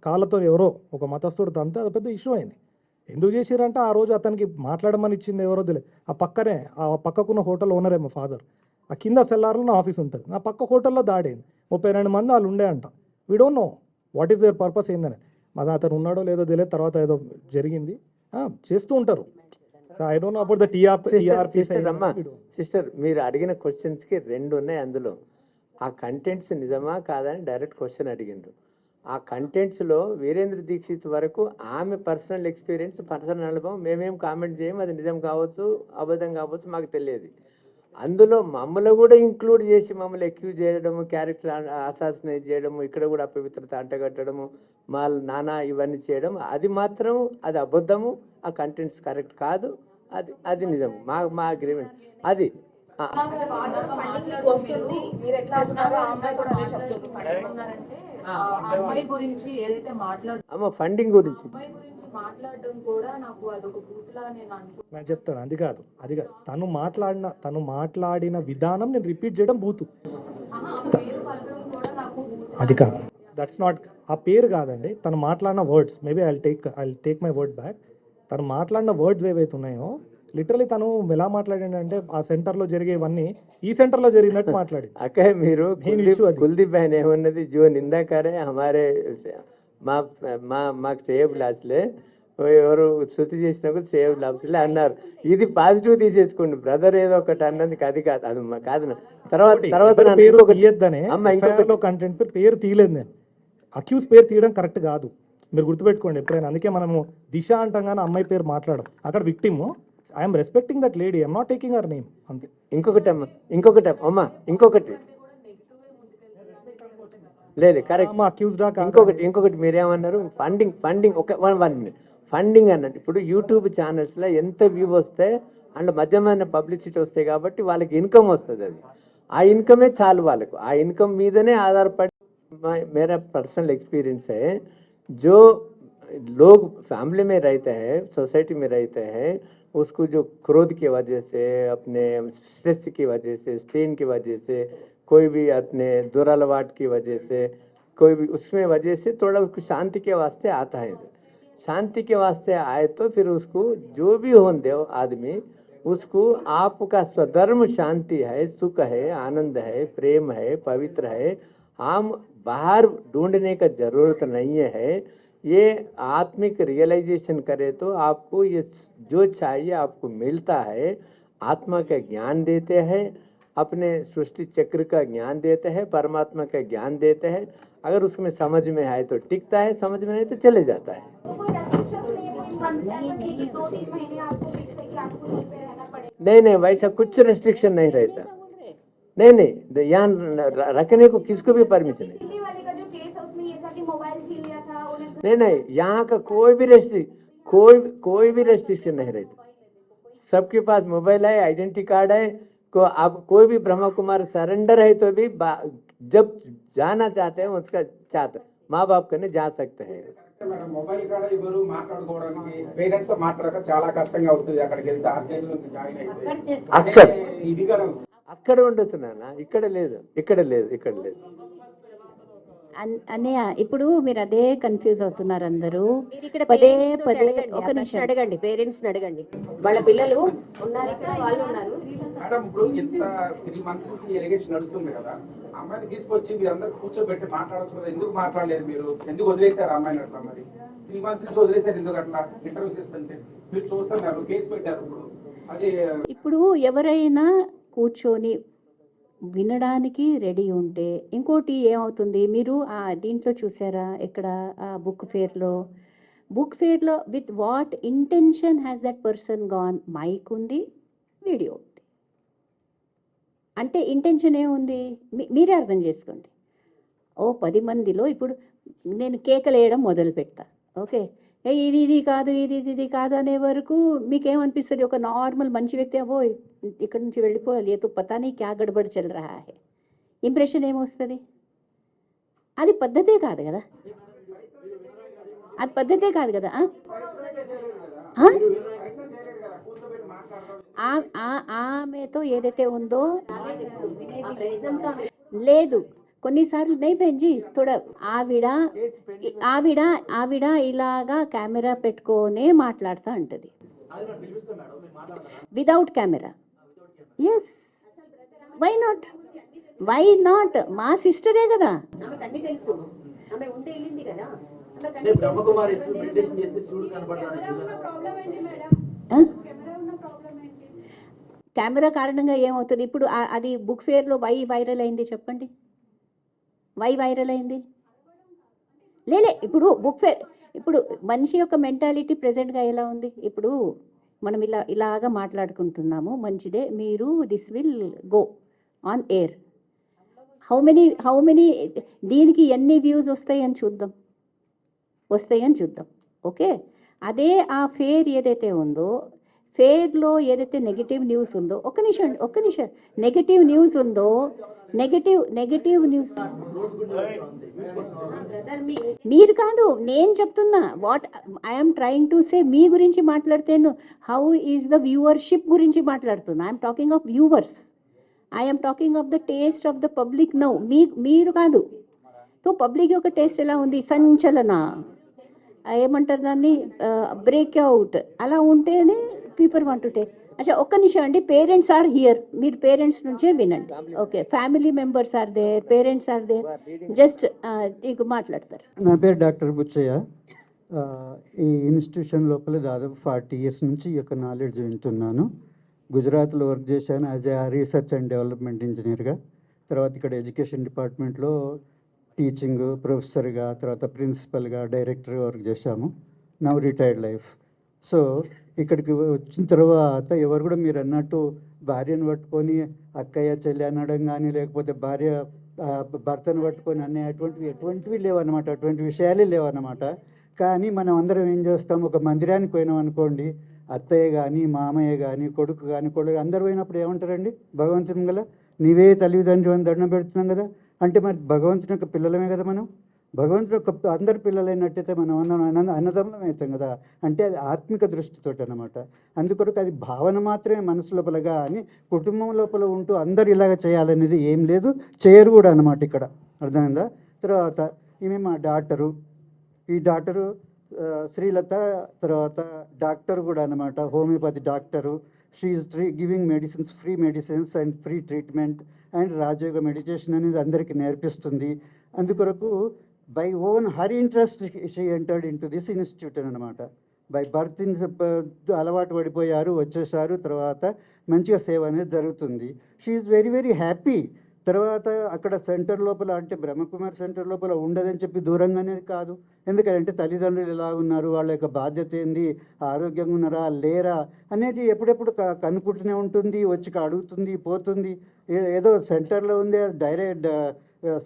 కాళ్ళతో ఎవరో ఒక మతస్థుడు తంతే అది పెద్ద ఇష్యూ అయింది. ఎందుకు చేశారంటే ఆ రోజు అతనికి మాట్లాడమని ఇచ్చింది ఎవరో తెలియదు. ఆ పక్కనే ఆ పక్కకున్న హోటల్ ఓనరే మా ఫాదర్. ఆ కింద సెల్లార్లో నా ఆఫీస్ ఉంటుంది. నా పక్క హోటల్లో దాడైంది. 32 మంది వాళ్ళు ఉండే అంట. We don't know what is their purpose ఏందని. మరి అతను ఉన్నాడో లేదో తెలియదు. తర్వాత ఏదో జరిగింది, చేస్తూ ఉంటారు. I don't know about the TRP. Sister, మీరు అడిగిన క్వశ్చన్స్కి 2 ఉన్నాయి. అందులో ఆ కంటెంట్స్ నిజమా కాదని డైరెక్ట్ క్వశ్చన్ అడిగిండ్రు. ఆ కంటెంట్స్లో వీరేంద్ర దీక్షిత్ వరకు ఆమె పర్సనల్ ఎక్స్పీరియన్స్, పర్సనల్ అనుభవం మేమేం కామెంట్ చేయం. అది నిజం కావచ్చు, అబద్ధం కావచ్చు, మాకు తెలియదు. అందులో మమ్మల్ని కూడా ఇంక్లూడ్ చేసి మమ్మల్ని అక్యూజ్ చేయడము, క్యారెక్టర్ అసాసినేట్ చేయడము, ఇక్కడ కూడా అపవిత్రత అంటగట్టడము, మా నానా ఇవన్నీ చేయడం, అది మాత్రం అది అబద్ధము. ఆ కంటెంట్స్ కరెక్ట్ కాదు. అది నిజం. మా అగ్రిమెంట్ అది. అమ్మాయి గురించి ఏదైతే ఫండింగ్ గురించి మాట్లాడడం కూడా నాకు అదొక బూతులా నేను అనుకుంటున్నాను. నేను చెప్తాను, అది కాదు. తను మాట్లాడిన విధానం నేను రిపీట్ చేయడం బూతు. అది కాదు, దట్స్ నాట్, ఆ పేరు కాదండి. తను మాట్లాడిన words, maybe I take my word back. తను మాట్లాడిన వర్డ్స్ ఏవైతే ఉన్నాయో లిటరలీ తను ఎలా మాట్లాడంటే ఆ సెంటర్లో జరిగేవన్నీ ఈ సెంటర్లో జరిగినట్టు మాట్లాడి. అక్కడ మీరు కుల్దీప్ భాయ్ ఏమన్నది, జో నిందాకారే హమారే మాకు సేవ్ లాస్లే ఎవరు శృతి చేసినప్పుడు సేవ్ లాస్లే అన్నారు. ఇది పాజిటివ్ తీసేసుకోండి బ్రదర్. ఏదో ఒకటి అన్నది అది కాదు, అది కాదు. తర్వాత పేరు తీయొద్దనే కంటెంట్ పేరు తీయలేదు నేను. అక్యూజ్ పేరు తీయడం కరెక్ట్ కాదు, మీరు గుర్తుపెట్టుకోండి ఎప్పుడైనా. అందుకే మనము దిశ అంటాం కానీ అమ్మాయి పేరు మాట్లాడడం. అక్కడ victim, I'm respecting that lady, I'm not taking her name అంతే. ఇంకొకటి లేదు కరెక్ట్. ఇంకొకటి మీరేమన్నారు, ఫండింగ్ ఒక 1 minute ఫండింగ్ అన్నట్టు. ఇప్పుడు యూట్యూబ్ ఛానల్స్లో ఎంత వ్యూ వస్తే అందులో మధ్యమైన పబ్లిసిటీ వస్తాయి కాబట్టి వాళ్ళకి ఇన్కమ్ వస్తుంది. అది ఆ ఇన్కమే చాలు వాళ్ళకు. ఆ ఇన్కమ్ మీదనే ఆధారపడి मेरा पर्सनल एक्सपीरियंस है, जो लोग फैमिली में रहते हैं, सोसाइटी में रहते हैं, उसको जो क्रोध की वजह से, अपने स्ट्रेस की वजह से, स्ट्रेन की वजह से, कोई भी अपने दुरालवाट की वजह से, कोई भी उसमें वजह से थोड़ा उसको शांति के वास्ते आता है. शांति के वास्ते आए तो फिर उसको जो भी होने दो आदमी, उसको आपका स्वधर्म शांति है, सुख है, आनंद है, प्रेम है, पवित्र है. हम बाहर ढूंढने का ज़रूरत नहीं है. ये आत्मिक रियलाइजेशन करे तो आपको ये जो चाहिए आपको मिलता है. आत्मा का ज्ञान देते हैं, अपने सृष्टि चक्र का ज्ञान देते हैं, परमात्मा का ज्ञान देते हैं. अगर उसमें समझ में आए तो टिकता है, समझ में नहीं तो चले जाता है. नहीं वैसा कुछ रेस्ट्रिक्शन नहीं रहता. नहीं यहाँ रखने को किसको भी परमिशन नहीं. नहीं यहाँ का कोई भी रेस्ट्रिक्शन नहीं रहता. सबके पास मोबाइल है, आइडेंटिटी कार्ड है. को आप कोई भी ब्रह्मा कुमार सरेंडर है तो भी जब जाना चाहते हैं उसका चाहते माँ बाप करने जा सकते हैं. మొబైల్ కాడ ఎవరు మాట్లాడుకోవడానికి పేరెంట్స్ తో మాట్లాడక చాలా కష్టంగా అవుతుంది. అక్కడికి వెళ్తే ఆ స్టేజ్ నుంచి జాయిన్ అయితే ఇది కూడా అక్కడ ఉండొచ్చు నాన్న, ఇక్కడ లేదు. అన్నయ్య ఇప్పుడు మీరు అదే కన్ఫ్యూజ్ అవుతున్నారు అందరూ. పదే ఒక నిమిషం అడగండి, పేరెంట్స్ అడగండి. వాళ్ళ పిల్లలు ఉన్నారు ఇక్కడ, వాళ్ళు ఉన్నారు. మేడం ఇప్పుడు ఇంత 3 months నుంచి ఎలిగేషన్ నడుస్తుంది కదా, అమ్మాయిని తీసుకొచ్చి మీరు అందరు కూర్చోబెట్టి మాట్లాడచ్చు కదా, ఎందుకు మాట్లాడలేదు మీరు? ఎందుకు వదిలేశారు అమ్మాయిని అట్లా? మరి 3 months నుంచి వదిలేశారు ఎందుకు అట్లా? ఇంటర్వ్యూ చేస్తుంటే మీరు చూస్తున్నారు, కేసు పెట్టారు. ఇప్పుడు ఎవరైనా కూర్చొని వినడానికి రెడీ ఉంటే, ఇంకోటి ఏమవుతుంది, మీరు దీంట్లో చూసారా ఎక్కడ బుక్ ఫేర్లో with what intention has that person gone? Mike ఉంది, వీడియో ఉంది. అంటే ఇంటెన్షన్ ఏముంది మీరే అర్థం చేసుకోండి. 10 మందిలో ఇప్పుడు నేను కేకలు వేయడం మొదలు పెడతా, ఓకే, ఇది కాదు అనే వరకు మీకేమనిపిస్తుంది? ఒక నార్మల్ మంచి వ్యక్తి ఇక్కడ నుంచి వెళ్ళిపోవాలి, ఏ తో పతా నీ క్యా గడబడి చల్ రహా హై, ఇంప్రెషన్ ఏమొస్తుంది? అది పద్ధతే కాదు కదా, ఆమెతో ఏదైతే ఉందో లేదు. కొన్నిసార్లు నై బెంజీ తోడా ఆవిడ ఇలాగా కెమెరా పెట్టుకోనే మాట్లాడుతూ ఉంటుంది without camera. Yes, why not? మా సిస్టరే కదా. కెమెరా కారణంగా ఏమవుతుంది? ఇప్పుడు అది బుక్ ఫేర్లో వైరల్ అయింది, చెప్పండి. వై వైరల్ అయింది? లేలే ఇప్పుడు బుక్ ఫేర్, ఇప్పుడు మనిషి యొక్క మెంటాలిటీ ప్రెజెంట్గా ఎలా ఉంది? ఇప్పుడు మనం ఇలాగా మాట్లాడుకుంటున్నాము, మంచిదే, మీరు this will go on air. How many దీనికి ఎన్ని వ్యూస్ వస్తాయని చూద్దాం, ఓకే. అదే ఆ ఫేర్ ఏదైతే ఉందో, ఫేర్లో ఏదైతే నెగిటివ్ న్యూస్ ఉందో, ఒక్క నిమిషం నెగిటివ్ న్యూస్ ఉందో, నెగిటివ్ న్యూస్ మీరు కాదు, నేను చెప్తున్నా. What I'm trying to say, మీ గురించి మాట్లాడితేను హౌ ఈజ్ ద వ్యూవర్షిప్ గురించి మాట్లాడుతున్నా. I'm talking of viewers, I'm talking of the taste of the public now. మీరు కాదు. సో పబ్లిక్ యొక్క టేస్ట్ ఎలా ఉంది? సంచలన, ఏమంటారు దాన్ని, బ్రేక్అవుట్, అలా ఉంటేనే పీపుల్ వాంట్ టు టేక్. అచ్చా ఒక్క నిమిషం అండి, పేరెంట్స్ ఆర్ హియర్, మీరు పేరెంట్స్ నుంచే వినండి. Okay, family members are there, parents are there, just నీకు మాట్లాడతారు. నా పేరు డాక్టర్ బుచ్చయ్య. ఈ ఇన్స్టిట్యూషన్ లోపల దాదాపు 40 years నుంచి ఈ యొక్క నాలెడ్జ్ వింటున్నాను. గుజరాత్లో వర్క్ చేశాను as a research and development ఇంజనీర్గా. తర్వాత ఇక్కడ ఎడ్యుకేషన్ డిపార్ట్మెంట్లో టీచింగ్ ప్రొఫెసర్గా, తర్వాత ప్రిన్సిపల్గా, డైరెక్టర్గా వర్క్ చేశాము. Now retired life. సో ఇక్కడికి వచ్చిన తర్వాత ఎవరు కూడా మీరు అన్నట్టు భార్యను పట్టుకొని అక్కయ్య చెల్లి అనడం కానీ, లేకపోతే భార్య భర్తను పట్టుకొని అనే ఎటువంటివి లేవన్నమాట, అటువంటి విషయాలే లేవన్నమాట. కానీ మనం అందరం ఏం చేస్తాం, ఒక మందిరానికి పోయినాం అనుకోండి, అత్తయ్య కానీ, మామయ్య కానీ, కొడుకు కానీ, కొడుకు అందరు పోయినప్పుడు ఏమంటారండి, భగవంతుని గల నీవే తల్లిదండ్రులు అని దండం పెడుతున్నాం కదా. అంటే మరి భగవంతుని యొక్క పిల్లలమే కదా మనం. భగవంతుడు యొక్క అందరి పిల్లలైనట్టయితే మనం అన్నదమ్ములం అవుతాం కదా. అంటే అది ఆత్మిక దృష్టితో అనమాట. అందుకొరకు అది భావన మాత్రమే మనసు లోపలగా అని, కుటుంబం లోపల ఉంటూ అందరు ఇలాగ చేయాలనేది ఏం లేదు, చేయరు కూడా అనమాట ఇక్కడ. అర్థమైందా? తర్వాత ఈమె మా డాక్టరు, ఈ డాక్టరు శ్రీలత, తర్వాత డాక్టర్ కూడా అనమాట, homeopathy doctor. She is giving medicines, free medicines and free treatment and Rajayoga meditation అనేది అందరికీ నేర్పిస్తుంది. అందుకొరకు by own her interest she entered in to this institute అనమాట. బై బర్త్ అలవాటు పడిపోయారు, వచ్చేసారు, తర్వాత మంచిగా సేవ అనేది జరుగుతుంది. She is very very happy. తర్వాత అక్కడ సెంటర్ లోపల, అంటే బ్రహ్మకుమారి సెంటర్ లోపల ఉండదని చెప్పి దూరంగానే కాదు. ఎందుకంటే తల్లిదండ్రులు ఎలా ఉన్నారు, వాళ్ళ యొక్క బాధ్యత ఏంది, ఆరోగ్యంగా ఉన్నారా లేరా అనేది ఎప్పుడెప్పుడు కనుక్కుంటూనే ఉంటుంది, వచ్చి అడుగుతుంది, పోతుంది. ఏదో సెంటర్లో ఉంది డైరెక్ట్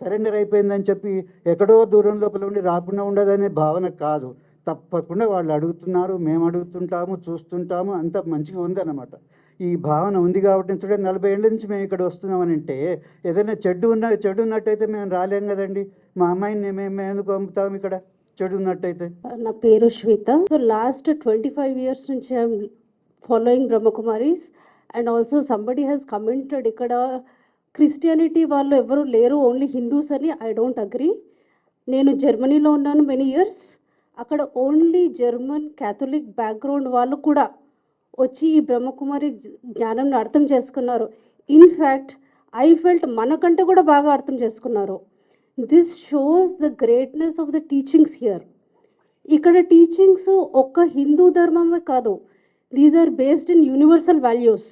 సరెండర్ అయిపోయిందని చెప్పి ఎక్కడో దూరం లోపల ఉండి రాకుండా ఉండదనే భావన కాదు. తప్పకుండా వాళ్ళు అడుగుతున్నారు, మేము అడుగుతుంటాము, చూస్తుంటాము, అంత మంచిగా ఉందన్నమాట. ఈ భావన ఉంది కాబట్టి చూడండి, 40 ఏళ్ళ నుంచి మేము ఇక్కడ వస్తున్నామని అంటే, ఏదైనా చెడు ఉన్నట్టయితే మేము రాలేం కదండి. మా అమ్మాయిని మేము ఎందుకు పంపుతాము ఇక్కడ చెడు ఉన్నట్టయితే? నా పేరు శ్వేత. సో లాస్ట్ 25 years నుంచి I'm following Brahma Kumaris. And also somebody has commented ఇక్కడ క్రిస్టియానిటీ వాళ్ళు ఎవరు లేరు, ఓన్లీ హిందూస్ అని. I don't agree. నేను జర్మనీలో ఉన్నాను మెనీ ఇయర్స్. అక్కడ ఓన్లీ జర్మన్ క్యాథలిక్ బ్యాక్గ్రౌండ్ వాళ్ళు కూడా వచ్చి ఈ బ్రహ్మకుమారి జ్ఞానంని అర్థం చేసుకున్నారు. ఇన్ఫ్యాక్ట్ ఐ ఫెల్ట్ మనకంటే కూడా బాగా అర్థం చేసుకున్నారు. This shows the greatness of the teachings here. ఇక్కడ టీచింగ్స్ ఒక్క హిందూ ధర్మమే కాదు, these are based in universal values.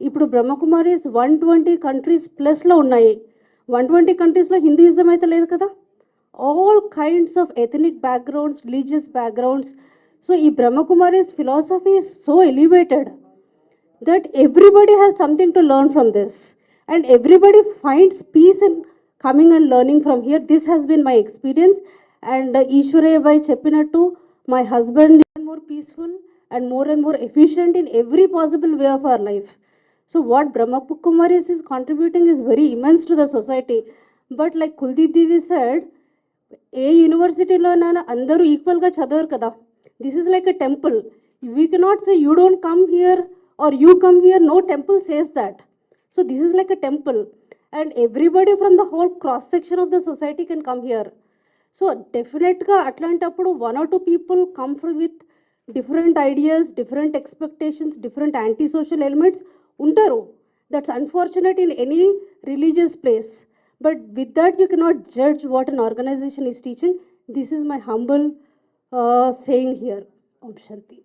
ఇప్పుడు బ్రహ్మకుమారీస్ 120 countries ప్లస్లో ఉన్నాయి. 120 countries హిందూయిజం అయితే లేదు కదా. All kinds of ethnic backgrounds, religious backgrounds. So, ఈ Brahmakumari's philosophy is so elevated that everybody has something to learn from this, and everybody finds peace in coming and learning from here. This has been my experience, and Ishwaraya bhai cheppinattu, my husband is more peaceful and more efficient in every possible way of our life. So, what Brahmakumari's is contributing is very immense to the society. But like Kuldeep Didi said, ఏ యూనివర్సిటీలోనైనా అందరూ ఈక్వల్గా చదవరు కదా. This is like a temple. We cannot say you don't come here or you come here. No temple says that. So this is like a temple, and everybody from the whole cross section of the society can come here. So definitely atlantappudu 1 or 2 people come with different ideas, different expectations, different anti-social elements untaru. That's unfortunate in any religious place. But with that you cannot judge what an organization is teaching. This is my humble saying here. Om Shanti.